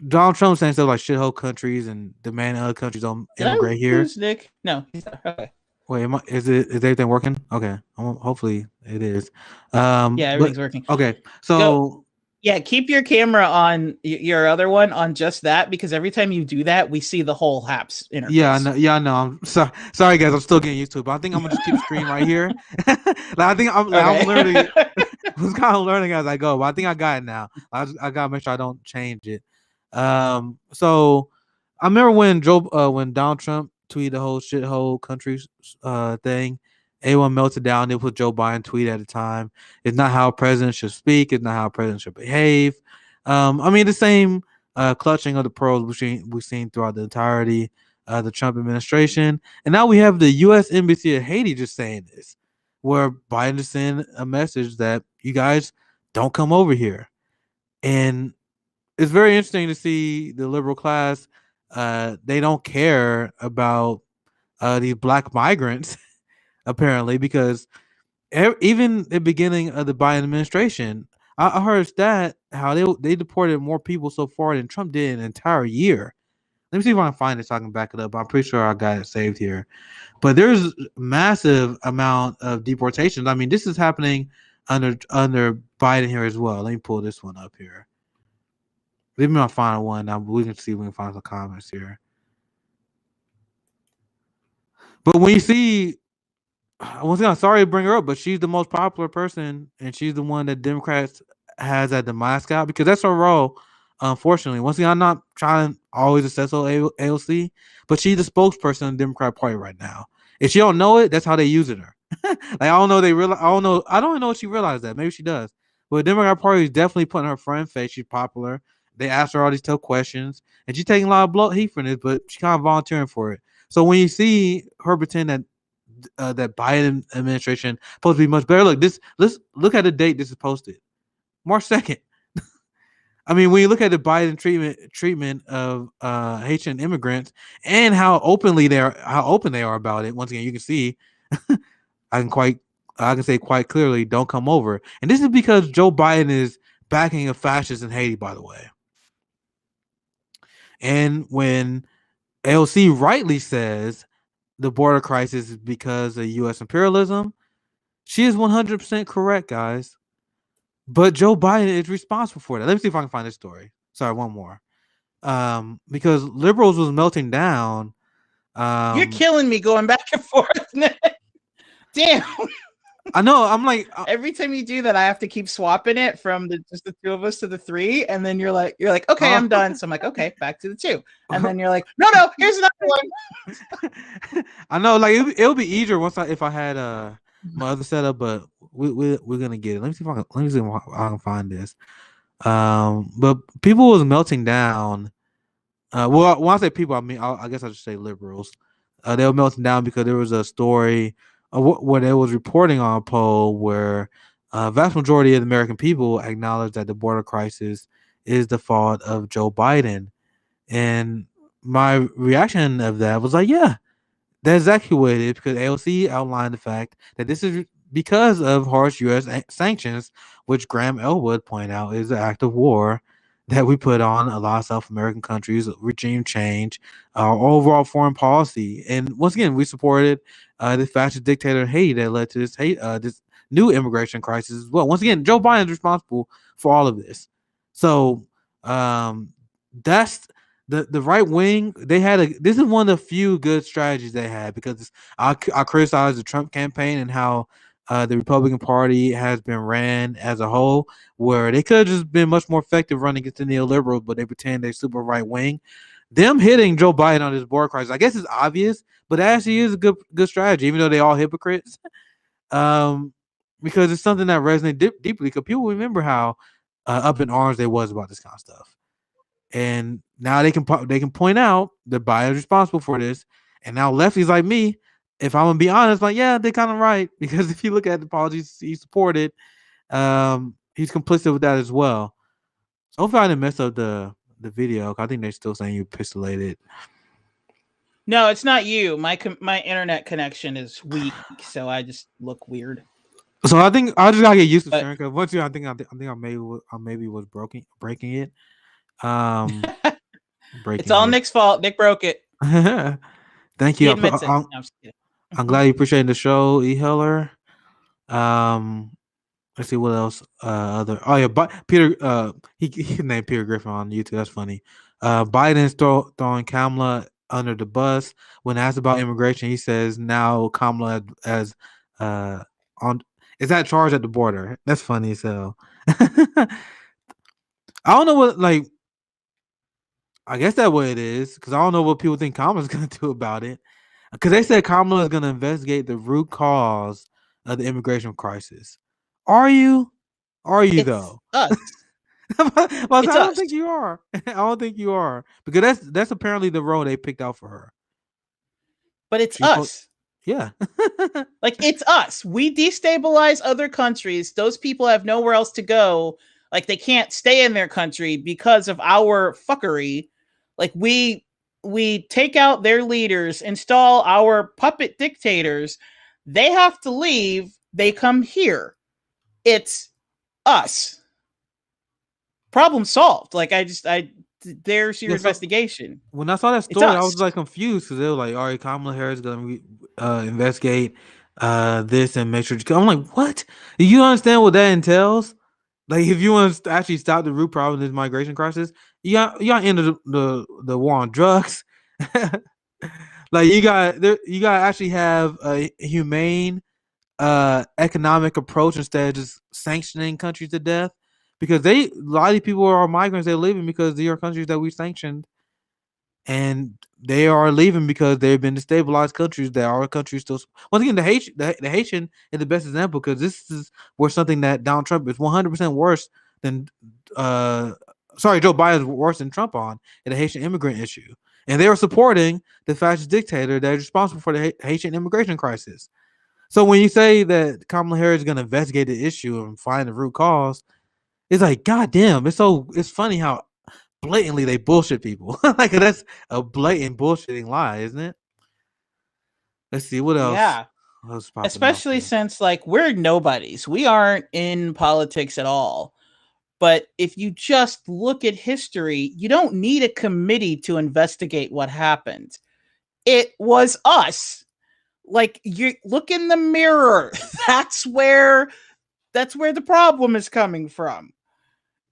Donald Trump saying stuff like shithole countries and demanding other countries don't immigrate here. Nick? No. Okay. Wait, is everything working? Okay, hopefully it is. Everything's working. Okay, so keep your camera on your other one on just that because every time you do that, we see the whole HAPS interface. Yeah, I know. I'm sorry, guys. I'm still getting used to it, but I think I'm gonna just keep the screen right here. I think I'm learning. I was kind of learning as I go, but I think I got it now. I gotta make sure I don't change it. So I remember when Donald Trump tweeted the whole shithole countries thing, everyone melted down. They put Joe Biden tweet at a time. It's not how a president should speak. It's not how a president should behave. I mean, the same clutching of the pearls we've seen throughout the entirety of the Trump administration. And now we have the U.S. Embassy of Haiti just saying this, where Biden just sent a message that you guys don't come over here. And it's very interesting to see the liberal class. They don't care about these black migrants, apparently, because even the beginning of the Biden administration, I heard a stat how they deported more people so far than Trump did in an entire year. Let me see if I can find it so I can back it up. I'm pretty sure I got it saved here. But there's massive amount of deportations. I mean, this is happening under Biden here as well. Let me pull this one up here. Leave me my final one. Now we can see if we can find some comments here. But when you see, once again, I'm sorry to bring her up, but she's the most popular person, and she's the one that Democrats has at the mascot because that's her role. Unfortunately, once again, I'm not trying to always assess AOC, but she's the spokesperson of the Democrat Party right now. If she don't know it, that's how they using her. Like I don't know, I don't know if she realized that. Maybe she does. But the Democrat Party is definitely putting her front in face. She's popular. They ask her all these tough questions, and she's taking a lot of heat from this, but she's kind of volunteering for it. So when you see her pretend that that Biden administration supposed to be much better, let's look at the date this is posted, March 2nd. I mean, when you look at the Biden treatment of Haitian immigrants and how open they are about it. Once again, you can see, I can say quite clearly, don't come over. And this is because Joe Biden is backing a fascist in Haiti, by the way. And when AOC rightly says the border crisis is because of U.S. imperialism, she is 100% correct, guys. But Joe Biden is responsible for that. Let me see if I can find this story. Sorry, one more. Because liberals was melting down. You're killing me going back and forth. Damn. I know. I'm like, every time you do that, I have to keep swapping it from just the two of us to the three, and then you're like, okay, I'm done. So I'm like, okay, back to the two, and then you're like, no, here's another one. I know, like it'll be easier if I had my other setup, but we're gonna get it. Let me see if I can find this. But people was melting down. Well, when I say people, I mean I guess I should say liberals. They were melting down because there was a story where they was reporting on a poll where a vast majority of the American people acknowledged that the border crisis is the fault of Joe Biden. And my reaction of that was like, yeah, that's exactly what it is, because AOC outlined the fact that this is because of harsh U.S. sanctions, which Graham Elwood pointed out is an act of war that we put on a lot of South American countries, regime change, our overall foreign policy. And once again, we supported the fascist dictator in Haiti that led to this new immigration crisis as well. Once again, Joe Biden is responsible for all of this. So that's the right wing. This is one of the few good strategies they had, because I criticize the Trump campaign and how the Republican Party has been ran as a whole, where they could have just been much more effective running against the neoliberals, but they pretend they're super right wing. Them hitting Joe Biden on this border crisis, I guess it's obvious, but it actually is a good strategy, even though they all hypocrites. Because it's something that resonates deeply, because people remember how up in arms they was about this kind of stuff. And now they can point out that Biden is responsible for this. And now lefties like me, if I'm gonna be honest, like, yeah, they're kind of right, because if you look at the policies he supported, he's complicit with that as well. So hopefully I didn't mess up the video. I think they're still saying you pistolated. No, it's not you. My internet connection is weak, so I just look weird. So I think I just gotta get used to sharing, because once I think I maybe was breaking it. It's all Nick's fault. Nick broke it. Thank you. He admits it. No, I'm glad you appreciate the show, E. Heller. Let's see what else. Peter. He named Peter Griffin on YouTube. That's funny. Biden's throwing Kamala under the bus. When asked about immigration, he says now Kamala is that charge at the border. That's funny as hell. I don't know what, like, I guess that's what it is, because I don't know what people think Kamala's going to do about it. Because they said Kamala is going to investigate the root cause of the immigration crisis. Are you? it's though? Us. I don't think you are. I don't think you are, because that's apparently the role they picked out for her. But it's us. Yeah. Like, it's us. We destabilize other countries. Those people have nowhere else to go. Like, they can't stay in their country because of our fuckery. Like, we take out their leaders, install our puppet dictators. They have to leave. They come here. It's us. Problem solved. Like there's your investigation. When I saw that It's story, I us. was like confused because they were like, "All right, Kamala Harris is gonna investigate this and make sure." I'm like, "What? Do you understand what that entails? Like, if you want to actually stop the root problem of this migration crisis, you got to end the war on drugs. Like, you got to actually have a humane economic approach instead of just sanctioning countries to death, because a lot of these people are migrants. They're leaving because these are countries that we sanctioned, and they are leaving because they've been destabilized countries that are countries still. Once again, the Haitian is the best example, because this is where something that Donald Trump is 100% worse than Joe Biden is worse than Trump on the Haitian immigrant issue, and they are supporting the fascist dictator that is responsible for the Haitian immigration crisis. So when you say that Kamala Harris is going to investigate the issue and find the root cause, it's like, God damn, it's funny how blatantly they bullshit people. Like, that's a blatant bullshitting lie, isn't it? Let's see what else. Yeah. What's popping off Especially here? since like we're nobodies. We aren't in politics at all. But if you just look at history, you don't need a committee to investigate what happened. It was us. Like, you look in the mirror. That's where the problem is coming from.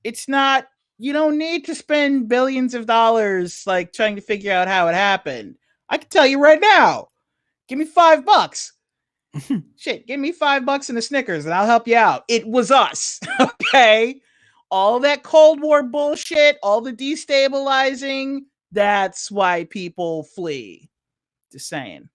It's not, you don't need to spend billions of dollars like trying to figure out how it happened. I can tell you right now. Give me $5. Shit, give me $5 and a Snickers and I'll help you out. It was us. Okay. All that Cold War bullshit, all the destabilizing, that's why people flee. Just saying.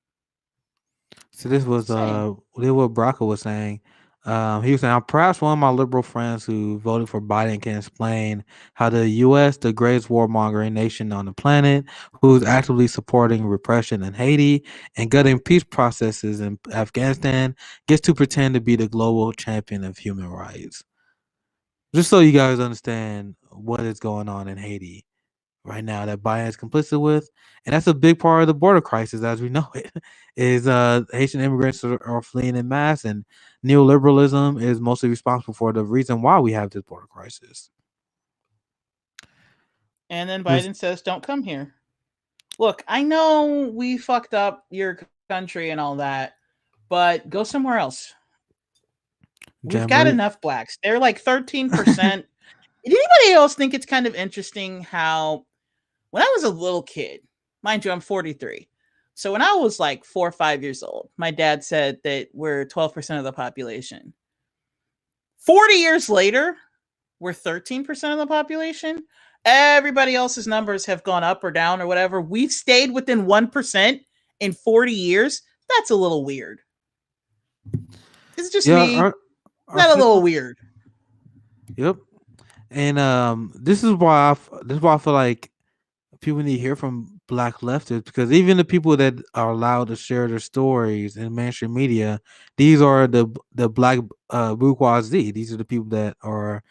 So this was what Braca was saying. He was saying, perhaps one of my liberal friends who voted for Biden can explain how the U.S., the greatest warmongering nation on the planet, who's actively supporting repression in Haiti and gutting peace processes in Afghanistan, gets to pretend to be the global champion of human rights. Just so you guys understand what is going on in Haiti right now that Biden is complicit with, and that's a big part of the border crisis as we know it. Is Haitian immigrants are fleeing in mass, and neoliberalism is mostly responsible for the reason why we have this border crisis. And then Biden says, "Don't come here." Look, I know we fucked up your country and all that, but go somewhere else. We've got enough blacks. They're like 13%. Did anybody else think it's kind of interesting how when I was a little kid, mind you, I'm 43. So when I was like 4 or 5 years old, my dad said that we're 12% of the population. 40 years later, we're 13% of the population. Everybody else's numbers have gone up or down or whatever. We've stayed within 1% in 40 years. That's a little weird. It's just me. Not a little weird. Yep. And this is why I feel like people need to hear from Black leftists, because even the people that are allowed to share their stories in mainstream media, these are the Black bourgeoisie. These are the people that are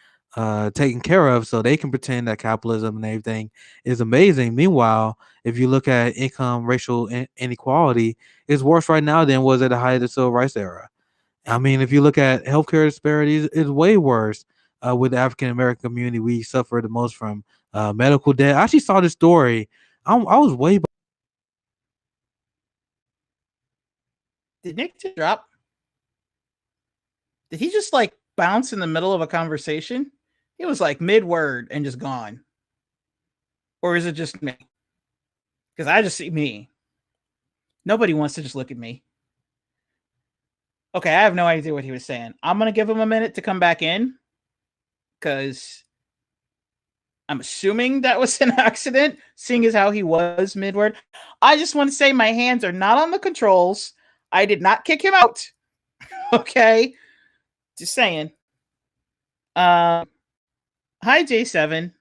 taken care of, so they can pretend that capitalism and everything is amazing. Meanwhile, if you look at income, racial inequality, it's worse right now than it was at the height of the civil rights era. I mean, if you look at healthcare disparities, it's way worse. With the African American community, we suffer the most from medical debt. I actually saw this story. I was way. Did Nick just drop? Did he just like bounce in the middle of a conversation? He was like mid word and just gone. Or is it just me? Because I just see me. Nobody wants to just look at me. Okay, I have no idea what he was saying. I'm going to give him a minute to come back in, because I'm assuming that was an accident, seeing as how he was mid-word. I just want to say my hands are not on the controls. I did not kick him out. Okay? Just saying. Hi, J7.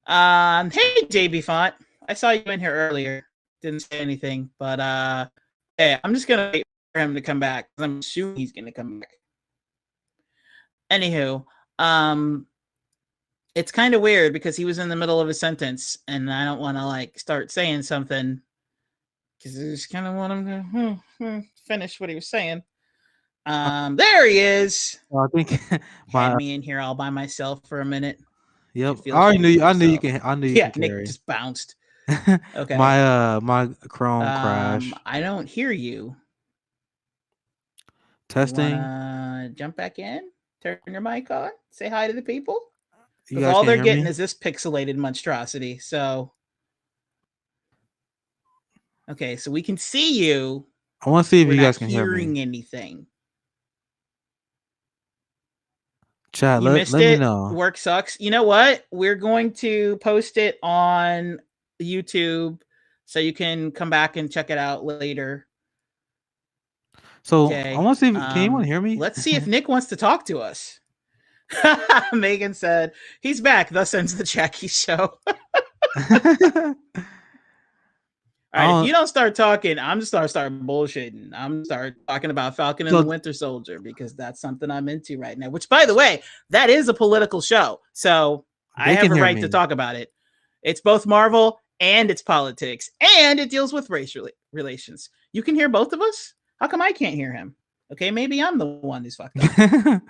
Hey, JB Font. I saw you in here earlier. Didn't say anything, but yeah, I'm just going to wait for him to come back. I'm assuming he's going to come back. Anywho, it's kind of weird because he was in the middle of a sentence and I don't want to like start saying something because I just kind of want him to finish what he was saying. There he is. I think Had my me in here all by myself for a minute. yep. It feels I already shitty knew to you. do I knew you so. can. I knew you Yeah, can Nick carry. just bounced. Okay. My Chrome crashed. I don't hear you. You Testing. wanna jump back in? Turn your mic on? Say hi to the people? You Because guys all can't they're hear getting me. is this pixelated monstrosity. So okay, so we can see you. I want to see if We're you not guys can hear me. hearing anything. Chat. You missed Let me it. know. Work sucks. You know what? We're going to post it on YouTube so you can come back and check it out later. So I Okay. want to see. Can anyone hear me? Let's see if Nick wants to talk to us. Megan said he's back. Thus ends the Jackie show. All right, if you don't start talking, I'm just start bullshitting. I'm start talking about Falcon and the Winter Soldier because that's something I'm into right now. Which, by the way, that is a political show, so I have a right to talk about it. It's both Marvel and it's politics, and it deals with racial relations. You can hear both of us. How come I can't hear him? Okay, maybe I'm the one who's fucked up.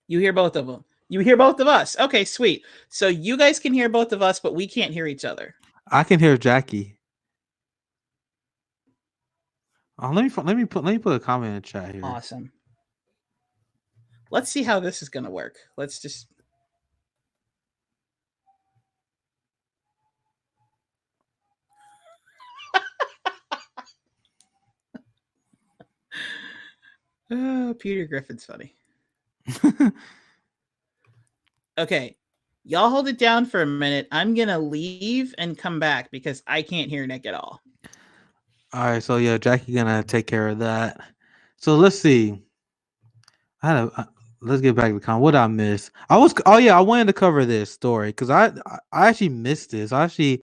You hear both of them. You hear both of us. Okay, sweet. So you guys can hear both of us, but we can't hear each other. I can hear Jackie. Let me put a comment in the chat here. Awesome. Let's see how this is going to work. Let's just. Peter Griffin's funny. Okay. Y'all hold it down for a minute. I'm going to leave and come back because I can't hear Nick at all. All right. So, yeah, Jackie going to take care of that. So, let's see. Let's get back to the con. What I miss? I wanted to cover this story because I actually missed this. I actually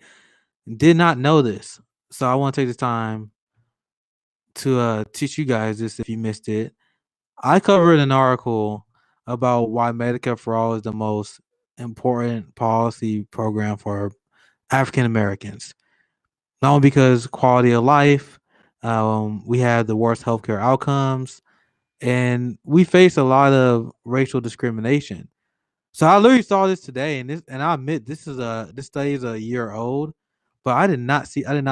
did not know this. So, I want to take the time to teach you guys this if you missed it. I covered an article about why Medicare for All is the most important policy program for African Americans. Not only because quality of life, we have the worst healthcare outcomes, and we face a lot of racial discrimination. So I literally saw this today, and I admit this study is a year old, but I did not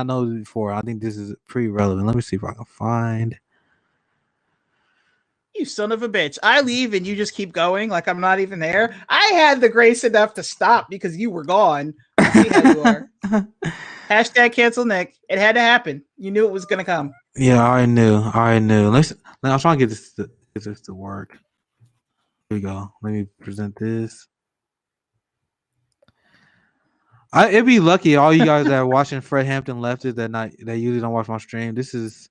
know this before. I think this is pretty relevant. Let me see if I can find. You son of a bitch. I leave and you just keep going like I'm not even there. I had the grace enough to stop because you were gone. I see how you are. Hashtag cancel Nick. It had to happen. You knew it was going to come. Yeah, I knew. I'm trying to get this to work. Here we go. Let me present this. It'd be lucky all you guys that are watching Fred Hampton Leftists that usually don't watch my stream. This is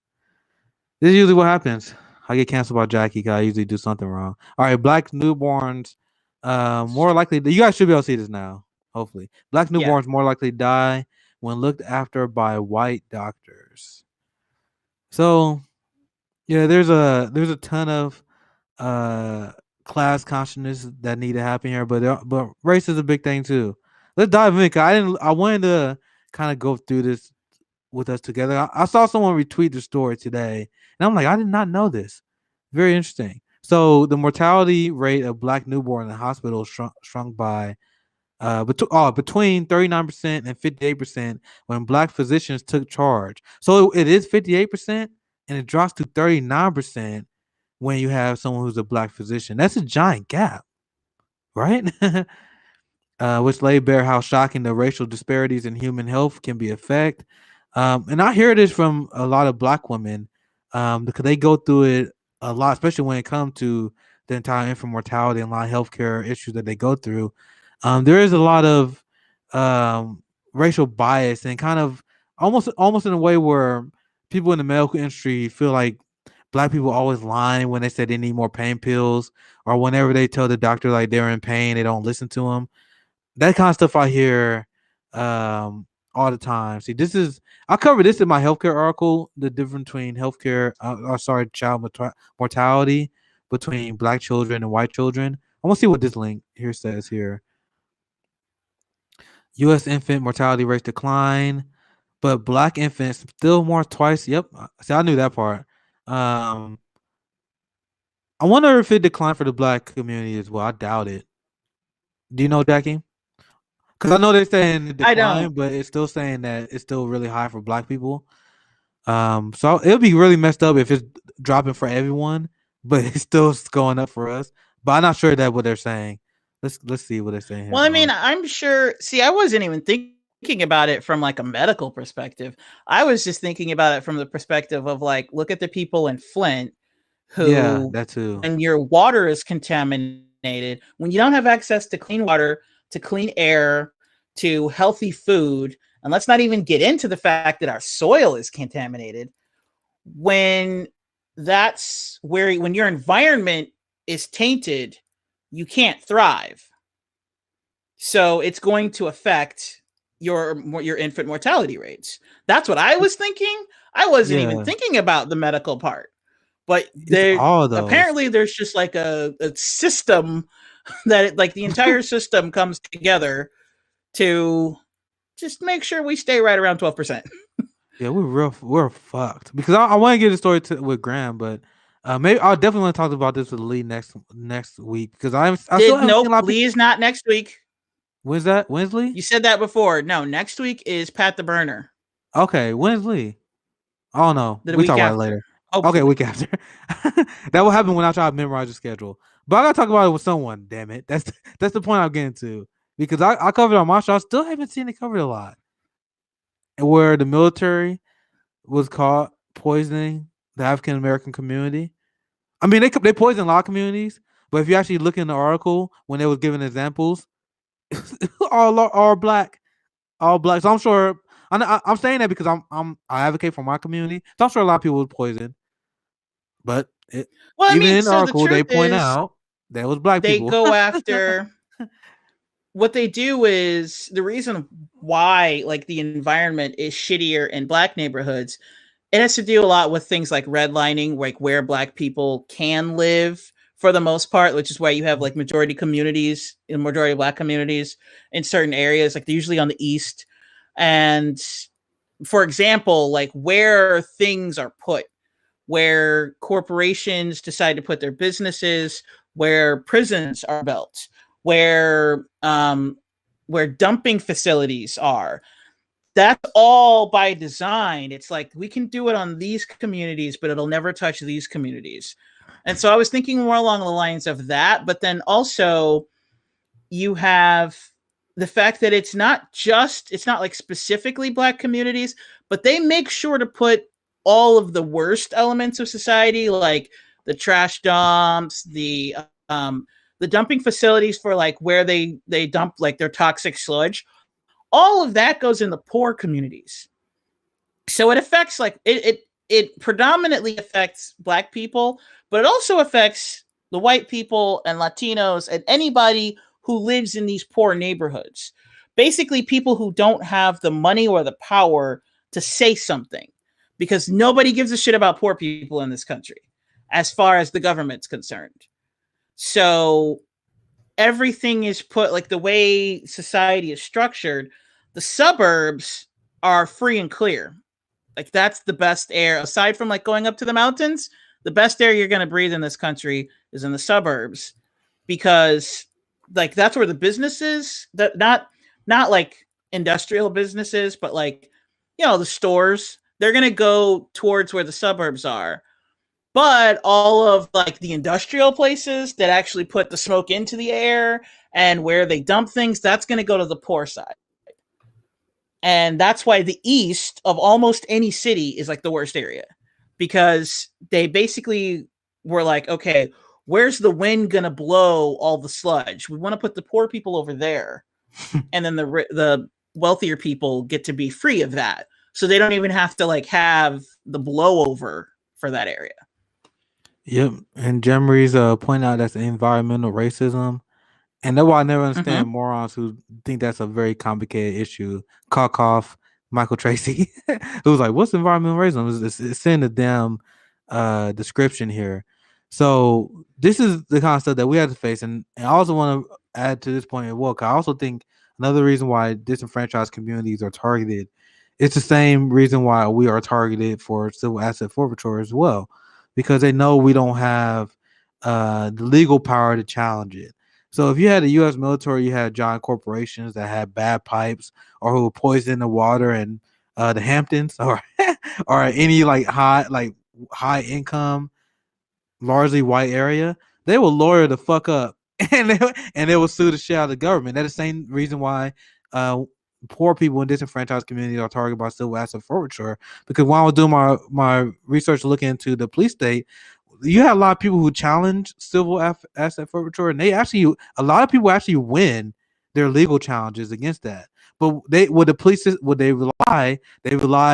usually what happens. I get canceled by Jackie because I usually do something wrong. All right, black newborns more likely. You guys should be able to see this now. Hopefully, black newborns more likely die when looked after by white doctors. So, yeah, there's a ton of class consciousness that need to happen here, but race is a big thing too. Let's dive in. I wanted to kind of go through this with us together. I saw someone retweet the story today, and I'm like, I did not know this. Very interesting. So the mortality rate of black newborn in the hospital shrunk by between 39% and 58% when black physicians took charge. So it is 58%, and it drops to 39% when you have someone who's a black physician. That's a giant gap, right? Which laid bare how shocking the racial disparities in human health can be affect. And I hear this from a lot of black women because they go through it a lot, especially when it comes to the entire infant mortality and a lot of healthcare issues that they go through. There is a lot of racial bias and kind of almost in a way where people in the medical industry feel like black people always lying when they say they need more pain pills, or whenever they tell the doctor like they're in pain, they don't listen to them. That kind of stuff I hear all the time. See, I covered this in my healthcare article, the difference between child mortality between black children and white children. I want to see what this link here says here. U.S. infant mortality rates decline, but black infants still more twice. Yep. See, I knew that part. Um, I wonder if it declined for the black community as well. I doubt it. Do you know, Jackie? Because I know they're saying it I don't. declined, but it's still saying that it's still really high for black people. So it'll be really messed up if it's dropping for everyone, but it's still going up for us. But I'm not sure that what they're saying. Let's see what they're saying here. Well, I mean, I'm sure. See, I wasn't even thinking about it from like a medical perspective. I was just thinking about it from the perspective of like, look at the people in Flint Yeah, who, that too. when your water is contaminated, when you don't have access to clean water, to clean air, to healthy food, and let's not even get into the fact that our soil is contaminated. When that's where, when your environment is tainted, you can't thrive. So it's going to affect your infant mortality rates. That's what I was thinking. I wasn't even Yeah, thinking about the medical part. But it's there all those. apparently there's just like a system that like the entire system comes together to just make sure we stay right around 12%. Yeah, we're fucked because I want to get the story with Graham, but maybe I'll definitely want to talk about this with Lee next week because I still Did haven't seen a nope, lot of people. Lee is not next week. When's that? Wednesday? You said that before. No, next week is Pat the Burner. Okay, Wednesday. Oh no, The we week talk about it after. later. Okay, Hopefully. week after. That will happen when I try to memorize the schedule. But I gotta talk about it with someone. Damn it, that's the point I'm getting to because I covered it on my show. I still haven't seen it covered a lot. Where the military was caught poisoning the African American community. I mean, they poison a lot of communities, but if you actually look in the article when they was giving examples, all black, all black. So I'm sure I'm saying that because I advocate for my community. So I'm sure a lot of people was poisoned, but Well, I even mean, in the so the article they truth point is out there was black they people. go after what they do is the reason why like the environment is shittier in black neighborhoods. It has to do a lot with things like redlining, like where black people can live for the most part, which is why you have like majority communities in majority black communities in certain areas, like they're usually on the east. And for example, like where things are put, where corporations decide to put their businesses, where prisons are built, where dumping facilities are. That's all by design. It's like we can do it on these communities, but it'll never touch these communities. And so I was thinking more along the lines of that, but then also you have the fact that it's not like specifically black communities, but they make sure to put all of the worst elements of society, like the trash dumps, the dumping facilities for like where they dump like their toxic sludge. All of that goes in the poor communities. So it affects like it predominantly affects black people, but it also affects the white people and Latinos and anybody who lives in these poor neighborhoods. Basically, people who don't have the money or the power to say something because nobody gives a shit about poor people in this country as far as the government's concerned. So everything is put like the way society is structured, the suburbs are free and clear. Like that's the best air aside from like going up to the mountains. The best air you're going to breathe in this country is in the suburbs because like that's where the businesses that not like industrial businesses, but like the stores, they're going to go towards where the suburbs are. But all of like the industrial places that actually put the smoke into the air and where they dump things, that's going to go to the poor side. And that's why the east of almost any city is like the worst area because they basically were like, okay, where's the wind going to blow all the sludge? We want to put the poor people over there. And then the wealthier people get to be free of that. So they don't even have to like have the blowover for that area. Yep, and Jemry's point out that's environmental racism. And that's why I never understand Mm-hmm. morons who think that's a very complicated issue. Kokoff, Michael Tracy, who was like, "What's environmental racism?" It's in the damn description here. So this is the kind of stuff that we have to face. And I also want to add to this point as well. 'Cause I also think another reason why disenfranchised communities are targeted. It's the same reason why we are targeted for civil asset forfeiture as well. because they know we don't have the legal power to challenge it. So if you had the U.S. military, you had giant corporations that had bad pipes or who poisoned the water and the Hamptons or or any high income, largely white area, they will lawyer the fuck up and they will sue the shit out of the government. That's the same reason why poor people in disenfranchised communities are targeted by civil asset forfeiture. Because when I was doing my research looking into the police state, you have a lot of people who challenge civil asset forfeiture, and a lot of people actually win their legal challenges against that. But they rely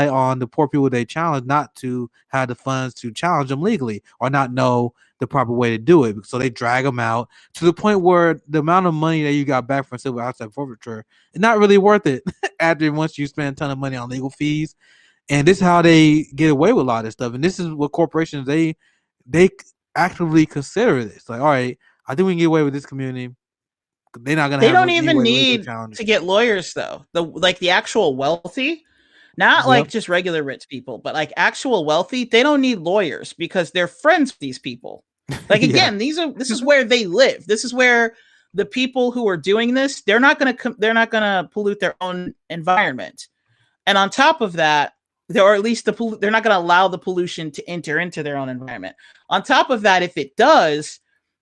on the poor people they challenge not to have the funds to challenge them legally or not know the proper way to do it. So they drag them out to the point where the amount of money that you got back from civil asset forfeiture is not really worth it after once you spend a ton of money on legal fees. And this is how they get away with a lot of stuff. And this is what corporations they actively consider this. Like, all right, I think we can get away with this community. They're not gonna They have don't any even way to legally need challenge to it. get lawyers though. The actual wealthy, not like just regular rich people, but like actual wealthy, they don't need lawyers because they're friends with these people. Like again, this is where they live. This is where the people who are doing this, they're not going to pollute their own environment. And on top of that, or at least they're not going to allow the pollution to enter into their own environment. On top of that, if it does,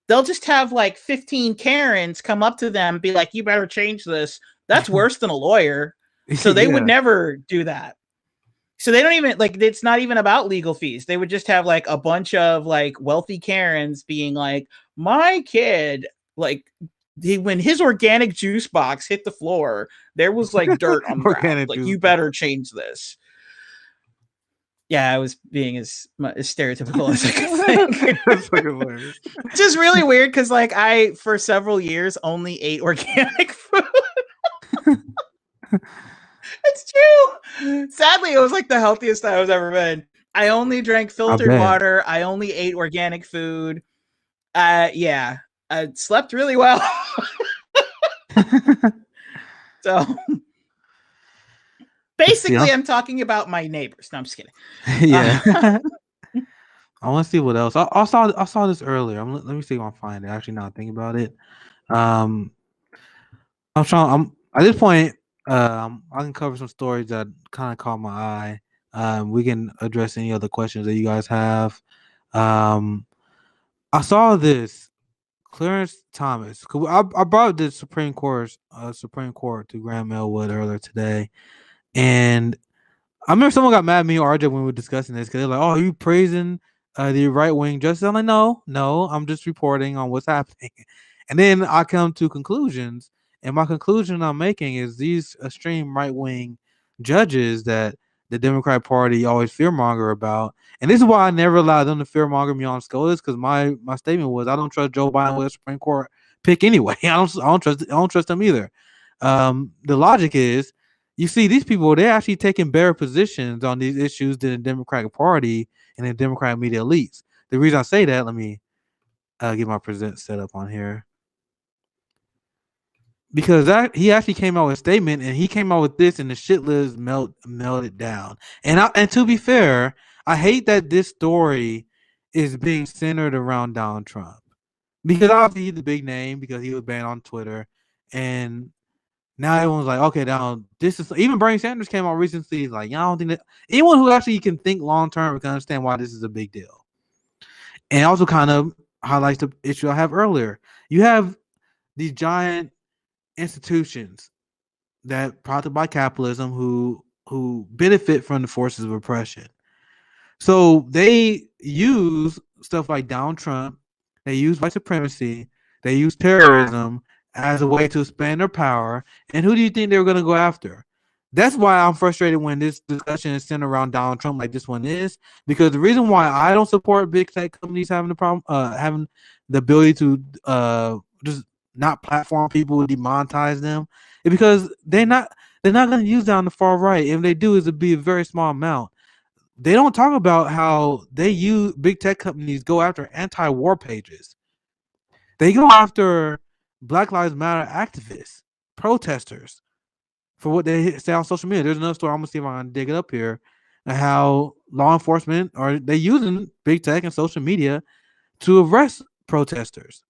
they'll just have like 15 Karens come up to them and be like, you better change this. That's worse than a lawyer. So they would never do that. So they don't even like, it's not even about legal fees. They would just have like a bunch of like wealthy Karens being like, my kid, like when his organic juice box hit the floor, there was like dirt on the ground. Like, you better change this. Yeah, I was being as stereotypical as I could think. Which is really weird because like I for several years only ate organic food. It's true. Sadly, it was like the healthiest I've ever been. I only drank filtered water. I only ate organic food. Yeah, I slept really well. So basically, I'm talking about my neighbors. No, I'm just kidding. Yeah. I want to see what else. I saw this earlier. Let me see if I can find it. Actually, now thinking about it, I'm at this point. I can cover some stories that kind of caught my eye. We can address any other questions that you guys have. I saw this Clarence Thomas. I brought the Supreme Court to Graham Elwood earlier today, and I remember someone got mad at me or RJ when we were discussing this because they're like, "Oh, are you praising the right wing justice?" I'm like, "No, I'm just reporting on what's happening." And then I come to conclusions, and my conclusion I'm making is these extreme right wing judges that the Democratic Party always fearmonger about, and this is why I never allowed them to fearmonger me on SCOTUS because my statement was I don't trust Joe Biden with a Supreme Court pick anyway. I don't trust them either. The logic is, you see, these people, they're actually taking better positions on these issues than the Democratic Party and the Democratic media elites. The reason I say that, let me get my present set up on here. Because he actually came out with a statement, and he came out with this, and the shit list melted down. And to be fair, I hate that this story is being centered around Donald Trump. Because obviously he's the big name because he was banned on Twitter. And now everyone's like, okay, now this is even Bernie Sanders came out recently. Like, I don't think that anyone who actually can think long term can understand why this is a big deal. And also kind of highlights the issue I have earlier. You have these giant institutions that prompted by capitalism who benefit from the forces of oppression. So they use stuff like Donald Trump, they use white supremacy, they use terrorism as a way to expand their power. And who do you think they were going to go after? That's why I'm frustrated when this discussion is centered around Donald Trump like this one is, because the reason why I don't support big tech companies having the problem, having the ability to just not platform people, demonetize them, is because they're not going to use that on the far right. If they do, it'll be a very small amount. They don't talk about how they use big tech companies go after anti-war pages. They go after Black Lives Matter activists, protesters, for what they say on social media. There's another story. I'm gonna see if I can dig it up here. and how law enforcement they using big tech and social media to arrest protesters.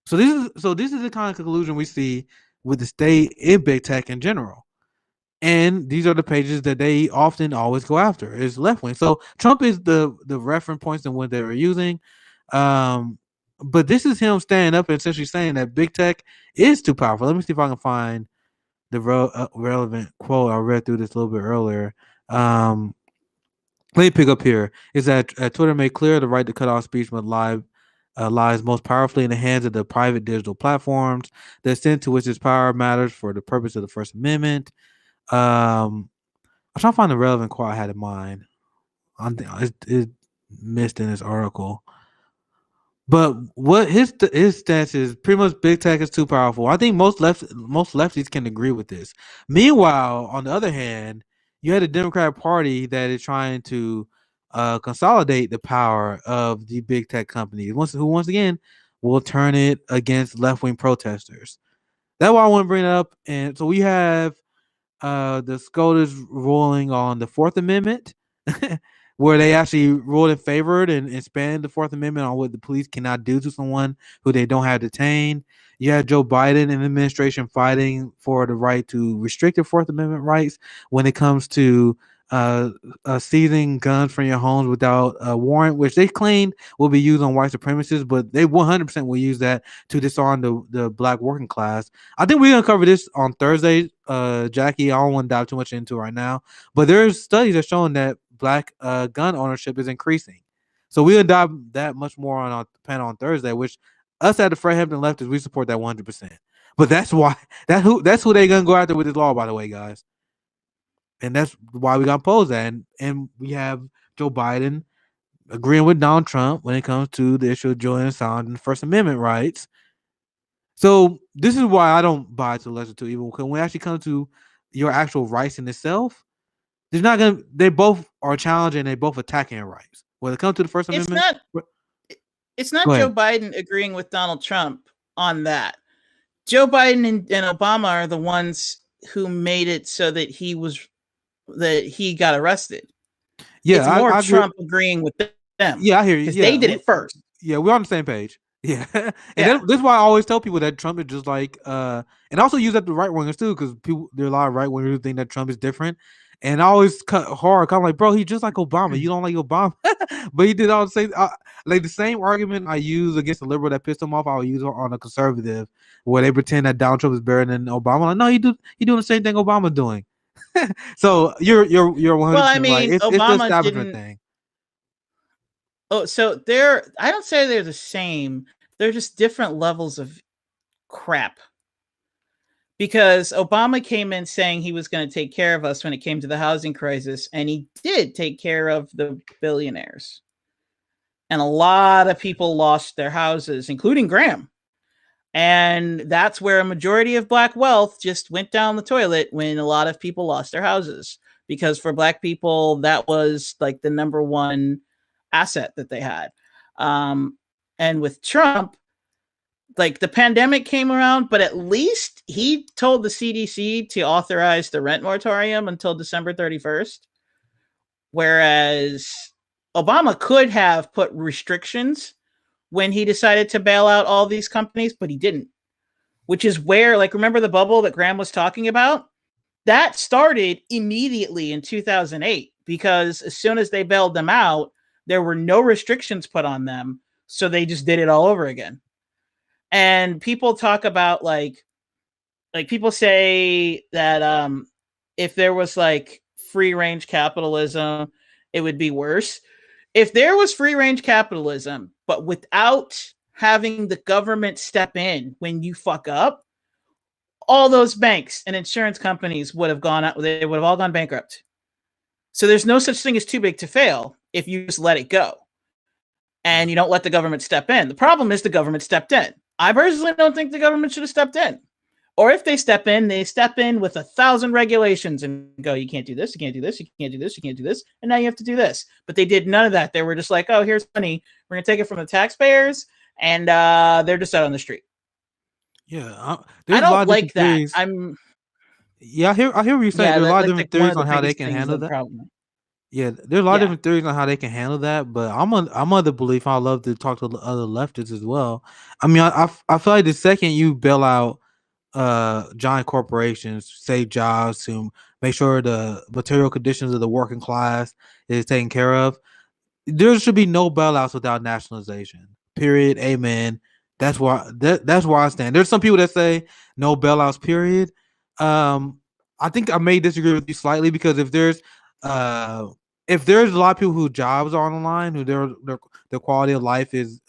So this is the kind of conclusion we see with the state in big tech in general. And these are the pages that they often always go after is left wing. So Trump is the reference points and what they were using. But this is him standing up and essentially saying that big tech is too powerful. Let me see if I can find the relevant quote. I read through this a little bit earlier. Let me pick up here. Is that Twitter made clear the right to cut off speech but lies most powerfully in the hands of the private digital platforms. The extent to which this power matters for the purpose of the First Amendment. I'm trying to find the relevant quote I had in mind. It missed in this article. But what his stance is pretty much big tech is too powerful. I think most lefties can agree with this. Meanwhile, on the other hand, you had a Democratic Party that is trying to consolidate the power of the big tech companies. Who once again will turn it against left wing protesters. That's why I want to bring it up. And so we have the SCOTUS ruling on the Fourth Amendment, where they actually ruled in favor and expanded the Fourth Amendment on what the police cannot do to someone who they don't have detained. You had Joe Biden and the administration fighting for the right to restrict the Fourth Amendment rights when it comes to seizing guns from your homes without a warrant, which they claimed will be used on white supremacists, but they 100% will use that to disarm the black working class. I think we're gonna cover this on Thursday, Jackie. I don't want to dive too much into it right now, but there's studies that showing that black gun ownership is increasing. So we'll dive that much more on our panel on Thursday, which us at the Hampton Leftists, we support that 100%. But that's why that's who they're gonna go after with this law, by the way, guys. And that's why we got posed that. And we have Joe Biden agreeing with Donald Trump when it comes to the issue of Julian Assange and First Amendment rights. So this is why I don't buy to lesser to evil. Because when it actually comes to your actual rights in itself, there's not gonna. They both are challenging. They both attacking your rights. When it comes to the First Amendment, it's not Joe Biden agreeing with Donald Trump on that. Joe Biden and Obama are the ones who made it so that he got arrested. Yeah, it's more Trump agreeing with them. Yeah, I hear you. Yeah, they did it first. Yeah, we're on the same page. Yeah, and that's why I always tell people that Trump is just like, and also use that the right wingers too, because there are a lot of right wingers who think that Trump is different, and I always cut hard. I'm like, bro, he's just like Obama. You don't like Obama, but he did all the same, like the same argument I use against a liberal that pissed him off. I'll use on a conservative, where they pretend that Donald Trump is better than Obama. Like, no, he doing the same thing Obama's doing. So you're 100%. Well, I mean, right. It's the establishment thing. Oh, so I don't say they're the same. They're just different levels of crap. Because Obama came in saying he was going to take care of us when it came to the housing crisis, and he did take care of the billionaires. And a lot of people lost their houses, including Graham. And that's where a majority of black wealth just went down the toilet when a lot of people lost their houses. Because for black people, that was like the number one asset that they had. And with Trump, like the pandemic came around, but at least he told the CDC to authorize the rent moratorium until December 31st. Whereas Obama could have put restrictions when he decided to bail out all these companies, but he didn't. Which is where, like, remember the bubble that Graham was talking about? That started immediately in 2008, because as soon as they bailed them out, there were no restrictions put on them. So they just did it all over again. And people talk about like people say that if there was like free range capitalism, it would be worse. If there was free range capitalism, but without having the government step in when you fuck up, all those banks and insurance companies would have gone out. They would have all gone bankrupt. So there's no such thing as too big to fail if you just let it go and you don't let the government step in. The problem is the government stepped in. I personally don't think the government should have stepped in. Or if they step in with 1,000 regulations and go, you can't do this, you can't do this, you can't do this, you can't do this, and now you have to do this. But they did none of that. They were just like, oh, here's money. We're going to take it from the taxpayers, and they're just out on the street. Yeah, I don't like that. I hear what you're saying. There's a lot of different theories on how they can handle that. Yeah, there's a lot of Yeah. different theories on how they can handle that, but I'm of the belief I love to talk to the other leftists as well. I mean, I feel like the second you bail out giant corporations, save jobs, to make sure the material conditions of the working class is taken care of, there should be no bailouts without nationalization. Period. Amen. That's where I stand. There's some people that say no bailouts. Period. I think I may disagree with you slightly because uh if there's a lot of people whose jobs are on the line, who their quality of life is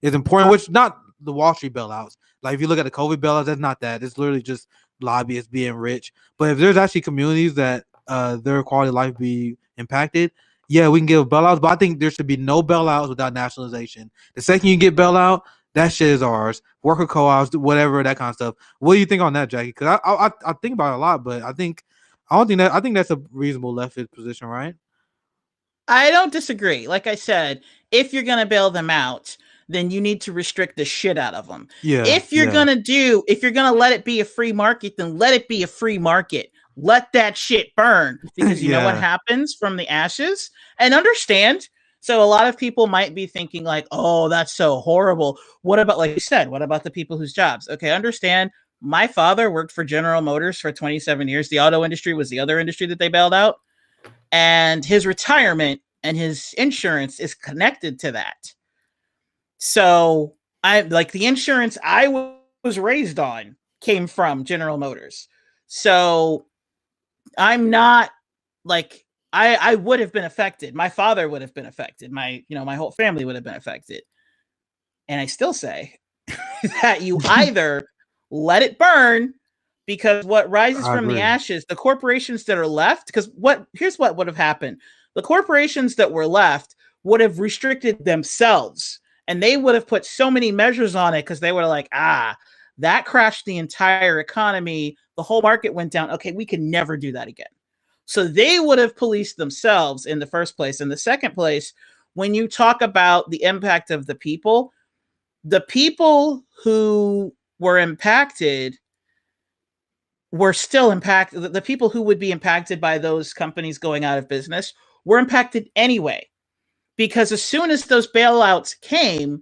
important, which not the Wall Street bailouts. Like if you look at the COVID bailouts, that's not that. It's literally just lobbyists being rich. But if there's actually communities that their quality of life be impacted, yeah, we can give bailouts, but I think there should be no bailouts without nationalization. The second you get bailout, that shit is ours. Worker co-ops, whatever, that kind of stuff. What do you think on that, Jackie? Because I think about it a lot, but I think that's a reasonable leftist position, right? I don't disagree. Like I said, if you're going to bail them out, then you need to restrict the shit out of them. Yeah, If you're yeah. going to let it be a free market, then let it be a free market. Let that shit burn, because you know what Yeah. happens from the ashes? And understand, so a lot of people might be thinking like, "Oh, that's so horrible." What about, like you said, what about the people whose jobs? Okay, understand, my father worked for General Motors for 27 years. The auto industry was the other industry that they bailed out, and his retirement and his insurance is connected to that. So I like the insurance was raised on came from General Motors. So I'm not like I would have been affected. My father would have been affected. My whole family would have been affected. And I still say that you either let it burn, because what rises I from the agree. ashes, the corporations that are left, because here's what would have happened. The corporations that were left would have restricted themselves, and they would have put so many measures on it because they were like, that crashed the entire economy. The whole market went down. Okay, we can never do that again. So they would have policed themselves in the first place. In the second place, when you talk about the impact of the people who were impacted were still impacted. The people who would be impacted by those companies going out of business were impacted anyway, because as soon as those bailouts came,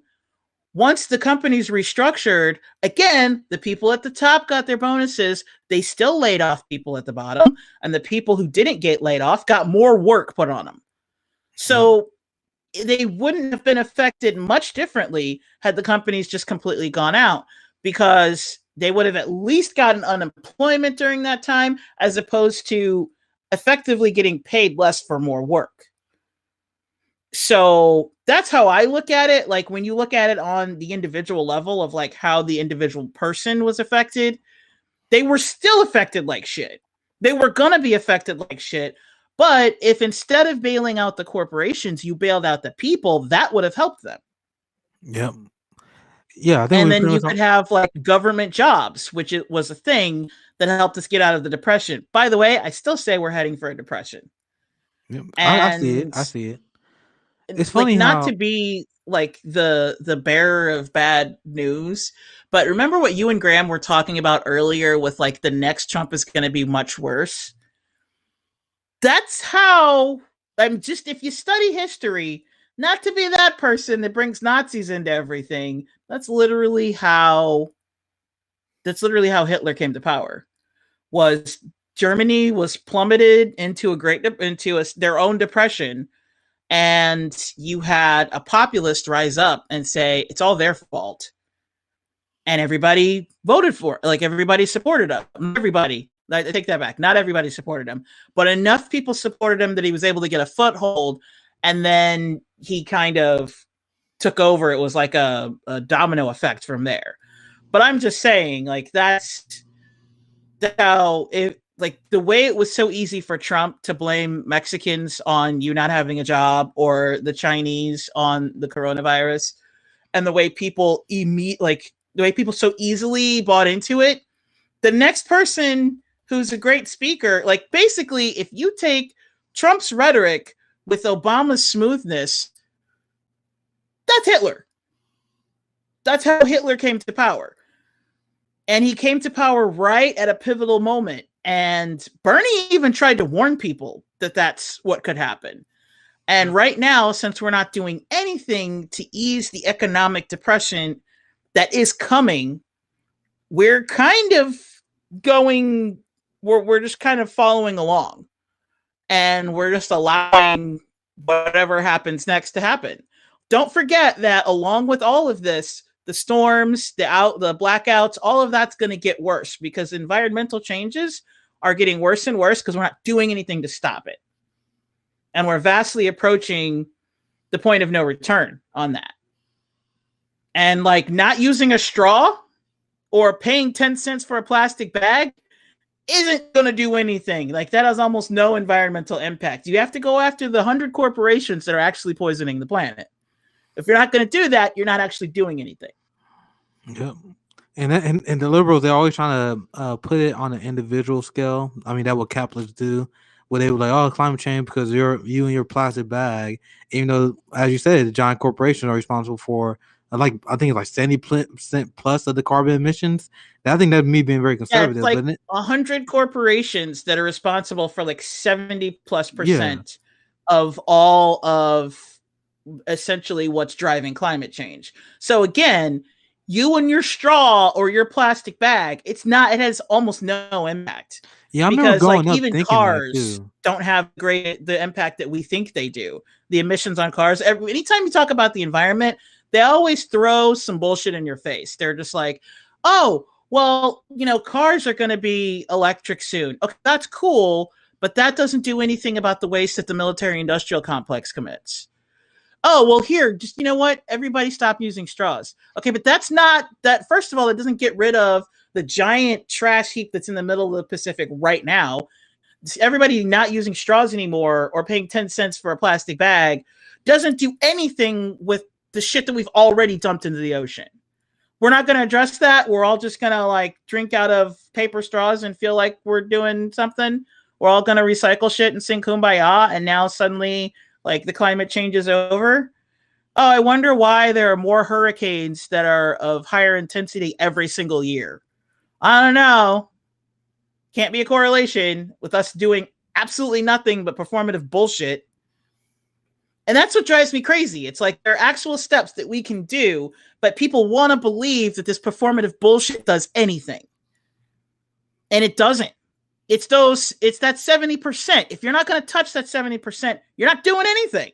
once the companies restructured, again, the people at the top got their bonuses. They still laid off people at the bottom, and the people who didn't get laid off got more work put on them. Yep. So they wouldn't have been affected much differently had the companies just completely gone out, because they would have at least gotten unemployment during that time, as opposed to effectively getting paid less for more work. So that's how I look at it. Like when you look at it on the individual level of like how the individual person was affected, they were still affected like shit. They were going to be affected like shit. But if instead of bailing out the corporations, you bailed out the people, that would have helped them. Yep. Yeah, I think And we then pretty you much could have like government jobs, which it was a thing that helped us get out of the depression. By the way, I still say we're heading for a depression. yep. I see it. And I see it. It's like, funny not how to be like the bearer of bad news, but remember what you and Graham were talking about earlier with like the next Trump is going to be much worse. That's how I'm just, if you study history, not to be that person that brings Nazis into everything, that's literally how Hitler came to power. Was Germany was plummeted into their own depression, and you had a populist rise up and say it's all their fault, and everybody voted for it. Like everybody supported him. Everybody, I take that back. Not everybody supported him, but enough people supported him that he was able to get a foothold, and then he kind of took over. It was like a domino effect from there. But I'm just saying, like that's how it, like the way it was so easy for Trump to blame Mexicans on you not having a job, or the Chinese on the coronavirus, and the way people the way people so easily bought into it. The next person who's a great speaker, like basically, if you take Trump's rhetoric with Obama's smoothness, that's Hitler. That's how Hitler came to power. And he came to power right at a pivotal moment. And Bernie even tried to warn people that that's what could happen. And right now, since we're not doing anything to ease the economic depression that is coming, we're kind of going, we're just kind of following along, and we're just allowing whatever happens next to happen. Don't forget that along with all of this, the storms, the blackouts, all of that's going to get worse because environmental changes are getting worse and worse because we're not doing anything to stop it. And we're vastly approaching the point of no return on that. And like not using a straw or paying 10 cents for a plastic bag isn't going to do anything. Like that has almost no environmental impact. You have to go after the 100 corporations that are actually poisoning the planet. If you're not going to do that, you're not actually doing anything. Yep. And the liberals, they're always trying to put it on an individual scale. I mean, that's what capitalists do. Where they were like, "Oh, climate change because you and your plastic bag," even though, as you said, the giant corporations are responsible for like I think it's like 70% plus of the carbon emissions. I think that's me being very conservative. Yeah, it's like 100 corporations that are responsible for like 70+% of all of essentially what's driving climate change. So again, you and your straw or your plastic bag, it has almost no impact. Yeah, I remember growing up even thinking cars don't have the impact that we think they do. The emissions on cars, anytime you talk about the environment, they always throw some bullshit in your face. They're just like, oh, well, cars are going to be electric soon. Okay, that's cool, but that doesn't do anything about the waste that the military-industrial complex commits. Oh, well, here, just, you know what? Everybody stop using straws. Okay, but that's not that. First of all, it doesn't get rid of the giant trash heap that's in the middle of the Pacific right now. Everybody not using straws anymore or paying 10 cents for a plastic bag doesn't do anything with the shit that we've already dumped into the ocean. We're not going to address that. We're all just going to like drink out of paper straws and feel like we're doing something. We're all going to recycle shit and sing Kumbaya. And now suddenly like the climate change is over. Oh, I wonder why there are more hurricanes that are of higher intensity every single year. I don't know. Can't be a correlation with us doing absolutely nothing but performative bullshit. And that's what drives me crazy. It's like there are actual steps that we can do, but people want to believe that this performative bullshit does anything. And it doesn't. It's that 70%. If you're not going to touch that 70%, you're not doing anything.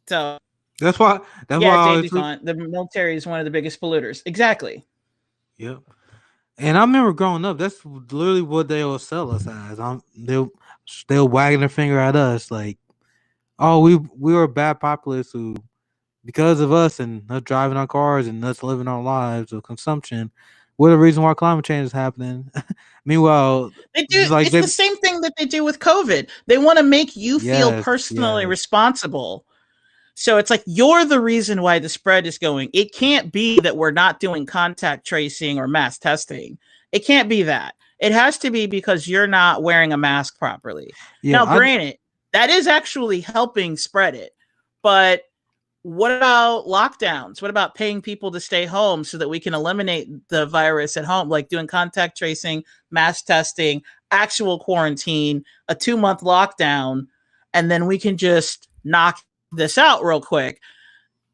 So that's why the military is one of the biggest polluters. Exactly. Yep. And I remember growing up, that's literally what they will sell us as. They'll wagging their finger at us like, oh, we were bad populists who, because of us and us driving our cars and us living our lives of consumption, we're the reason why climate change is happening. Meanwhile, it's the same thing that they do with COVID. They want to make you feel personally responsible. So it's like you're the reason why the spread is going. It can't be that we're not doing contact tracing or mass testing. It can't be that. It has to be because you're not wearing a mask properly. Yeah, now, granted, that is actually helping spread it. But what about lockdowns? What about paying people to stay home so that we can eliminate the virus at home, like doing contact tracing, mass testing, actual quarantine, a 2-month lockdown, and then we can just knock this out real quick?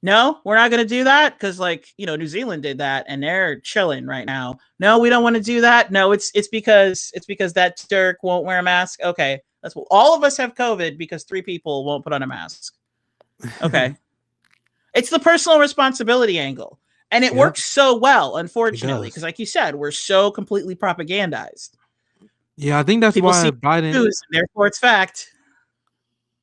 No, we're not going to do that because New Zealand did that and they're chilling right now. No, we don't want to do that. No, it's because that jerk won't wear a mask. Okay, that's what all of us have COVID because 3 people won't put on a mask. Okay. It's the personal responsibility angle. And it works so well, unfortunately, because like you said, we're so completely propagandized. Yeah, I think that's why Biden news, and therefore it's fact.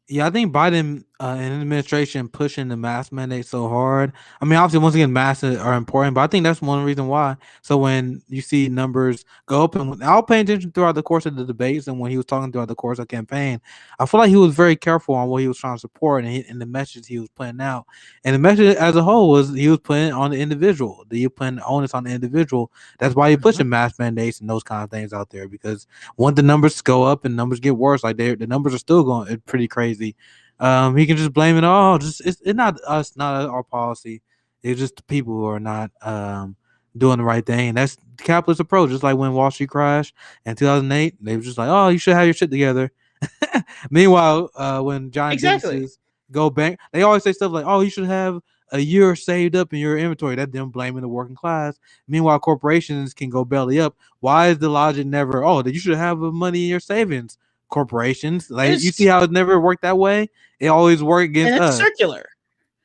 Yeah, I think Biden and administration pushing the mask mandate so hard. I mean, obviously, once again, masks are important, but I think that's one reason why. So when you see numbers go up, and I'll pay attention throughout the course of the debates, and when he was talking throughout the course of the campaign, I feel like he was very careful on what he was trying to support and the message he was putting out. And the message as a whole was he was putting on the individual. He was putting the onus on the individual. That's why he's pushing mask mandates and those kind of things out there, because once the numbers go up and numbers get worse, like the numbers are still going, it's pretty crazy. He can just blame it all. It's not us, not our policy. It's just the people who are not doing the right thing. And that's the capitalist approach. Just like when Wall Street crashed in 2008, they were just like, "Oh, you should have your shit together." Meanwhile, when giant Exactly. businesses go bank, they always say stuff like, "Oh, you should have a year saved up in your inventory." That's them blaming the working class. Meanwhile, corporations can go belly up. Why is the logic never, "Oh, that you should have money in your savings"? Corporations, like you see It's how it never worked that way. It always worked and against it's us. circular.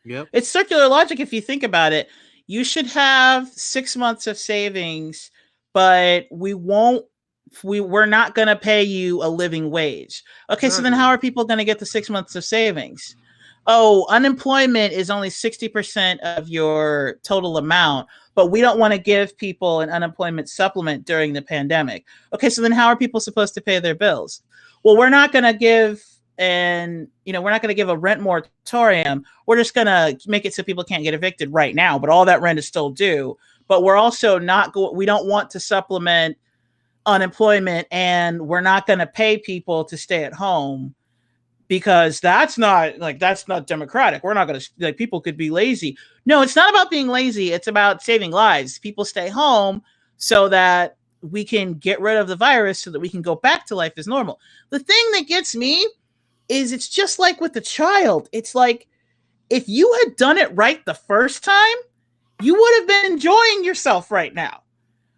Yep. It's circular logic if you think about it. You should have 6 months of savings, but we're not going to pay you a living wage. Okay, so then Exactly. how are people going to get the 6 months of savings? Oh, unemployment is only 60% of your total amount, but we don't want to give people an unemployment supplement during the pandemic. Okay, so then how are people supposed to pay their bills? Well, we're not going to give we're not going to give a rent moratorium. We're just going to make it so people can't get evicted right now, but all that rent is still due. But we're also not we don't want to supplement unemployment, and we're not going to pay people to stay at home because that's not democratic. We're not going to, like, people could be lazy. No, it's not about being lazy. It's about saving lives. People stay home so that we can get rid of the virus so that we can go back to life as normal. The thing that gets me is it's just like with the child. It's like if you had done it right the first time, you would have been enjoying yourself right now.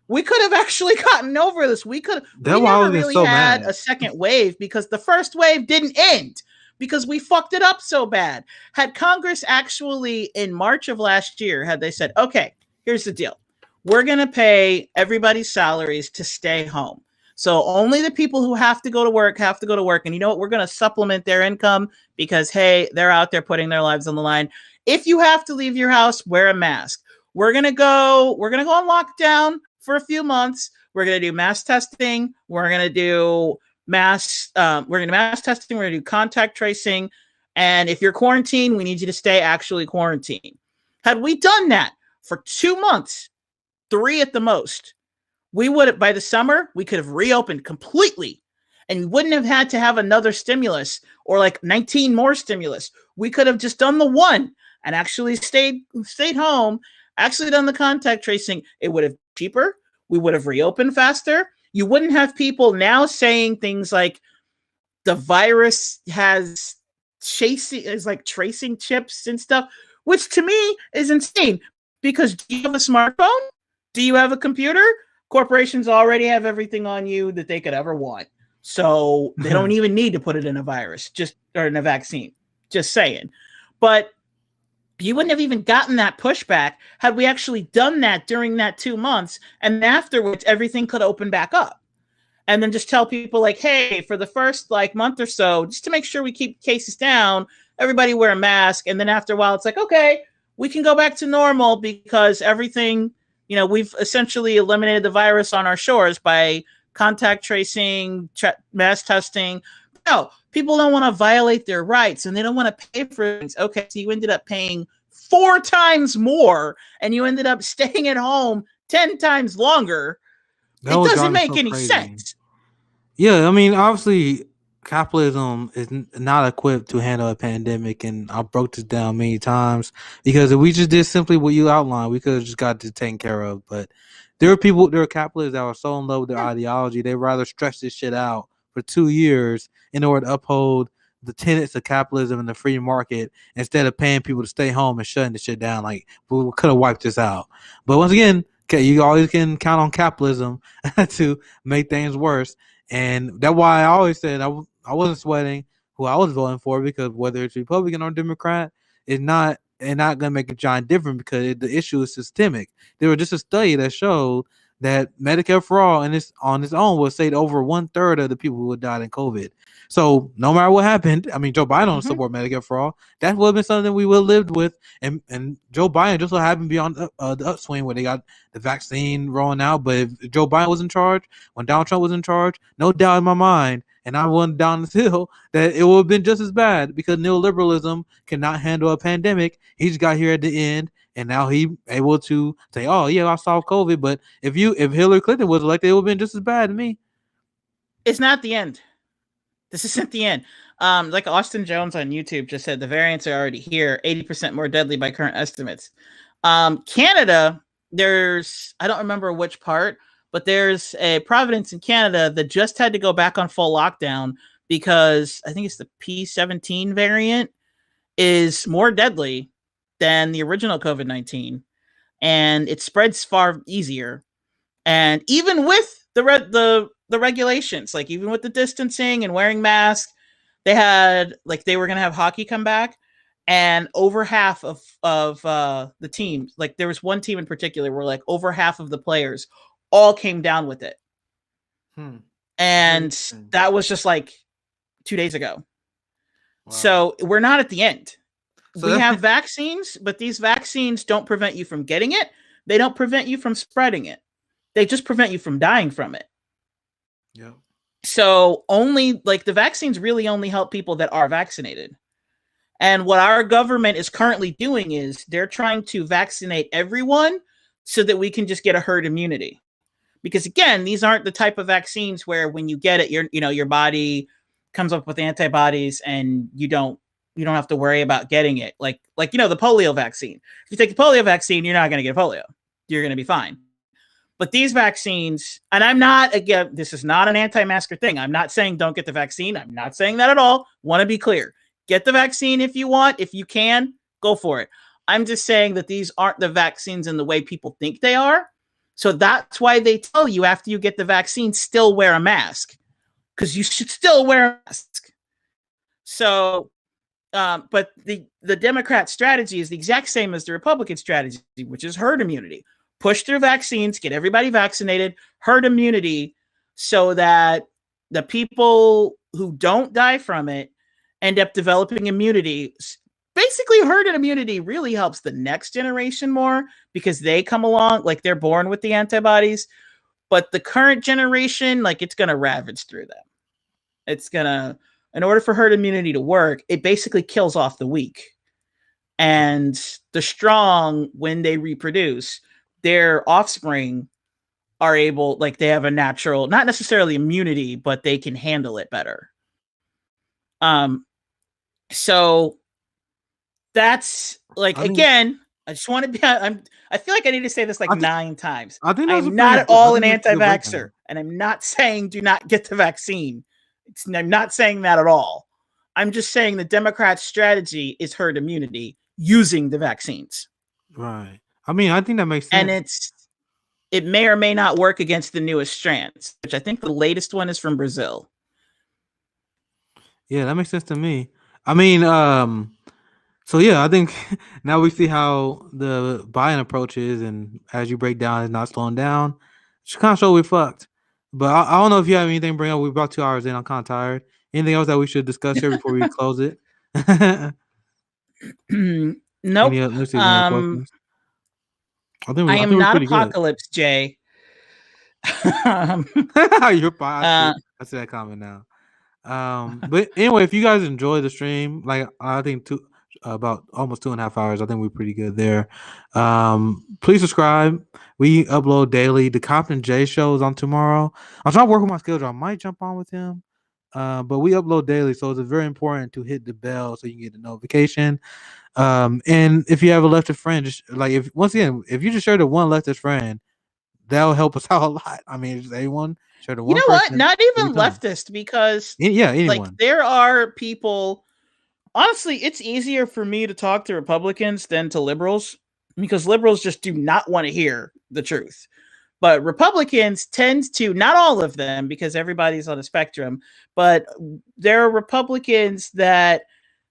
We could have actually gotten over this. We That's why I never was getting really so had mad. a second wave because the first wave didn't end because we fucked it up so bad. Had Congress actually in March of last year, had they said, okay, here's the deal. We're going to pay everybody's salaries to stay home. So only the people who have to go to work have to go to work. And you know what? We're going to supplement their income because, hey, they're out there putting their lives on the line. If you have to leave your house, wear a mask. We're going to go on lockdown for a few months. We're going to do mass testing. We're going to do mass testing. We're going to do contact tracing. And if you're quarantined, we need you to stay actually quarantined. Had we done that for 2 months, 3 at the most, we would have, by the summer, we could have reopened completely and we wouldn't have had to have another stimulus or like 19 more stimulus. We could have just done the one and actually stayed home, actually done the contact tracing. It would have been cheaper. We would have reopened faster. You wouldn't have people now saying things like the virus is like tracing chips and stuff, which to me is insane because do you have a smartphone? Do you have a computer? Corporations already have everything on you that they could ever want. So they don't even need to put it in a virus, or in a vaccine. Just saying. But you wouldn't have even gotten that pushback had we actually done that during that 2 months, and afterwards everything could open back up. And then just tell people like, hey, for the first like month or so, just to make sure we keep cases down, everybody wear a mask. And then after a while, it's like, okay, we can go back to normal because everything, we've essentially eliminated the virus on our shores by contact tracing, mass testing. No, people don't want to violate their rights and they don't want to pay for things. Okay, so you ended up paying 4 times more and you ended up staying at home 10 times longer. It doesn't make any sense. Yeah, I mean, obviously, capitalism is not equipped to handle a pandemic, and I broke this down many times because if we just did simply what you outlined, we could have just got this taken care of. But there are capitalists that are so in love with their ideology, they rather stretch this shit out for 2 years in order to uphold the tenets of capitalism and the free market instead of paying people to stay home and shutting the shit down. Like, we could have wiped this out. But once again, you always can count on capitalism to make things worse. And that's why I always said I wasn't sweating who I was voting for because whether it's Republican or Democrat is not gonna make a giant difference because the issue is systemic. There was just a study that showed that Medicare for all and it's on its own will save over 1/3 of the people who died in COVID. So no matter what happened, I mean Joe Biden don't support Medicare for all. That would have been something we would have lived with, and Joe Biden just so happened to be on the upswing where they got the vaccine rolling out. But if Joe Biden was in charge, when Donald Trump was in charge, no doubt in my mind, and I went down this hill, that it would have been just as bad because neoliberalism cannot handle a pandemic. He just got here at the end, and now he able to say, "Oh yeah, I solved COVID." But if Hillary Clinton was elected, it would have been just as bad to me. It's not the end. This isn't the end. Like Austin Jones on YouTube just said, the variants are already here, 80% more deadly by current estimates. Canada, I don't remember which part, but there's a province in Canada that just had to go back on full lockdown because I think it's the P17 variant is more deadly than the original COVID-19, and it spreads far easier. And even with the regulations, like even with the distancing and wearing masks, they were gonna have hockey come back, and over half of the teams, like there was one team in particular where like over half of the players all came down with it, and that was just like 2 days ago. Wow. So we're not at the end. So we have vaccines, but these vaccines don't prevent you from getting it. They don't prevent you from spreading it. They just prevent you from dying from it. Yeah. So only like the vaccines really only help people that are vaccinated. And what our government is currently doing is they're trying to vaccinate everyone so that we can just get a herd immunity. Because again, these aren't the type of vaccines where when you get it, your body comes up with antibodies and you don't have to worry about getting it. Like the polio vaccine. If you take the polio vaccine, you're not going to get polio. You're going to be fine. But these vaccines, and I'm not, again, this is not an anti-masker thing. I'm not saying don't get the vaccine. I'm not saying that at all. Want to be clear. Get the vaccine if you want. If you can, go for it. I'm just saying that these aren't the vaccines in the way people think they are. So that's why they tell you after you get the vaccine, still wear a mask. Because you should still wear a mask. So, but the Democrat strategy is the exact same as the Republican strategy, which is herd immunity. Push through vaccines, get everybody vaccinated, herd immunity, so that the people who don't die from it end up developing immunity. Basically, herd immunity really helps the next generation more because they come along, like they're born with the antibodies. But the current generation, like it's going to ravage through them. It's going to, in order for herd immunity to work, it basically kills off the weak. And the strong, when they reproduce, their offspring are able, like they have a natural, not necessarily immunity, but they can handle it better. So that's like, again, I just want to be, I feel like I need to say this like 9 times. I'm not at all an anti-vaxxer, and I'm not saying do not get the vaccine. I'm not saying that at all. I'm just saying the Democrats' strategy is herd immunity using the vaccines. Right. I mean, I think that makes sense. And it may or may not work against the newest strands, which I think the latest one is from Brazil. Yeah, that makes sense to me. I mean, so yeah, I think now we see how the Biden approach is, and as you break down, it's not slowing down. It's kind of show we're fucked. But I don't know if you have anything to bring up. We're about 2 hours in. I'm kind of tired. Anything else that we should discuss here before we close it? Nope. Let's see, any questions? I am not Apocalypse, good. Jay. You're fine. I see that comment now. But anyway, if you guys enjoy the stream, like I think about almost 2.5 hours, I think we're pretty good there. Please subscribe. We upload daily. The Compton J show is on tomorrow. I'm trying to work with my schedule. I might jump on with him. But we upload daily, so it's very important to hit the bell so you can get the notification. And if you have a leftist friend, just like if you just share to one leftist friend, that'll help us out a lot. I mean, just anyone share to one. You know what? Not even leftist, because anyone. Like there are people. Honestly, it's easier for me to talk to Republicans than to liberals, because liberals just do not want to hear the truth. But Republicans tend to, not all of them, because everybody's on a spectrum, but there are Republicans that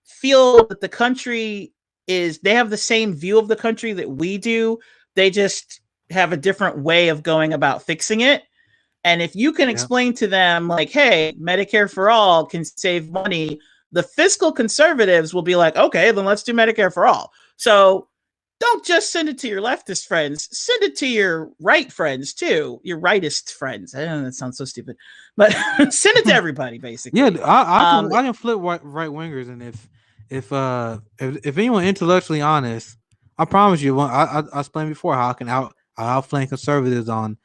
feel that the country they have the same view of the country that we do. They just have a different way of going about fixing it. And if you can explain to them, like, hey, Medicare for all can save money, the fiscal conservatives will be like, okay, then let's do Medicare for all. So don't just send it to your leftist friends, send it to your right friends too, your rightist friends. I know that sounds so stupid, but send it to everybody, basically. Yeah, I can flip right wingers, and if anyone intellectually honest, I promise you, I explained before how I can outflank conservatives on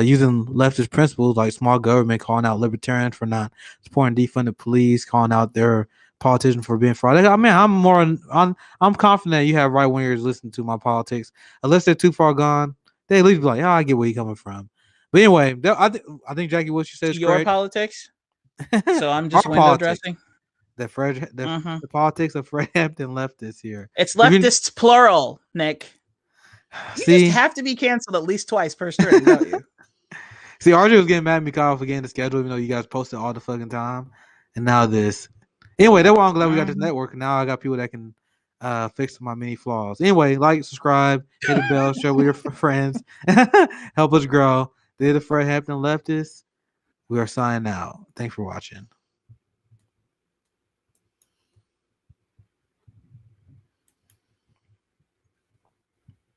using leftist principles like small government, calling out libertarians for not supporting defunded police, calling out their politicians for being fraud. I mean, I'm confident you have right wingers listen to my politics. Unless they're too far gone, they at least be like, I get where you're coming from. But anyway, I think Jackie, what you said is your correct. politics. So I'm Our just window politics. dressing. The politics of Fred Hampton leftists here. It's leftists plural, Nick. You See, just have to be canceled at least twice per string, don't you? see, RJ was getting mad at me for getting the schedule, even though you guys posted all the fucking time. And now this. Anyway, that's why I'm glad we got this network. And now I got people that can fix my many flaws. Anyway, like, subscribe, hit the bell, share with your friends, help us grow. They're the Fred Hampton Leftists. We are signing out. Thanks for watching.